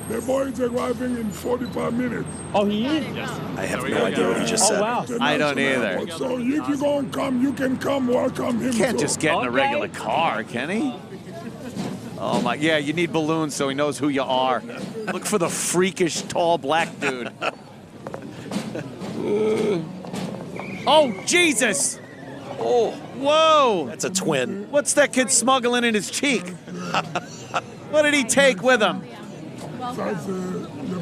The boy is arriving in 45 minutes. Oh, he is? I have no idea what you just said. Oh, wow. I don't either. So if you're going to come, you can come welcome him. He can't too. just get in a regular car, can he? Oh my, yeah, you need balloons so he knows who you are. Look for the freakish, tall black dude. Oh, Jesus! Oh, whoa! That's a twin. What's that kid smuggling in his cheek? What did he take with him?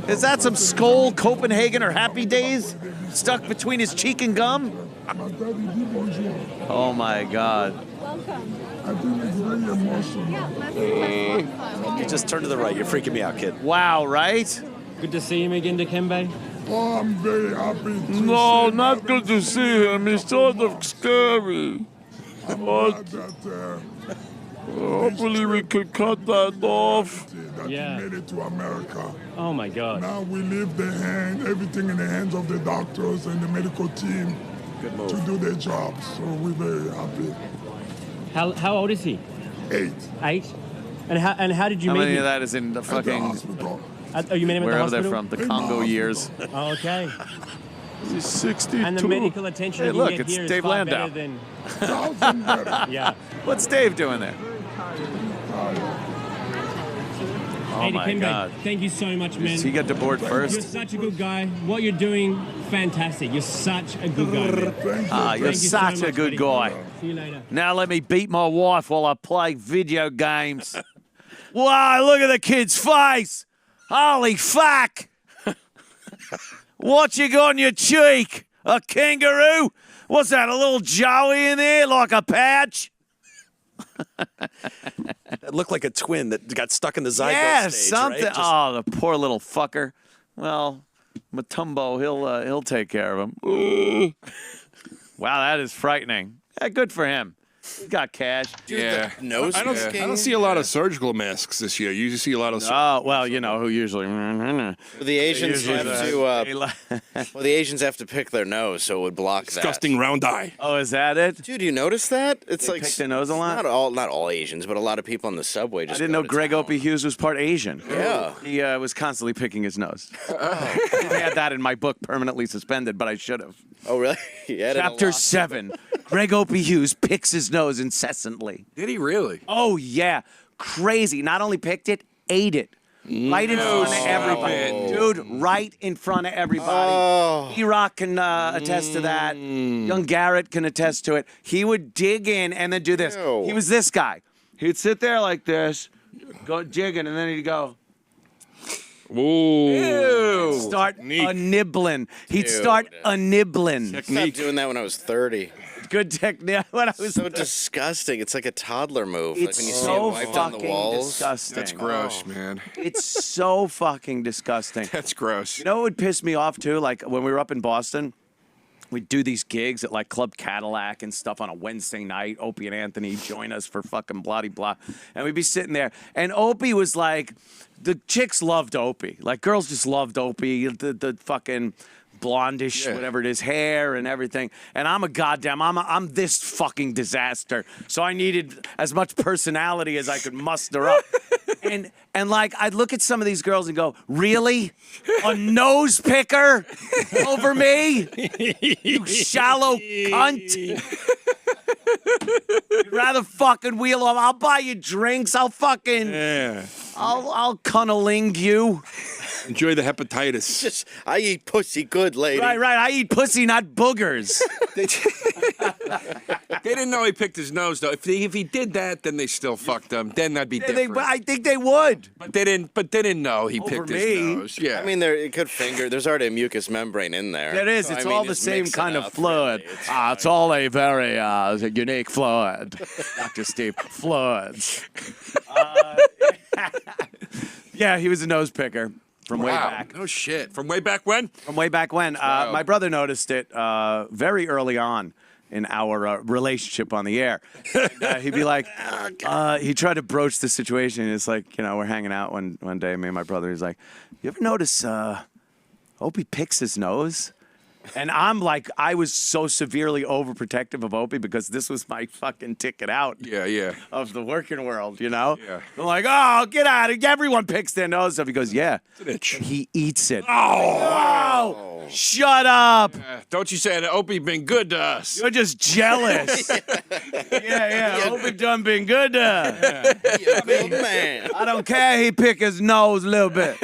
Is that some Skoll, Copenhagen, or Happy Days stuck between his cheek and gum? Oh my God. I think it's very emotional. You just turn to the right. You're freaking me out, kid. Wow, right? Good to see him again, Dikembe. Oh, I'm very happy to No, see not good to see him. He's sort of scary. I'm But glad that hopefully we could cut that off. that Yeah. he made it to America. Oh, my God. Now we leave everything in the hands of the doctors and the medical team to do their jobs. So we're very happy. How old is he? 8. 8? And how did you How meet many him? of that is in the At the fucking, hospital. Oh, you met him at the wherever they're hospital? from, the Congo years? Oh, okay. He's 62. And the medical attention Hey, you look, get it's here is Dave far Landau. better than... Thousand better. Yeah. What's Dave doing there? Oh Hey, my Dikembe, God. thank you so much, man. He got to board You're first. such a good guy. What you're doing, fantastic. You're such a good guy, man. Ah, you're Thank you so such a much, good buddy. guy. See you later. Now let me beat my wife while I play video games. Wow, look at the kid's face. Holy fuck. What you got on your cheek? A kangaroo? What's that, a little joey in there like a pouch? It looked like a twin that got stuck in the zygote Yeah, stage, something. right? Oh, the poor little fucker. Well, Matumbo, he'll take care of him. Wow, that is frightening. Yeah, good for him. He's got cash. Yeah. Nose I don't see a lot of surgical masks this year. You see a lot of. Oh, well, you know who usually. The Asians Usually have to. Well, the Asians have to pick their nose, so it would block Disgusting round eye. Oh, is that it? Dude, you notice that? It's They like pick their nose a lot? Not all Asians, but a lot of people on the subway I just. didn't know Gregg Opie Hughes was part Asian. Yeah. He was constantly picking his nose. I had that in my book, permanently suspended, but I should have. Oh, really? Yeah. Chapter 7. Gregg Opie Hughes picks his nose incessantly. Did he really? Oh, yeah. Crazy. Not only picked it, ate it. Right in front of everybody. Dude, right in front of everybody. Oh. E-Rock can attest to that. Young Garrett can attest to it. He would dig in and then do this. Ew. He was this guy. He'd sit there like this, go digging, and then he'd go, Ooh. start Technique. a nibbling. He'd Dude. start a nibbling. I stopped doing that when I was 30. Good technique. When I was So disgusting. It's like a toddler move. Like It's when you see it so wiped on the fucking walls. disgusting. That's gross, man. It's so fucking disgusting. That's gross. You know what would piss me off too? Like when we were up in Boston, we'd do these gigs at like Club Cadillac and stuff on a Wednesday night. Opie and Anthony join us for fucking blah blah, and we'd be sitting there, and Opie was like, the chicks loved Opie, like girls just loved Opie, the fucking blondish, whatever it is, hair and everything. And I'm I'm this fucking disaster. So I needed as much personality as I could muster up. And like, I'd look at some of these girls and go, really? A nose picker over me? You shallow cunt. You'd rather fucking wheel off. I'll buy you drinks. I'll fucking, I'll cunniling you. Enjoy the hepatitis. I eat pussy good, lady. Right. I eat pussy, not boogers. They didn't know he picked his nose, though. If he did that, then they still fucked him. Then that'd be different. I think they would. But they didn't know he picked his nose. Yeah. I mean, it could finger. There's already a mucus membrane in there. It is. So, It's I mean, all the just same mix it kind of up, fluid. really. It's all a very unique fluid. Dr. Steve, fluids. Yeah, he was a nose picker from way back. No shit. From way back when? From way back when. My brother noticed it very early on in our relationship on the air. And, he'd be like, he tried to broach the situation. It's like, we're hanging out one day, me and my brother. He's like, you ever notice Opie picks his nose? And I'm like, I was so severely overprotective of Opie because this was my fucking ticket out of the working world, Yeah. I'm like, oh, get out of here. Everyone picks their nose up. He goes, yeah. It's an itch. He eats it. Oh, shut up. Don't you say that Opie been good to us. You're just jealous. yeah. Opie done been good to us. Big man. I don't care. He pick his nose a little bit.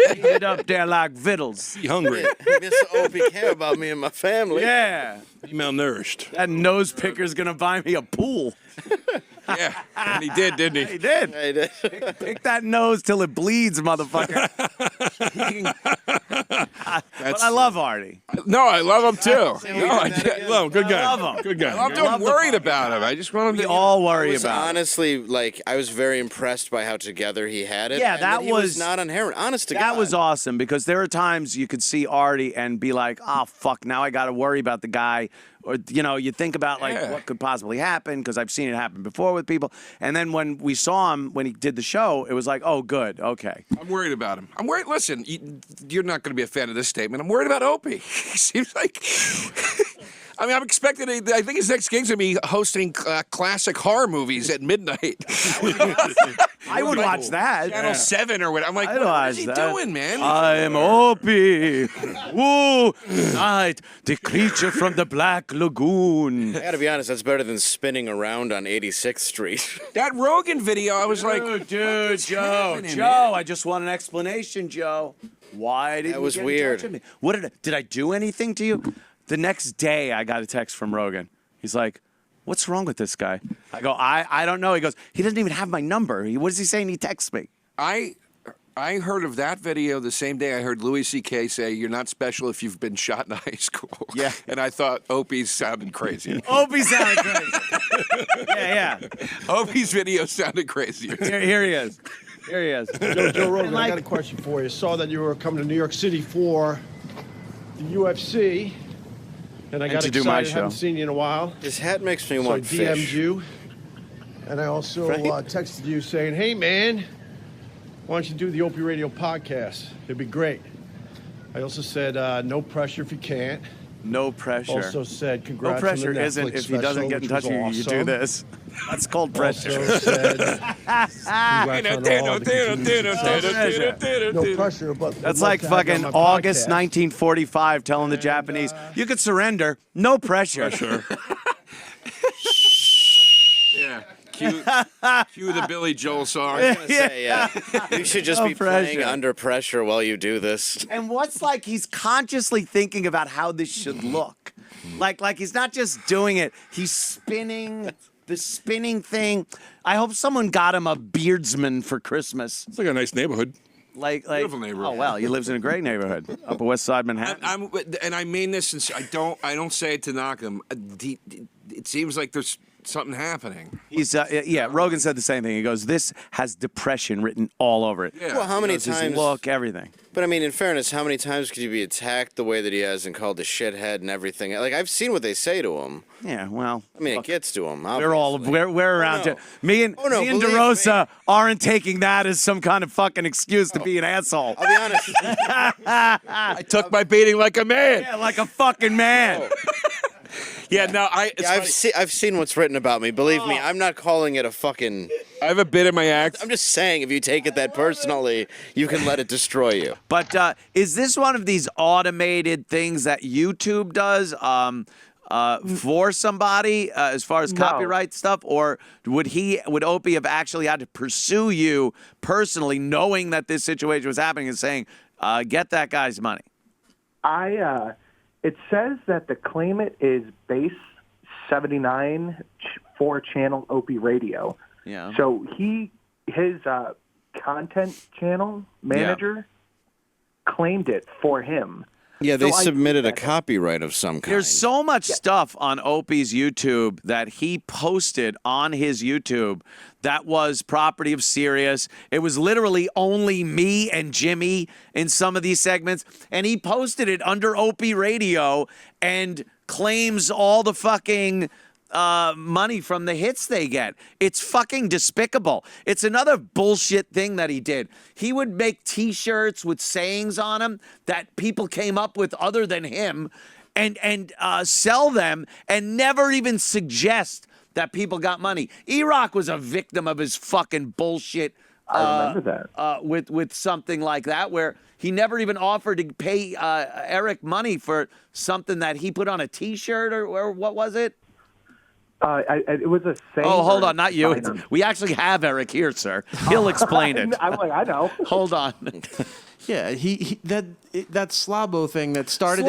Eat it up there like vittles. He hungry. Mr. Opie care about me and my family. Yeah. He malnourished. That nose picker's going to buy me a pool. Yeah, and he did, didn't he? He did. Yeah, he did. Pick that nose till it bleeds, motherfucker. But I love Artie. No, I love him too. I love him. Good guy. I love him. Good guy. I'm worried about him. I just want him We to. all worry was about it. honestly, I was very impressed by how together he had it. Yeah, and that he was not on heroin. Honest to God. That was awesome because there are times you could see Artie and be like, oh, fuck, now I got to worry about the guy. Or, you think about, what could possibly happen because I've seen it happen before with people. And then when we saw him, when he did the show, it was like, oh, good, okay. I'm worried about him. I'm worried. Listen, you're not going to be a fan of this statement. I'm worried about Opie. He seems like... I mean, I'm expecting. I think his next gig's gonna be hosting classic horror movies at midnight. I would watch that. Channel 7 or what? I'm like, what is he doing, man? I'm Opie. Woo! Night, the creature from the Black Lagoon. I gotta be honest, that's better than spinning around on 86th Street. That Rogan video, I was like, dude, Joe, I just want an explanation, Joe. Why did That was you get weird. in touch with me? What did I do anything to you? The next day, I got a text from Rogan. He's like, what's wrong with this guy? I go, I don't know. He goes, he doesn't even have my number. What is he saying? He texts me. I heard of that video the same day I heard Louis C.K. say, you're not special if you've been shot in high school. Yeah. And I thought Opie sounded crazy. Opie sounded crazy. yeah. Opie's video sounded crazier. Here he is. Here he is. Joe Rogan, I got a question for you. Saw that you were coming to New York City for the UFC. And I got to excited. do my show. Haven't seen you in a while. His hat makes me So I want DM'd fish. you. And I also Right? texted you saying, hey, man, why don't you do the Opie Radio podcast? It'd be great. I also said, no pressure if you can't. No pressure. Also said, No congrats pressure on the Netflix isn't if he special, doesn't get in which touch was with you, you do awesome. this. That's called pressure. Also said, congrats on all the continued success. No pressure, but That's would love like to have you on fucking my August podcast. 1945 telling the Japanese, you could surrender, no pressure. Yeah. Cue the Billy Joel song. I was gonna say, yeah. You should just No be playing pressure. under pressure while you do this. And what's like he's consciously thinking about how this should look. Like he's not just doing it, he's spinning the spinning thing. I hope someone got him a beardsman for Christmas. It's like a nice neighborhood. Like Beautiful neighborhood. Oh well, he lives in a great neighborhood, Upper West Side Manhattan. And I mean this since I don't say it to knock him. It seems like there's something happening. He's Rogan said the same thing. He goes, "This has depression written all over it." Yeah. Well, how many His times? look, everything. But I mean, in fairness, how many times could you be attacked the way that he has and called a shithead and everything? Like I've seen what they say to him. Yeah, well, I mean, it gets to him. We're around no. it. Me and believe DeRosa aren't taking that as some kind of fucking excuse to be an asshole. I'll be honest. I took my beating like a man. Yeah, like a fucking man. Yeah, no, I've seen what's written about me. Believe me, I'm not calling it a fucking. I have a bit in my act. I'm just saying, if you take it that personally, you can let it destroy you. But is this one of these automated things that YouTube does for somebody as far as copyright stuff, or would Opie have actually had to pursue you personally, knowing that this situation was happening, and saying, "Get that guy's money"? It says that the claimant is based 79 4-channel Opie Radio. Yeah. So his content channel manager claimed it for him. Yeah, they So I submitted a copyright of some kind. There's so much stuff on Opie's YouTube that he posted on his YouTube that was property of Sirius. It was literally only me and Jimmy in some of these segments, and he posted it under Opie Radio and claims all the fucking money from the hits they get. It's fucking despicable. It's another bullshit thing that he did. He would make T-shirts with sayings on them that people came up with other than him and sell them and never even suggest that people got money. E-Rock was a victim of his fucking bullshit. I remember that. With something like that where he never even offered to pay Eric money for something that he put on a T-shirt or what was it? It was a saying. Oh, hold on, not you. We actually have Eric here, sir. He'll explain it. I'm like, I know. Hold on. Yeah, that Slabo thing that started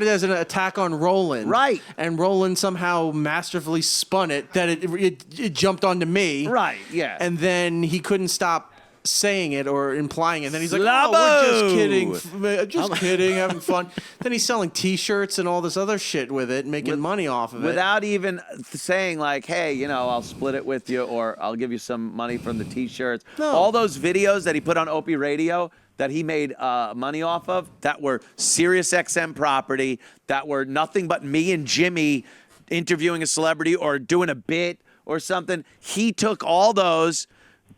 as an attack on Roland, right? And Roland somehow masterfully spun it that it jumped onto me, right? Yeah, and then he couldn't stop saying it or implying it. Then he's like, Slabo! "Oh, we're just kidding, having fun." Then he's selling T-shirts and all this other shit with it, making money off of it without even saying like, "Hey, I'll split it with you, or I'll give you some money from the T-shirts." No. All those videos that he put on Opie Radio that he made money off of, that were SiriusXM property, that were nothing but me and Jimmy interviewing a celebrity or doing a bit or something. He took all those,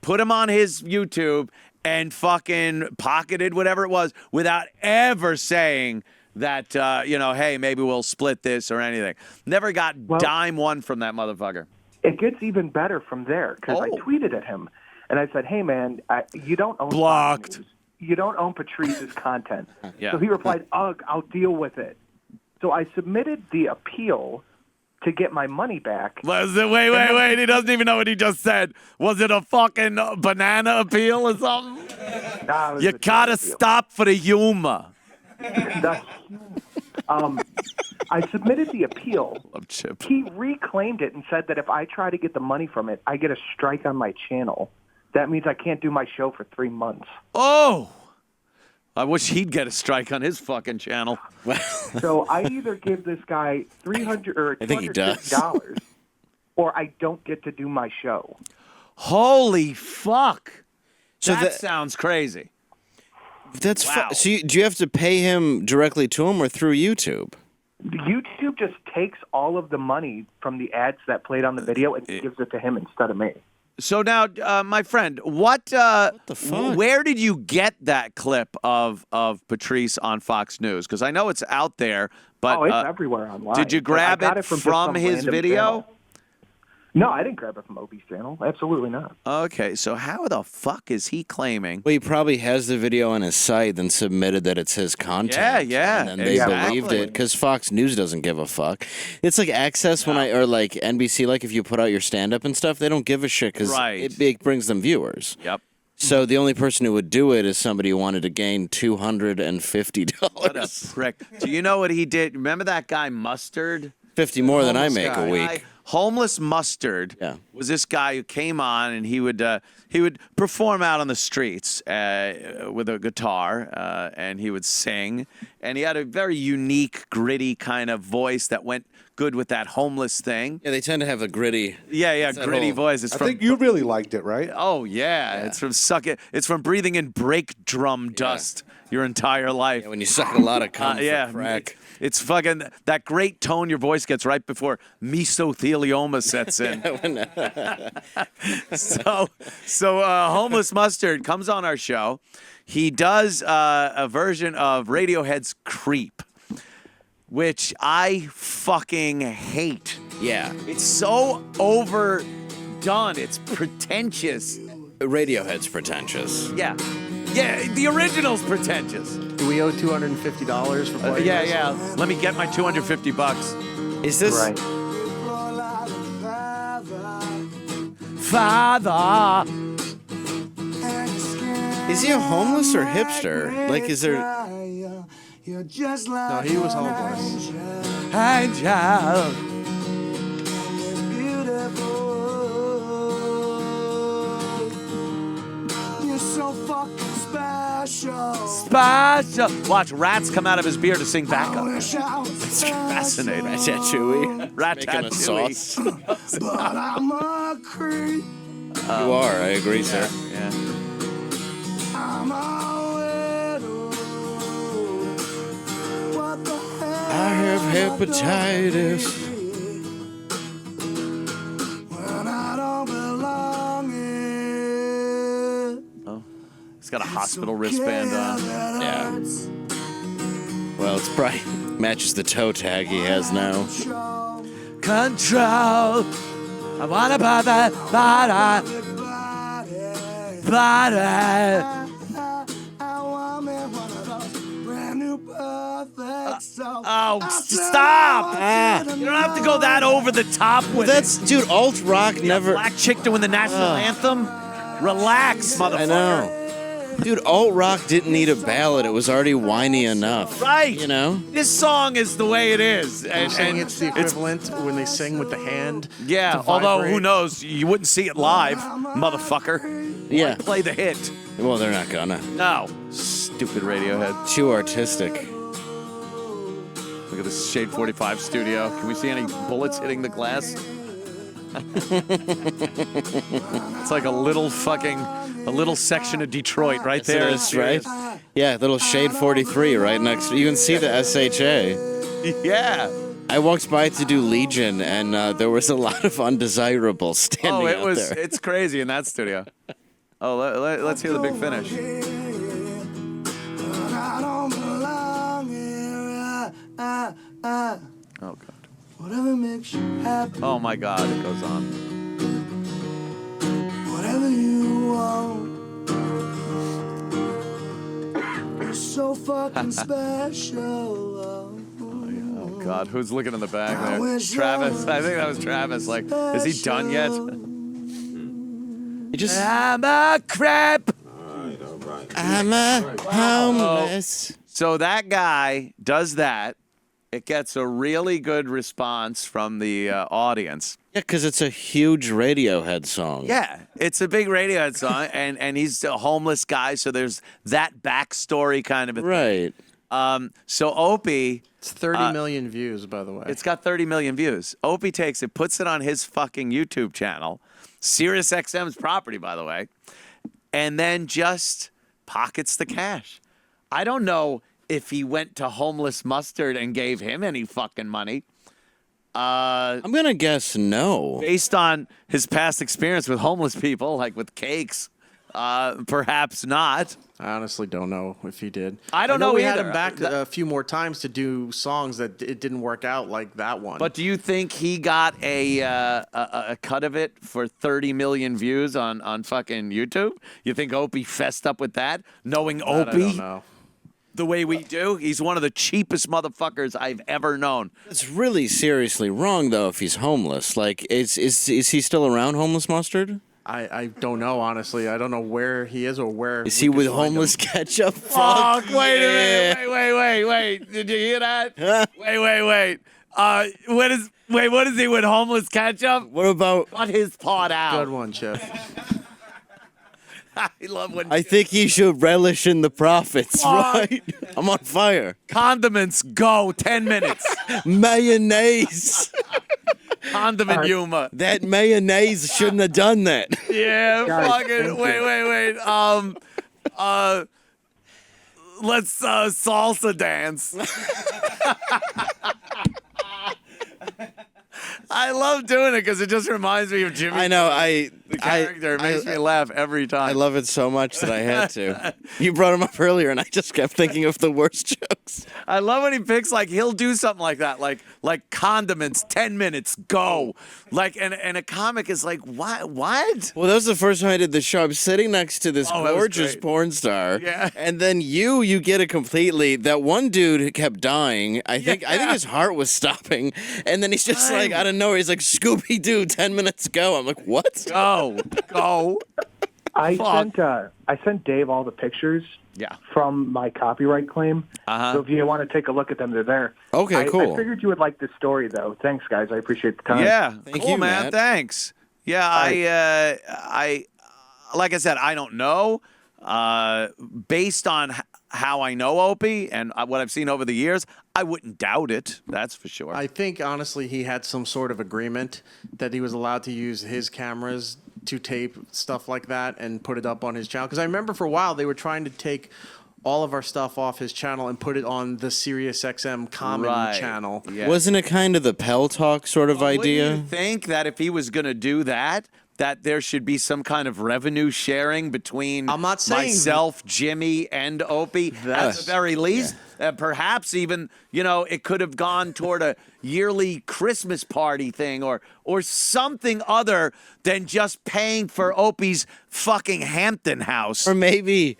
put them on his YouTube, and fucking pocketed whatever it was without ever saying that, hey, maybe we'll split this or anything. Never got dime one from that motherfucker. It gets even better from there because I tweeted at him and I said, "Hey man, you don't own blocked. News. You don't own Patrice's content." Yeah. So he replied, "Ugh, I'll deal with it." So I submitted the appeal to get my money back. Wait. He doesn't even know what he just said. Was it a fucking banana appeal or something? Nah, you gotta stop for the humor. I submitted the appeal. Love Chip. He reclaimed it and said that if I try to get the money from it, I get a strike on my channel. That means I can't do my show for 3 months. Oh! I wish he'd get a strike on his fucking channel. So I either give this guy $300 or I think he does. $250, or I don't get to do my show. Holy fuck! So that sounds crazy. That's wow. So do you have to pay him directly to him or through YouTube? YouTube just takes all of the money from the ads that played on the video and gives it to him instead of me. So now, my friend, what the fuck? Where did you get that clip of Patrice on Fox News? Because I know it's out there, but it's everywhere online. Did you grab I got it from from just some his random video? channel. No, I didn't grab it from Opie's channel. Absolutely not. Okay, so how the fuck is he claiming? Well, he probably has the video on his site, then submitted that it's his content. Yeah, and then they believed it because Fox News doesn't give a fuck. It's like Access or like NBC. Like if you put out your stand-up and stuff, they don't give a shit because it brings them viewers. Yep. So the only person who would do it is somebody who wanted to gain $250. What a prick! Do you know what he did? Remember that guy Mustard? 50 more than I make a week. Homeless Mustard was this guy who came on and he would perform out on the streets with a guitar and he would sing, and he had a very unique, gritty kind of voice that went good with that homeless thing. Yeah, they tend to have a gritty. Gritty voice. I think you really liked it, right? Oh yeah, it's from It's from breathing in brake drum dust your entire life. Yeah, when you suck a lot of cum for crack. It's fucking that great tone your voice gets right before mesothelioma sets in. So Homeless Mustard comes on our show. He does a version of Radiohead's Creep, which I fucking hate. Yeah. It's so overdone. It's pretentious. Radiohead's pretentious. Yeah. Yeah, the original's pretentious. Do we owe $250 for playing yeah. Let me get my $250. Is this right? Father. Is he a homeless or hipster? Like, is there? No, he was homeless. Hey, child. Special. Watch rats come out of his beard to sing backup. It's fascinating. Ratatouille. Ratatouille. Making a sauce. But I'm a creep. You are. I agree, sir. Yeah. I'm a widow. What the hell? I have hepatitis. When I don't belong here. Oh, he's got a hospital wristband on. Yeah. Well, it's probably matches the toe tag he has now. Control. I wanna buy that body. Oh, stop! You don't have to go that over the top with That's, dude, alt rock never. Black chick doing the national anthem? Relax, motherfucker. I know. Dude, alt rock didn't need a ballad. It was already whiny enough. Right. You know? This song is the way it is. And it's the equivalent when they sing with the hand. Yeah, although who knows? You wouldn't see it live, motherfucker. Yeah. Play the hit. Well, they're not gonna. No. Stupid Radiohead. Too artistic. Look at this Shade 45 studio. Can we see any bullets hitting the glass? It's like a little section of Detroit right there. That's right. Yeah, little Shade 43 right next. You can see the SHA. Yeah. I walked by to do Legion, and there was a lot of undesirables standing out there. It's crazy in that studio. Oh, let's hear the big finish. Oh, God. Whatever makes you happy. Oh, my God. It goes on. Whatever you want. You're so fucking special. Oh, God. Who's looking in the back there? Travis. I think that was Travis. Like, is he done yet? I'm a crap. I'm a homeless. So that guy does that. It gets a really good response from the audience. Yeah, because it's a huge Radiohead song. Yeah, it's a big Radiohead song, and he's a homeless guy, so there's that backstory kind of a thing. Right. So Opie... It's 30 million views, by the way. It's got 30 million views. Opie takes it, puts it on his fucking YouTube channel, SiriusXM's property, by the way, and then just pockets the cash. I don't know if he went to Homeless Mustard and gave him any fucking money. I'm going to guess no. Based on his past experience with homeless people, like with cakes, perhaps not. I honestly don't know if he did. I don't know we either. had him back a few more times to do songs that it didn't work out like that one. But do you think he got a cut of it for 30 million views on fucking YouTube? You think Opie fessed up with that, knowing Opie? I don't know. The way we do? He's one of the cheapest motherfuckers I've ever known. It's really seriously wrong, though, if he's homeless. Like, is he still around, Homeless Mustard? I don't know, honestly. I don't know where he is or where. Is he with Homeless Ketchup? Fuck, wait a minute. Wait. Did you hear that? Wait. What is he with Homeless Ketchup? What about... Cut his part out. Good one, Chip. I love when... I think he should relish in the profits, right? I'm on fire. Condiments, go. 10 minutes. Mayonnaise. Condiment humor. That mayonnaise shouldn't have done that. Yeah, fucking... Wait. Let's salsa dance. I love doing it because it just reminds me of Jimmy. I know. The character makes me laugh every time. I love it so much that I had to. You brought him up earlier, and I just kept thinking of the worst jokes. I love when he picks, like, he'll do something like that, like condiments, 10 minutes, go. Like, and a comic is like, what? Well, that was the first time I did the show. I'm sitting next to this gorgeous porn star. Yeah. And then you get it completely. That one dude who kept dying, I think his heart was stopping. And then he's just like, out of nowhere, he's like, Scooby-Doo, 10 minutes ago. I'm like, what? Go. I sent Dave all the pictures from my copyright claim. So if you want to take a look at them, they're there. Okay, cool. I figured you would like this story, though. Thanks, guys. I appreciate the time. Yeah, Thank cool, you, man. Matt. Thanks. Yeah, I like I said, I don't know. Based on how I know Opie and what I've seen over the years, I wouldn't doubt it. That's for sure. I think, honestly, he had some sort of agreement that he was allowed to use his cameras to tape stuff like that and put it up on his channel. Because I remember for a while they were trying to take all of our stuff off his channel and put it on the SiriusXM comedy channel. Yeah. Wasn't it kind of the Pell Talk sort of idea? Wouldn't you think that if he was going to do that there should be some kind of revenue sharing between myself, Jimmy, and Opie at the very least? Perhaps even, it could have gone toward a yearly Christmas party thing or something other than just paying for Opie's fucking Hampton house. Or maybe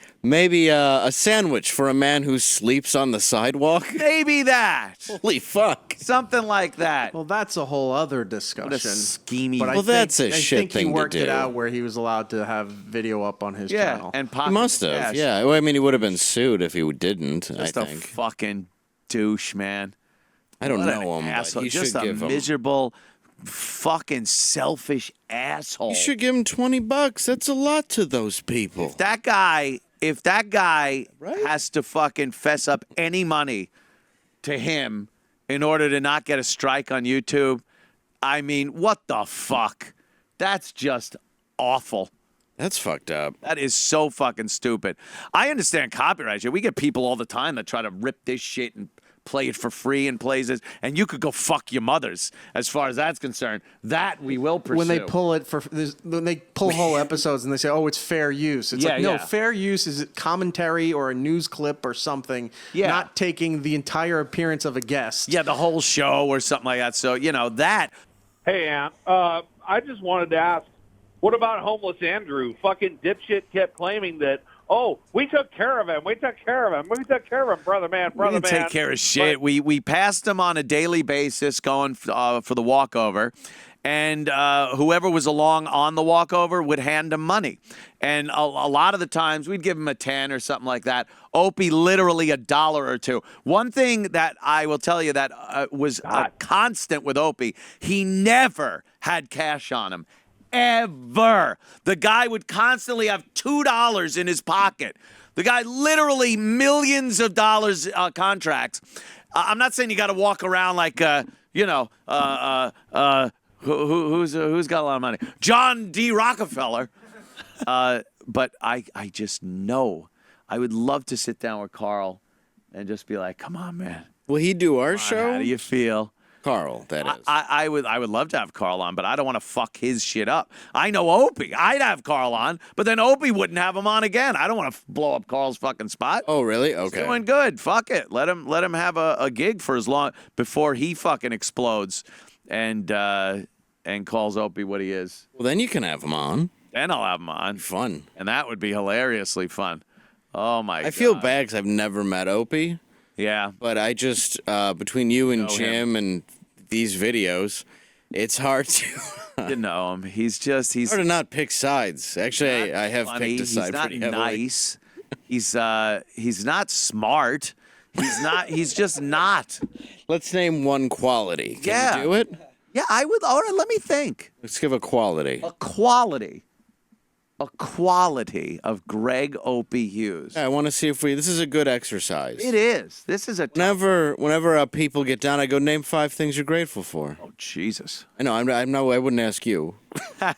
a sandwich for a man who sleeps on the sidewalk. Maybe that. Holy fuck. Something like that. Well, that's a whole other discussion. What a schemey. But that's a I shit think thing he worked to do. it out where he was allowed to have video up on his channel. And He must have, yeah. Well, I mean, he would have been sued if he didn't, Just I a think. fucking douche, man. I don't What know an him, asshole. but you Just should a give him. miserable, fucking selfish asshole. You should give him $20. That's a lot to those people. If that guy has to fucking fess up any money to him in order to not get a strike on YouTube, I mean, what the fuck? That's just awful. That's fucked up. That is so fucking stupid. I understand copyright shit. We get people all the time that try to rip this shit and play it for free and plays it, and you could go fuck your mothers as far as that's concerned. That we will pursue. When they pull it when they pull whole episodes and they say, "Oh, it's fair use," it's like, no, fair use is commentary or a news clip or something. Not taking the entire appearance of a guest. Yeah, the whole show or something like that. So that. Hey, Ant. I just wanted to ask, what about homeless Andrew? Fucking dipshit kept claiming that, oh, we took care of him. We took care of him. We took care of him, brother man. We didn't take care of shit. We passed him on a daily basis going for the walkover. And whoever was along on the walkover would hand him money. And a lot of the times we'd give him a 10 or something like that. Opie, literally $1 or $2. One thing that I will tell you that was a constant with Opie, he never had cash on him. Ever. The guy would constantly have $2 in his pocket. The guy literally millions of dollars contracts. I'm not saying you got to walk around like, who's got a lot of money? John D. Rockefeller. But I just know I would love to sit down with Carl and just be like, come on, man. Will he do our show? How do you feel? Carl, that is. I would love to have Carl on, but I don't want to fuck his shit up. I know Opie. I'd have Carl on, but then Opie wouldn't have him on again. I don't want to blow up Carl's fucking spot. Oh, really? Okay. He's doing good. Fuck it. Let him have a gig for as long before he fucking explodes and calls Opie what he is. Well, then you can have him on. Then I'll have him on. Fun. And that would be hilariously fun. Oh my God. I feel bad because I've never met Opie. Yeah. But I just, between you and Jim and these videos, it's hard to... You know him. He's hard to not pick sides. Actually, I have funny. picked a side He's not pretty heavily. nice. He's not smart. He's just not. Let's name one quality. Can you do it? Yeah, I would. All right, let me think. Let's give a quality. A quality of Gregg Opie Hughes. Yeah, I want to see if this is a good exercise. It is. This is a whenever people get down, I go, name 5 things you're grateful for. Oh, Jesus. I know. I wouldn't ask you. No,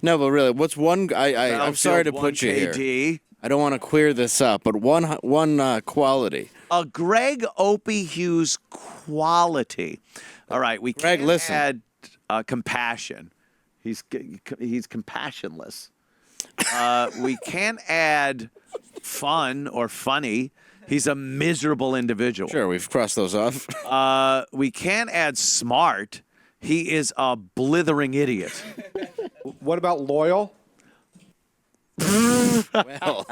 but really, what's one? I'm sorry to put you here. I don't want to queer this up, but one quality. A Gregg Opie Hughes quality. All right, we Gregg, can't add compassion. He's compassionless. We can't add fun or funny. He's a miserable individual. Sure, we've crossed those off. We can't add smart. He is a blithering idiot. What about loyal? Well,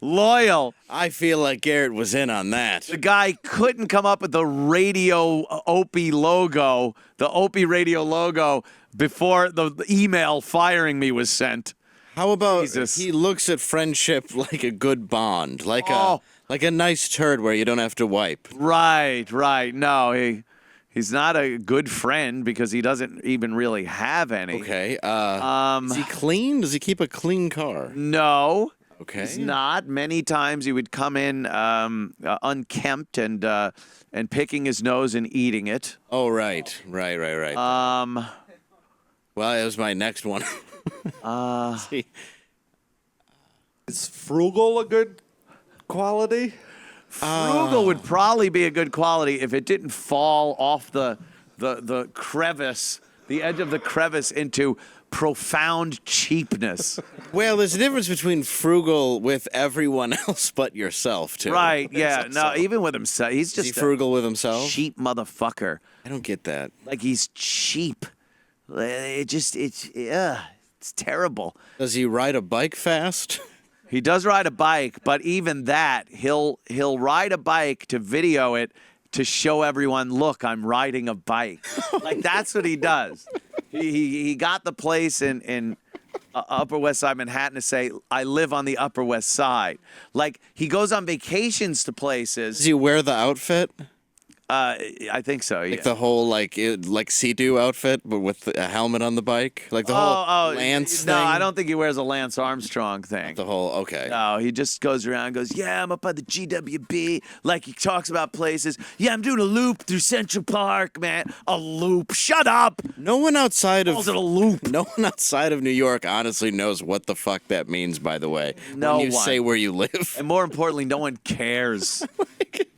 loyal. I feel like Garrett was in on that. The guy couldn't come up with the radio Opie logo, the Opie Radio logo, before the email firing me was sent. How about he looks at friendship like a good bond, like a nice turd where you don't have to wipe. Right. No, He's not a good friend because he doesn't even really have any. Okay. Is he clean? Does he keep a clean car? No. Okay. He's not. Many times he would come in unkempt and picking his nose and eating it. Oh, right. Right. Well, that was my next one. Is frugal a good quality? Frugal would probably be a good quality if it didn't fall off the crevice, the edge of the crevice into profound cheapness. Well, there's a difference between frugal with everyone else but yourself, too. Right, yeah. No, even with himself. He's just Is he frugal with himself? Cheap motherfucker. I don't get that. Like he's cheap. It's terrible. Does he ride a bike fast? He does ride a bike, but even that, he'll ride a bike to video it to show everyone, look, I'm riding a bike. Like that's what he does. He got the place in Upper West Side Manhattan to say, I live on the Upper West Side. Like he goes on vacations to places. Does he wear the outfit? I think so. Yeah. Like the whole like Sea-Doo outfit, but with a helmet on the bike, like the whole Lance thing. No, I don't think he wears a Lance Armstrong thing. The whole okay. No, he just goes around and goes, yeah, I'm up by the GWB. Like he talks about places. Yeah, I'm doing a loop through Central Park, man. A loop. Shut up. No one outside of calls it a loop. No one outside of New York honestly knows what the fuck that means. By the way, no when you one. say where you live, and more importantly, no one cares.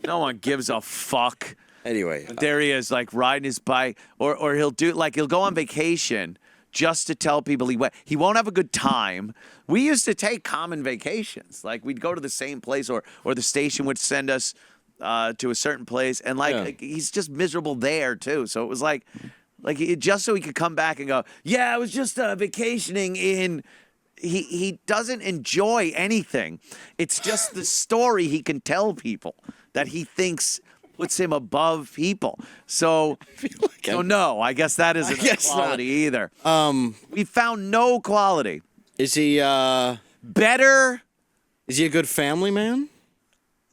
No one gives a fuck. Anyway, there he is, like riding his bike, or he'll go on vacation just to tell people he went. He won't have a good time. We used to take common vacations, like we'd go to the same place, or the station would send us to a certain place, and like he's just miserable there too. So it was like just so he could come back and go, yeah, I was just vacationing in. He doesn't enjoy anything. It's just the story he can tell people that he thinks puts him above people. So, no, I guess that isn't a quality either. We found no quality. Is he better? Is he a good family man?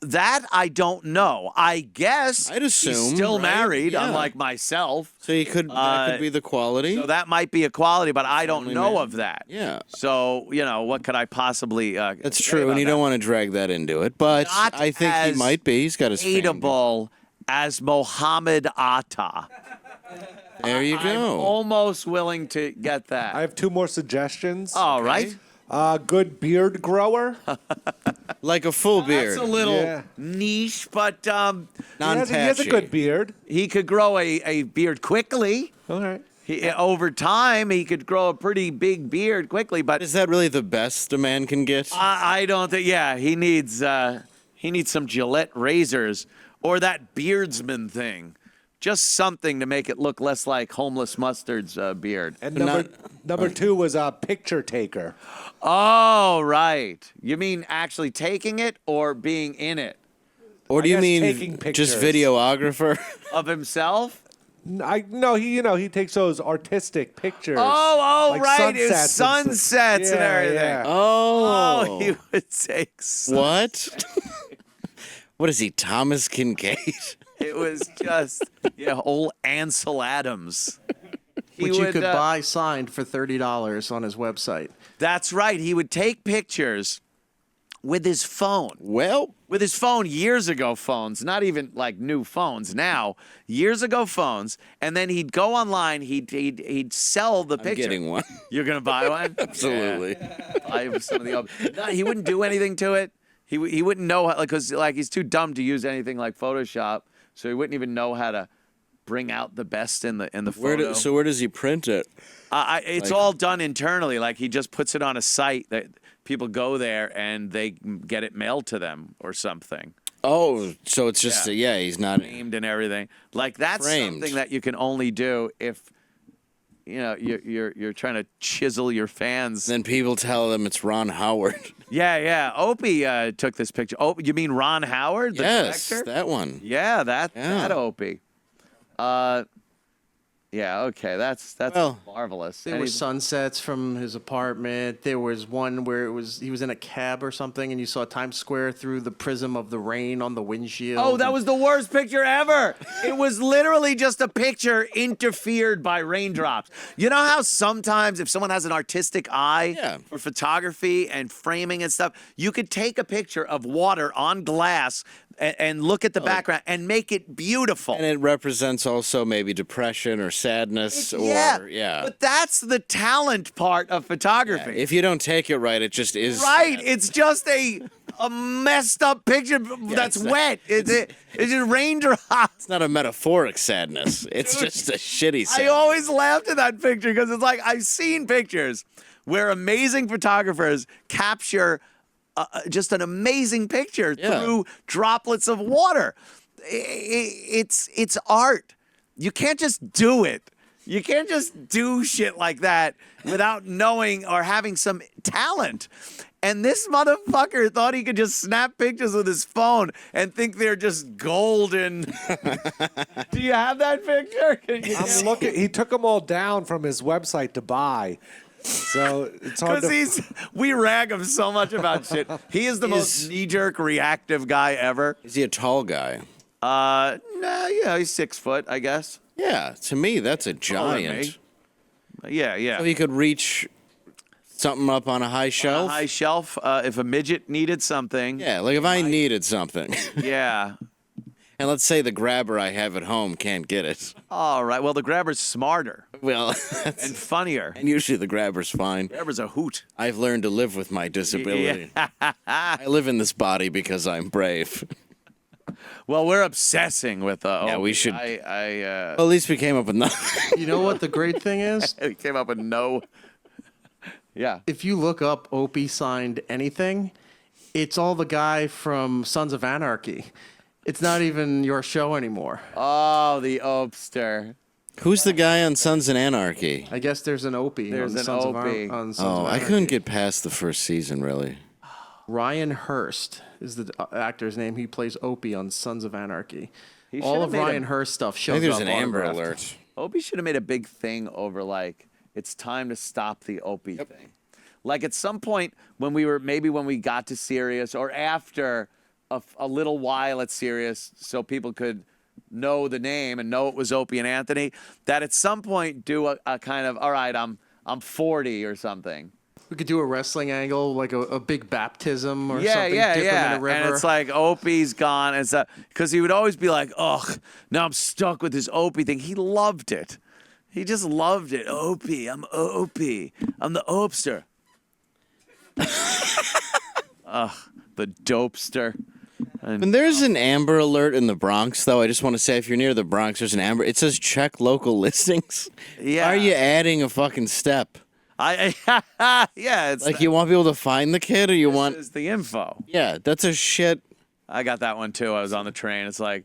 That I don't know. I guess I'd assume he's still right? married, Yeah. unlike myself. So he could that could be the quality. So that might be a quality, but I don't Family know man. of that. Yeah. So what could I possibly? That's true, and you don't want to drag that into it. But Not I think he as might be. He's got his hateable as Mohammed Atta. There you I'm go. almost willing to get that. I have two more suggestions. All right. Good beard grower. Like a full beard. That's a little niche, but He has a good beard. He could grow a beard quickly. All right. Over time, he could grow a pretty big beard quickly, but Is that really the best a man can get? I don't think. Yeah, he needs some Gillette razors or that beardsman thing. Just something to make it look less like Homeless Mustard's beard. And number two was a picture taker. Oh, right. You mean actually taking it or being in it? Or do you mean taking just pictures. videographer? Of himself? No, he takes those artistic pictures. Oh, like right. His sunsets and sunsets and Yeah, everything. yeah. Oh. he would take What? What is he, Thomas Kincaid? It was just, old Ansel Adams. Which you could buy signed for $30 on his website. That's right. He would take pictures with his phone. Well, with his phone, years ago phones, not even like new phones now, years ago phones, and then he'd go online, he'd sell the picture. I'm getting one. You're going to buy one? Absolutely. Buy some of the No, he wouldn't do anything to it. He wouldn't know how, because he's too dumb to use anything like Photoshop, so he wouldn't even know how to bring out the best in the photo. So where does he print it? It's all done internally. Like he just puts it on a site that people go there and they get it mailed to them or something. Oh, so it's just he's not framed and everything. Like that's Framed. something that you can only do if you're trying to chisel your fans. Then people tell them it's Ron Howard. Yeah. Opie took this picture. Oh, you mean Ron Howard, the Yes, director? that one. Yeah, that Opie. Yeah, okay, that's Well, marvelous. There were sunsets from his apartment. There was one where he was in a cab or something, and you saw Times Square through the prism of the rain on the windshield. Oh, that was the worst picture ever. It was literally just a picture interfered by raindrops. You know how sometimes if someone has an artistic eye for photography and framing and stuff, you could take a picture of water on glass and look at the background and make it beautiful. And it represents also maybe depression or sadness But that's the talent part of photography. If you don't take it right, it just is. Right. It's just a messed up picture that's wet. It's just raindrops. It's not a metaphoric sadness. It's just a shitty sadness. I always laughed at that picture because it's like I've seen pictures where amazing photographers capture just an amazing picture through droplets of water. It's art. You can't just do it. You can't just do shit like that without knowing or having some talent. And this motherfucker thought he could just snap pictures with his phone and think they're just golden. Do you have that picture? I'm looking. He took them all down from his website to buy. So it's hard Because we rag him so much about shit. He is the most knee-jerk reactive guy ever. Is he a tall guy? He's 6 foot, I guess. Yeah, to me, that's a giant. Yeah. So he could reach something up on a high shelf? On a high shelf, if a midget needed something. Yeah, like if I needed something. Yeah. And let's say the grabber I have at home can't get it. All right. Well, the grabber's smarter. Well, and funnier. And usually the grabber's fine. Grabber's a hoot. I've learned to live with my disability. I live in this body because I'm brave. Well, we're obsessing with we should. Well, at least we came up with nothing. You know what the great thing is? We came up with no. Yeah. If you look up Opie signed anything, it's all the guy from Sons of Anarchy. It's not even your show anymore. Oh, the Opster. Who's the guy on Sons of Anarchy? I guess there's an Opie. There's on an Sons Opie. on Sons Oh, of I Anarchy. couldn't get past the first season, really. Ryan Hurst is the actor's name. He plays Opie on Sons of Anarchy. He All should've of made Ryan a- Hurst stuff I shows think up. there's an Amber autographed. Alert. Opie should have made a big thing over, like, it's time to stop the Opie thing. Like, at some point when we got to Sirius or after a little while at Sirius so people could know the name and know it was Opie and Anthony, that at some point do a kind of, all right, I'm 40 or something. We could do a wrestling angle, like a big baptism or something. Yeah. Dip him in a river. And it's like Opie's gone. And because he would always be like, ugh, now I'm stuck with this Opie thing. He loved it. He just loved it. Opie, I'm Opie. I'm the Opster. Ugh, the dopester. And there's an Amber Alert in the Bronx, though. I just want to say, if you're near the Bronx, there's an Amber. It says check local listings. Yeah. Are you adding a fucking step? It's like you want people to find the kid, or you this want is the info. Yeah, that's a shit. I got that one too. I was on the train. It's like,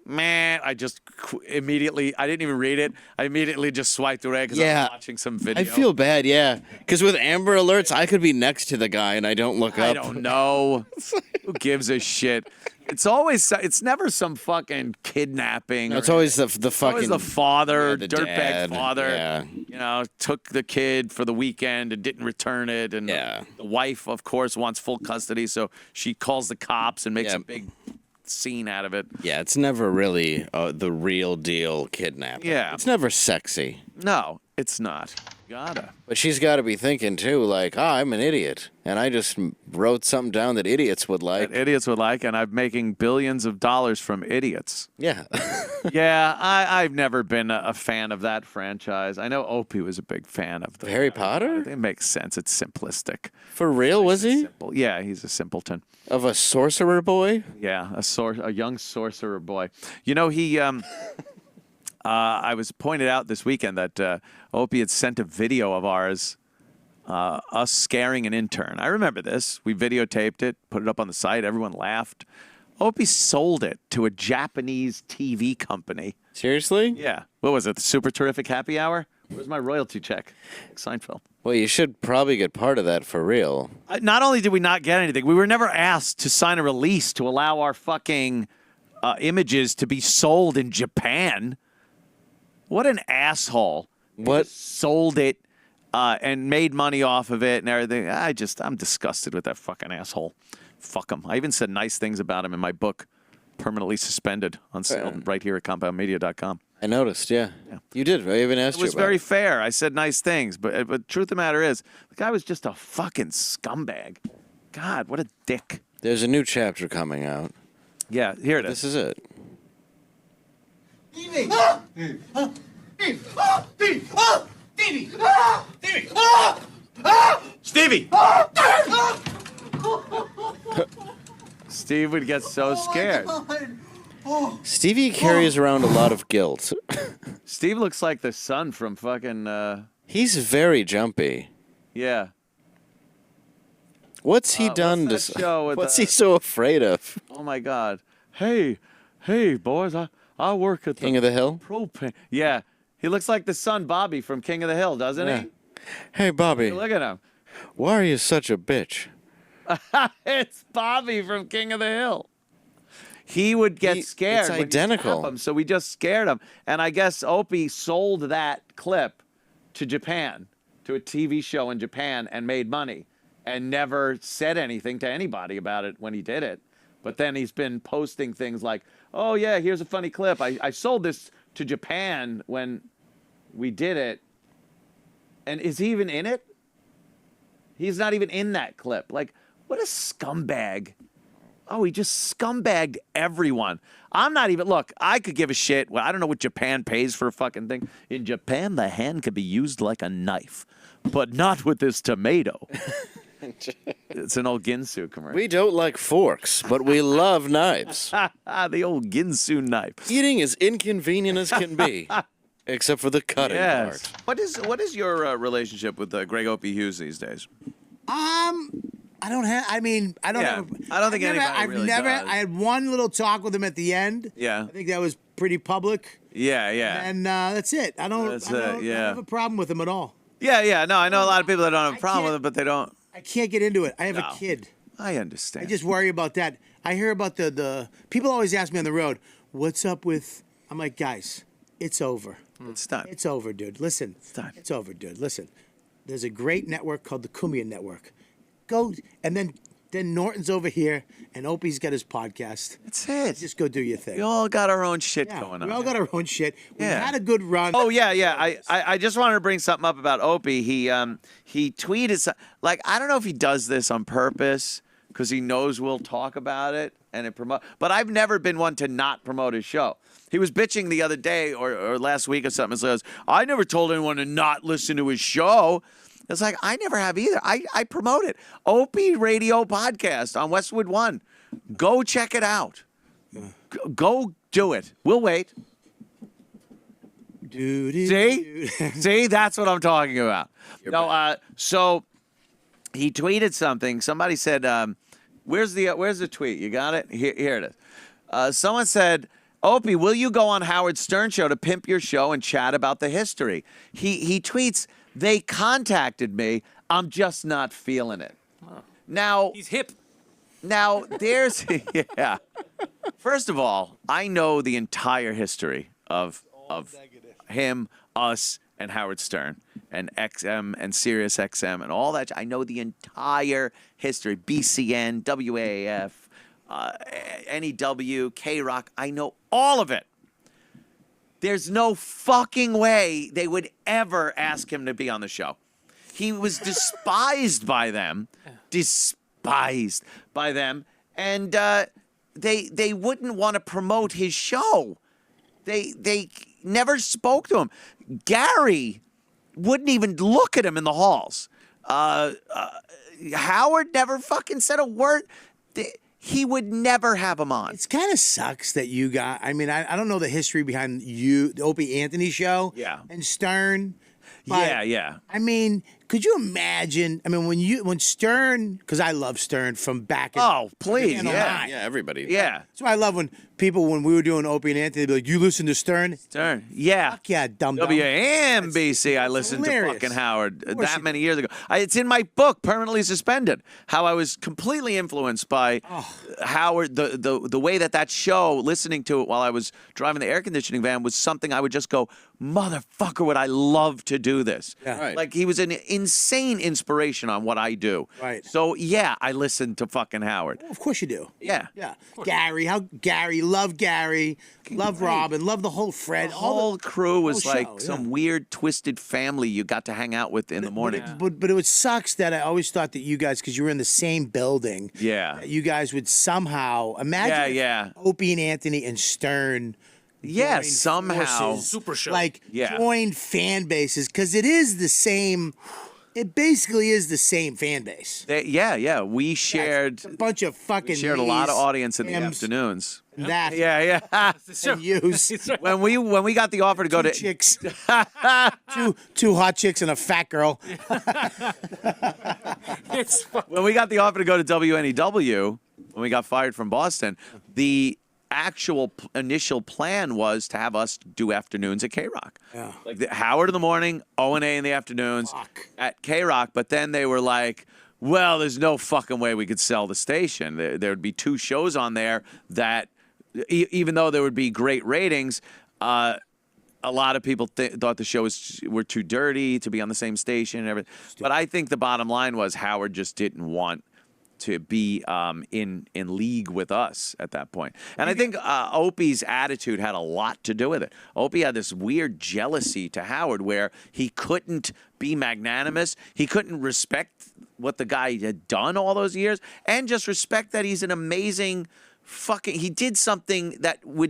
man, I just immediately, I didn't even read it. I immediately just swiped away because I was watching some video. I feel bad, yeah. Because with Amber Alerts, I could be next to the guy and I don't look up. I don't know. Who gives a shit? It's never some fucking kidnapping. No, it's always the fucking. Always the father, yeah, the dirtbag dad, father. yeah. You know, took the kid for the weekend and didn't return it. And the wife, of course, wants full custody, so she calls the cops and makes a big scene out of it. Yeah, it's never really the real deal kidnapping. Yeah. It's never sexy. No, it's not. Gotta. But she's got to be thinking, too, like, I'm an idiot. And I just wrote something down that idiots would like. And I'm making billions of dollars from idiots. Yeah. Yeah, I've never been a fan of that franchise. I know Opie was a big fan of the Harry Potter? It makes sense. It's simplistic. For real, was he? Simple. Yeah, he's a simpleton. Of a sorcerer boy? Yeah, a young sorcerer boy. You know, he. I was pointed out this weekend that Opie had sent a video of ours, us scaring an intern. I remember this. We videotaped it, put it up on the site. Everyone laughed. Opie sold it to a Japanese TV company. Seriously? Yeah. What was it? The Super Terrific Happy Hour? Where's my royalty check? Seinfeld. Well, you should probably get part of that for real. Not only did we not get anything, we were never asked to sign a release to allow our fucking images to be sold in Japan. What an asshole. What? Sold it and made money off of it and everything. I'm disgusted with that fucking asshole. Fuck him. I even said nice things about him in my book, Permanently Suspended, on sale right here at compoundmedia.com. I noticed, yeah. You did. I even asked It you was about very it. fair. I said nice things, but truth of the matter is, the guy was just a fucking scumbag. God, what a dick. There's a new chapter coming out. Yeah, here it is. This is it. Stevie! Steve would get so scared. Stevie carries around a lot of guilt. Steve looks like the son from fucking... He's very jumpy. Yeah. What's he done what's to... that show with What's the- he so afraid of? Oh, my God. Hey, boys, I work at the... King of the Hill? Propane. Yeah. He looks like the son, Bobby, from King of the Hill, doesn't he? Hey, Bobby. Look at him. Why are you such a bitch? It's Bobby from King of the Hill. He would get scared. it's when you identical. slap him, so we just scared him. And I guess Opie sold that clip to Japan, to a TV show in Japan, and made money, and never said anything to anybody about it when he did it. But then he's been posting things like, oh, yeah, here's a funny clip. I sold this to Japan when we did it. And is he even in it? He's not even in that clip. Like, what a scumbag. Oh, he just scumbagged everyone. I'm not even, look, I could give a shit. Well, I don't know what Japan pays for a fucking thing. In Japan, the hand can be used like a knife, but not with this tomato. It's an old Ginsu commercial. We don't like forks, but we love knives. The old Ginsu knife. Eating as inconvenient as can be, except for the cutting part. What is your relationship with Gregg Opie Hughes these days? I don't have. I mean, I don't. Yeah, Have, I don't think I've never, anybody I've really never. does. I had one little talk with him at the end. Yeah. I think that was pretty public. Yeah. And that's it. I don't. That's I don't, it, I yeah. don't have a problem with him at all. Yeah. No, I know a lot of people that don't have a problem with it, but they don't. I can't get into it. I have No. a kid. I understand. I just worry about that. I hear about the people always ask me on the road, "What's up with?" I'm like, guys, it's over. It's done. It's over, dude. Listen, it's done. It's over, dude. Listen, there's a great network called the Cumia Network. Go and then Norton's over here, and Opie's got his podcast. That's it. Just go do your thing. We all got our own shit going on. We all got our own shit. We Yeah. had a good run. Oh yeah. I just wanted to bring something up about Opie. He tweeted like, I don't know if he does this on purpose because he knows we'll talk about it and it promote. But I've never been one to not promote his show. He was bitching the other day or last week or something. And says, I never told anyone to not listen to his show. It's like, I never have either. I promote it. Opie Radio Podcast on Westwood One. Go check it out. Go do it. We'll wait. See? See? That's what I'm talking about. So he tweeted something. Somebody said, where's the tweet? You got it? Here it is. Someone said, Opie, will you go on Howard Stern show to pimp your show and chat about the history? He tweets, they contacted me. I'm just not feeling it. Now He's hip. Now there's yeah. First of all, I know the entire history of him, us, and Howard Stern, and XM and SiriusXM and all that. I know the entire history. BCN, WAAF, NEW, K-Rock. I know all of it. There's no fucking way they would ever ask him to be on the show. He was despised by them. Despised by them. And they wouldn't want to promote his show. They never spoke to him. Gary wouldn't even look at him in the halls. Howard never fucking said a word. He would never have him on. It kind of sucks that you got. I mean, I don't know the history behind you, the Opie Anthony show. Yeah. And Stern. But, Yeah. I mean, could you imagine? I mean, when Stern, because I love Stern from back in. Oh, please, in yeah. 09. Yeah, everybody. Yeah. That's why I love when when we were doing Opie and Anthony, they'd be like, you listen to Stern? Stern, yeah. Fuck yeah, dumb. WAMBC, I listened to hilarious. fucking Howard Of course that you many years ago. It's in my book, Permanently Suspended, how I was completely influenced by Howard, the way that show, listening to it while I was driving the air conditioning van, was something I would just go, motherfucker, would I love to do this. Yeah. Right. Like, he was an insane inspiration on what I do. Right. So, yeah, I listened to fucking Howard. Of course you do. Yeah. Yeah. Gary, love Robin, love the whole Fred. The whole crew was whole like show, some weird, twisted family you got to hang out with in the morning. But it sucks that I always thought that you guys, because you were in the same building, Yeah. that you guys would somehow imagine Yeah. Opie and Anthony and Stern. Yeah, joined somehow. forces, Super show. Like Yeah. joined fan bases, because it is the same. It basically is the same fan base. Yeah. We shared a bunch of fucking. we shared a lot of me's, audience in the M's, afternoons. That Yeah. and use when we got the offer to go to chicks, two hot chicks and a fat girl. When we got the offer to go to WNEW, when we got fired from Boston, the actual initial plan was to have us do afternoons at K-Rock. Yeah. Like Howard in the morning, O&A in the afternoons at K-Rock. But then they were like, well, there's no fucking way we could sell the station. There would be 2 shows on there that, even though there would be great ratings, a lot of people thought the shows were too dirty to be on the same station and everything. But I think the bottom line was Howard just didn't want to be in league with us at that point. And I think Opie's attitude had a lot to do with it. Opie had this weird jealousy to Howard where he couldn't be magnanimous. He couldn't respect what the guy had done all those years and just respect that he's an amazing he did something that will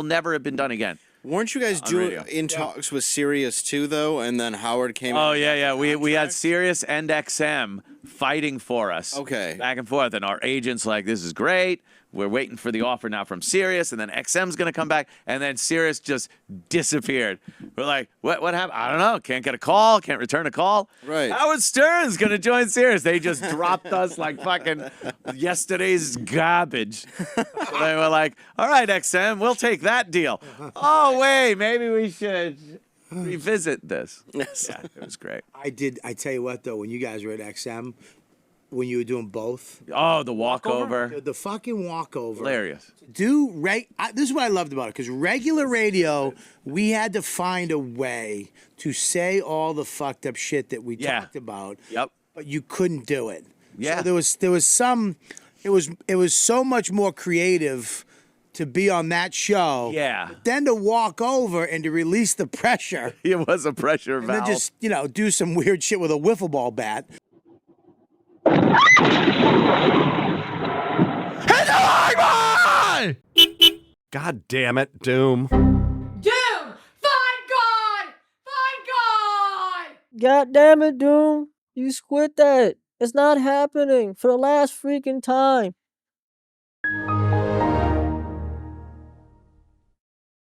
never have been done again. Weren't you guys in talks with Sirius too, though? And then Howard came. Oh yeah. We had Sirius and XM fighting for us. Okay. Back and forth, and our agents like, this is great. We're waiting for the offer now from Sirius, and then XM's gonna come back, and then Sirius just disappeared. We're like, what happened? I don't know. Can't get a call. Can't return a call. Right. Howard Stern's gonna join Sirius. They just dropped us like fucking yesterday's garbage. So they were like, all right, XM, we'll take that deal. Oh wait, maybe we should revisit this. Yes. Yeah, it was great. I tell you what, though, when you guys were at XM, when you were doing both. Oh, the walkover. The fucking walkover. Hilarious. This is what I loved about it, because regular radio, we had to find a way to say all the fucked up shit that we talked about. Yep. But you couldn't do it. Yeah. So there was some. It was so much more creative to be on that show. Yeah. But then to walk over and to release the pressure. It was a pressure and valve. then just do some weird shit with a wiffle ball bat. God damn it, Doom. Doom! Find God! Find God! God damn it, Doom. You quit that. It's not happening for the last freaking time.